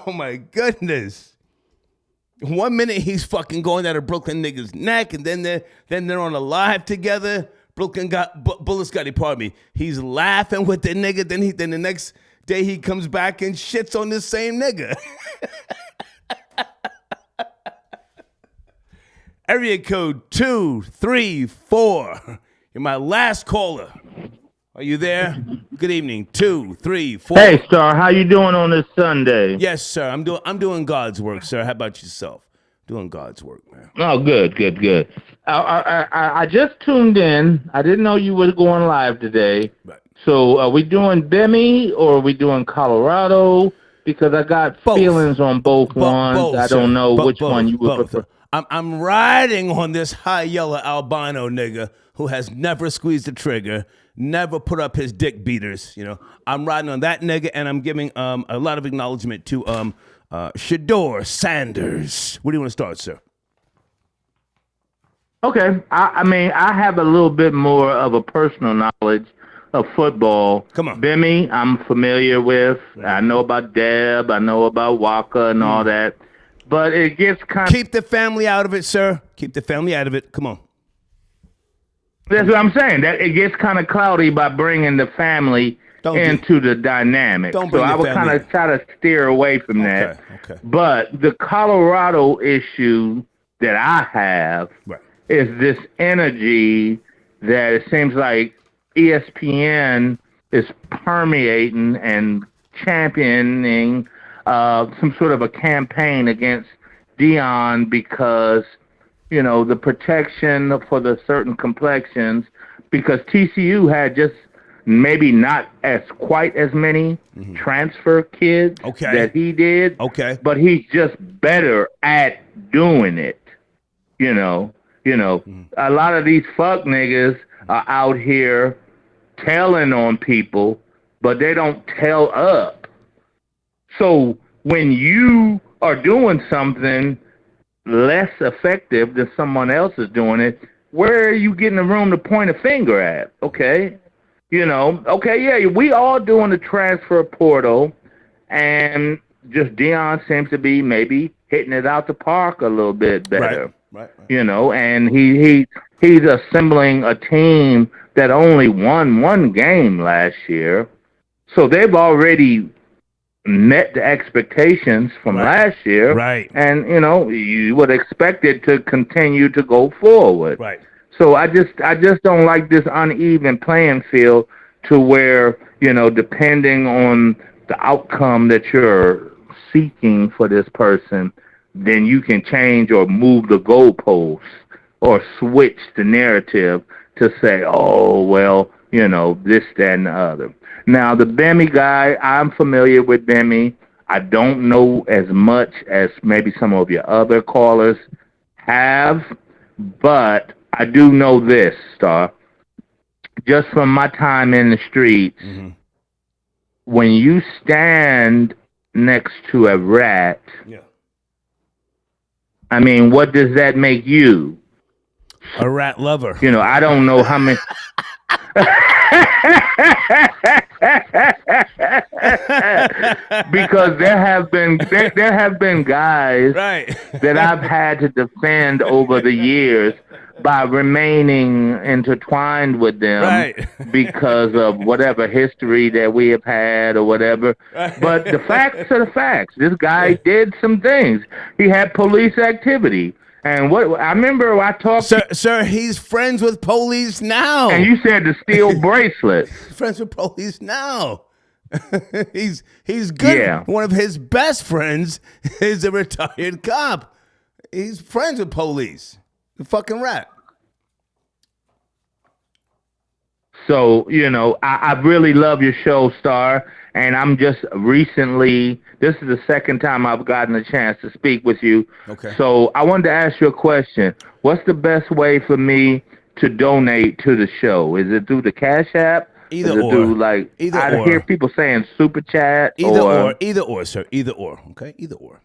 Oh my goodness. 1 minute he's fucking going at a Brooklyn nigga's neck, and then they're on a live together. Bullis Gotti, pardon me. He's laughing with the nigga, then the next day he comes back and shits on this same nigga. Area code 234. You're my last caller. Are you there? Good evening. 2, 3, 4. Hey, sir, how you doing on this Sunday? Yes, sir. I'm doing God's work, sir. How about yourself? Doing God's work, man. Oh, good. I just tuned in. I didn't know you were going live today. Right. So are we doing Bimmy or are we doing Colorado? Because I got feelings on both ones. Both, I don't know which one you would prefer. I'm riding on this high yellow albino nigga who has never squeezed the trigger, never put up his dick beaters. You know, I'm riding on that nigga, and I'm giving a lot of acknowledgement to Shador Sanders. Where do you want to start, sir? Okay, I mean, I have a little bit more of a personal knowledge of football. Come on. Bimmy, I'm familiar with. I know about Deb. I know about Waka and all that. But it gets kind of... Keep the family out of it, sir. Keep the family out of it. Come on. That's what I'm saying. That it gets kind of cloudy by bringing the family into the dynamic. So I would kind of try to steer away from that. Okay. But the Colorado issue that I have is this energy that it seems like ESPN is permeating and championing some sort of a campaign against Deion because, you know, the protection for the certain complexions, because TCU had just maybe not quite as many transfer kids that he did. Okay. But he's just better at doing it. You know, a lot of these fuck niggas are out here telling on people, but they don't tell up. So when you are doing something less effective than someone else is doing it, where are you getting the room to point a finger at? Okay. You know, we all doing the transfer portal, and just Deion seems to be maybe hitting it out the park a little bit better. Right. You know, and he's assembling a team that only won one game last year. So they've already met the expectations from last year. Right. And, you know, you would expect it to continue to go forward. Right. So I just don't like this uneven playing field to where, you know, depending on the outcome that you're seeking for this person, then you can change or move the goalposts or switch the narrative to say, oh, well, you know, this, that, and the other. Now, the Bimmy guy, I'm familiar with Bimmy. I don't know as much as maybe some of your other callers have, but I do know this, Star. Just from my time in the streets, when you stand next to a rat, I mean, what does that make you? A rat lover. You know, I don't know how many. Because there have been guys that I've had to defend over the years by remaining intertwined with them because of whatever history that we have had or whatever. But the facts are the facts. This guy did some things. He had police activity. And what I remember, I talked. Sir, he's friends with police now. And you said the steel bracelet. Friends with police now. he's good. Yeah. One of his best friends is a retired cop. He's friends with police. The fucking rat. So, you know, I really love your show, Star. And I'm just recently, this is the second time I've gotten a chance to speak with you. Okay. So I wanted to ask you a question. What's the best way for me to donate to the show? Is it through the Cash App? Either Is it or. through, like, Either I or. hear people saying Super Chat. Either or, sir. Either or. Okay? Either or.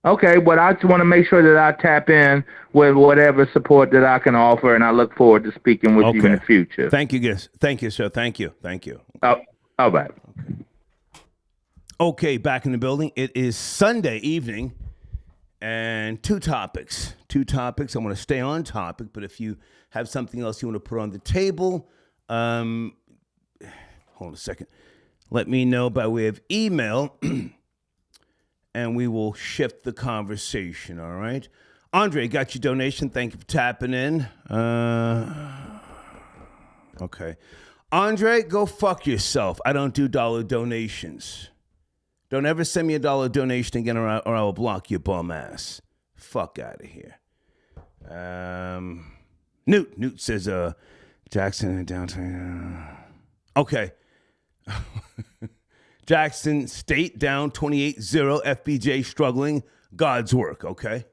Okay, but I just want to make sure that I tap in with whatever support that I can offer, and I look forward to speaking with you in the future. Thank you, guys. Thank you, sir. Thank you. Thank you. Oh, all right. Okay, back in the building. It is Sunday evening, and two topics. I want to stay on topic, but if you have something else you want to put on the table, hold on a second. Let me know by way of email, and we will shift the conversation, all right? Andre, got your donation. Thank you for tapping in. Okay. Andre, go fuck yourself. I don't do dollar donations. Don't ever send me a dollar donation again or I will block your bum ass. Fuck out of here. Newt says, Jackson downtown. Okay. Jackson State down 28-0. FBJ struggling. God's work. Okay.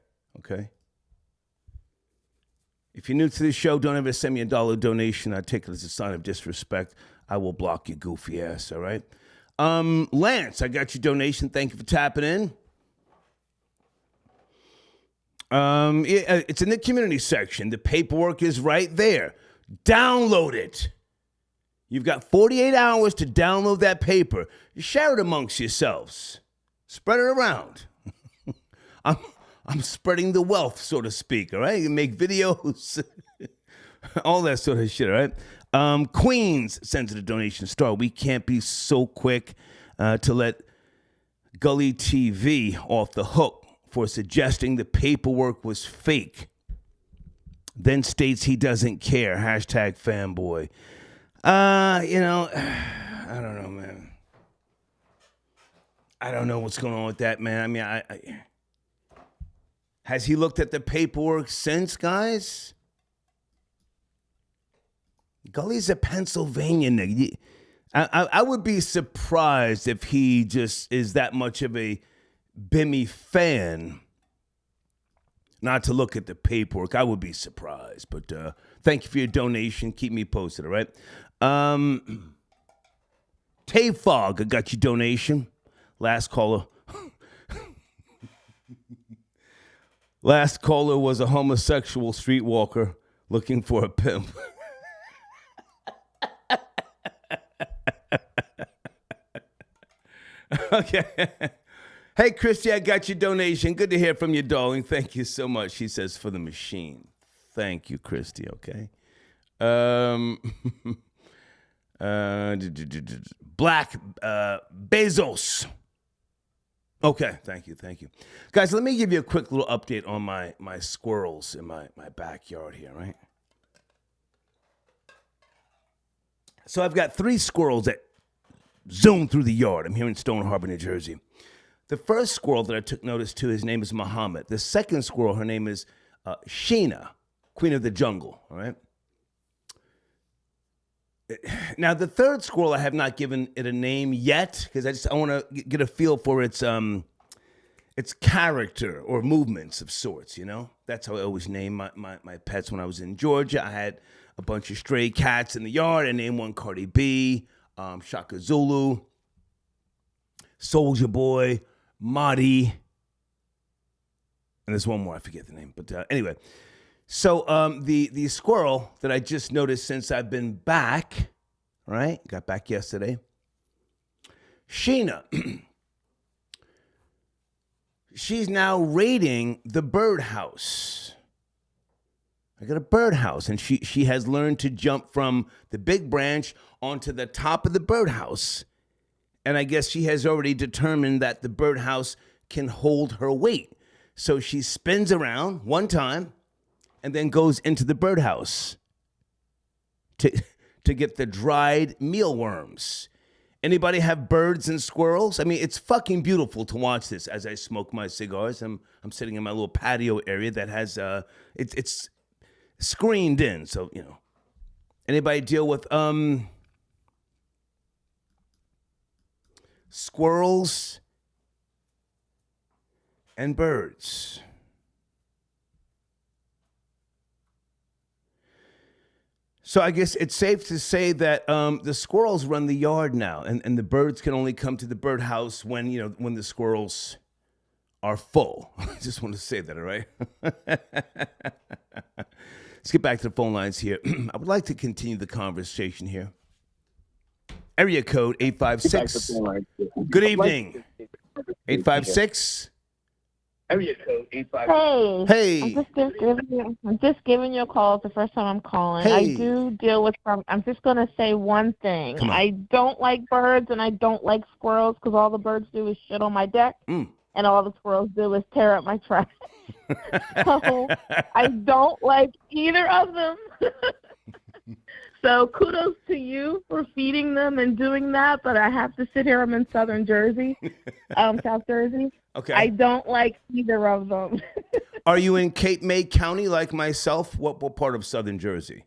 If you're new to this show, don't ever send me a dollar donation. I take it as a sign of disrespect. I will block your goofy ass, all right? Lance, I got your donation. Thank you for tapping in. It's in the community section. The paperwork is right there. Download it. You've got 48 hours to download that paper. Share it amongst yourselves. Spread it around. I'm spreading the wealth, so to speak, all right? You make videos, all that sort of shit, all right? Queens sends a donation. Star, we can't be so quick to let Gully TV off the hook for suggesting the paperwork was fake. Then states he doesn't care. Hashtag fanboy. I don't know, man. I don't know what's going on with that, man. I mean, has he looked at the paperwork since, guys? Gully's a Pennsylvania nigga. I would be surprised if he just is that much of a Bimmy fan not to look at the paperwork. I would be surprised. But thank you for your donation. Keep me posted, all right? Tay Fogg, I got your donation. Last caller. Last caller was a homosexual streetwalker looking for a pimp. Okay. Hey, Christy, I got your donation. Good to hear from you, darling. Thank you so much. She says, for the machine. Thank you, Christy, okay? Black Bezos. Okay, thank you. Guys, let me give you a quick little update on my squirrels in my backyard here, right? So I've got 3 squirrels that zoom through the yard. I'm here in Stone Harbor, New Jersey. The first squirrel that I took notice to, his name is Muhammad. The second squirrel, her name is Sheena, Queen of the Jungle. All right. Now, the third squirrel, I have not given it a name yet because I want to get a feel for its character or movements of sorts, you know? That's how I always name my pets when I was in Georgia. I had a bunch of stray cats in the yard. I named one Cardi B, Shaka Zulu, Soldier Boy, Marty, and there's one more, I forget the name. But anyway, so the squirrel that I just noticed since I've been back, right? Got back yesterday. Sheena. She's now raiding the birdhouse. I got a birdhouse, and she has learned to jump from the big branch onto the top of the birdhouse. And I guess she has already determined that the birdhouse can hold her weight. So she spins around one time and then goes into the birdhouse to get the dried mealworms. Anybody have birds and squirrels? I mean, it's fucking beautiful to watch this as I smoke my cigars. I'm sitting in my little patio area that has it's screened in, so you know. Anybody deal with squirrels and birds? So I guess it's safe to say that the squirrels run the yard now, and the birds can only come to the birdhouse when the squirrels are full. I just want to say that, all right? Let's get back to the phone lines here. I would like to continue the conversation here. Area code 856. Good evening. 856. Area code 856. Hey. I'm just giving you a call. It's the first time I'm calling. Hey. I do deal with I'm just going to say one thing. I don't like birds and I don't like squirrels because all the birds do is shit on my deck. And all the squirrels do is tear up my trash. So I don't like either of them. So kudos to you for feeding them and doing that, but I have to sit here. I'm in Southern Jersey, South Jersey. Okay. I don't like either of them. Are you in Cape May County like myself? What part of Southern Jersey?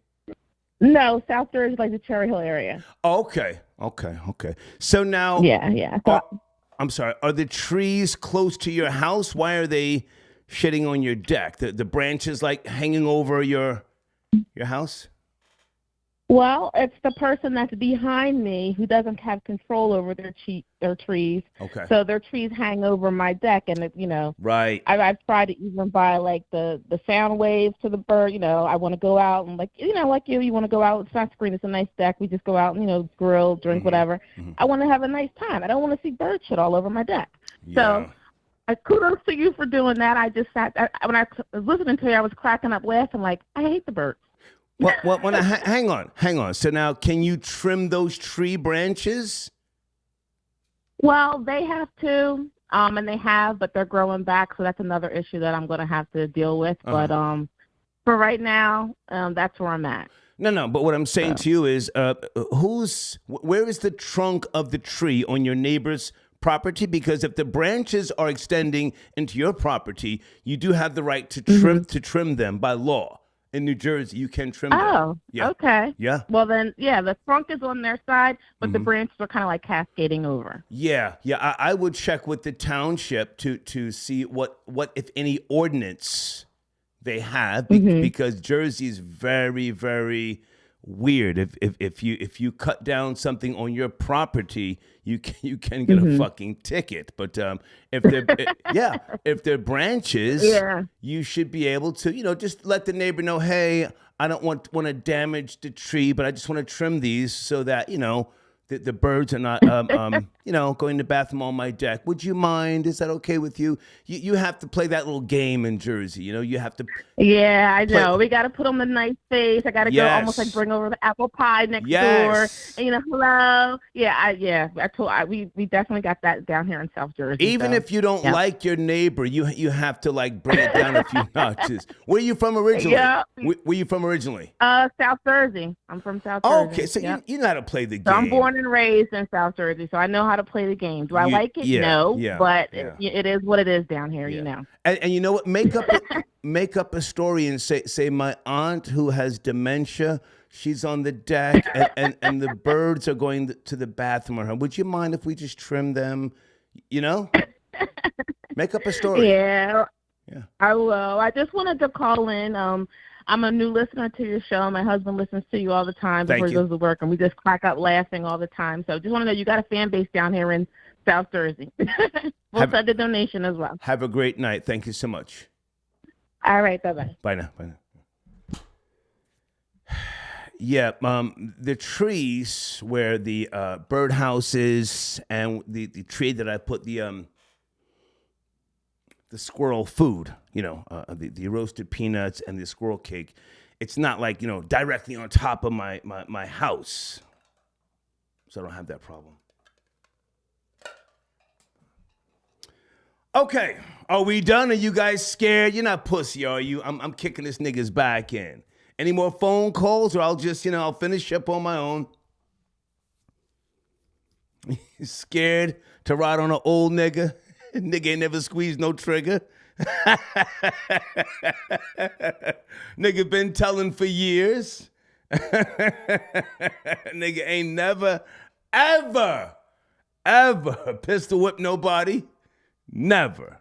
No, South Jersey, like the Cherry Hill area. Okay. So now... Yeah. I'm sorry. Are the trees close to your house? Why are they shitting on your deck? The branches like hanging over your house? Well, it's the person that's behind me who doesn't have control over their trees. Okay. So their trees hang over my deck, and Right. I've tried to even buy like the sound waves to the bird. I want to go out and like you want to go out. It's not screen. It's a nice deck. We just go out and grill, drink, whatever. I want to have a nice time. I don't want to see bird shit all over my deck. Yeah. So kudos to you for doing that. I just sat when I was listening to you, I was cracking up laughing like I hate the birds. Well, hang on. So now, can you trim those tree branches? Well, they have to, and they have, but they're growing back, so that's another issue that I'm going to have to deal with. But for right now, that's where I'm at. No, but what I'm saying to you is, where is the trunk of the tree on your neighbor's property? Because if the branches are extending into your property, you do have the right to trim them by law. In New Jersey, you can trim them. Oh, yeah. Okay. Yeah. Well, then, the trunk is on their side, but the branches are kind of like cascading over. Yeah. I would check with the township to see what if any ordinance they have, because Jersey is very, very weird. If you cut down something on your property, you can get a fucking ticket. But if they're branches, you should be able to just let the neighbor know, hey, I don't want to damage the tree, but I just want to trim these so that the birds are not going to the bathroom on my deck. Would you mind? Is that okay with you? You have to play that little game in Jersey. You have to. Yeah, I know. We got to put on the nice face. I got to go almost like bring over the apple pie next door. And, hello. We definitely got that down here in South Jersey. Even if you don't like your neighbor, you have to like bring it down a few notches. Where are you from originally? Yeah. Where are you from originally? South Jersey. I'm from South Jersey. Okay, so you know how to play the game. So I'm born and raised in South Jersey, so I know how to play the game. Do I like it? Yeah, no, yeah, but yeah. it is what it is down here, you know. And you know what? Make up a story and say my aunt who has dementia, she's on the deck and the birds are going to the bathroom on her. Would you mind if we just trim them? You know? Make up a story. Yeah, I will. I just wanted to call in. I'm a new listener to your show. My husband listens to you all the time before he goes to work, and we just crack up laughing all the time. So just want to know, you got a fan base down here in South Jersey. We'll send a donation as well. Have a great night. Thank you so much. All right, bye-bye. Bye now. Yeah, the trees where the birdhouse is and the tree that I put the squirrel food, the roasted peanuts and the squirrel cake, it's not like, directly on top of my house. So I don't have that problem. Okay, are we done? Are you guys scared? You're not pussy, are you? I'm kicking this nigga's back in. Any more phone calls, or I'll just, I'll finish up on my own. Scared to ride on an old nigga? Nigga ain't never squeezed no trigger. Nigga been telling for years. Nigga ain't never, ever pistol whip nobody. Never.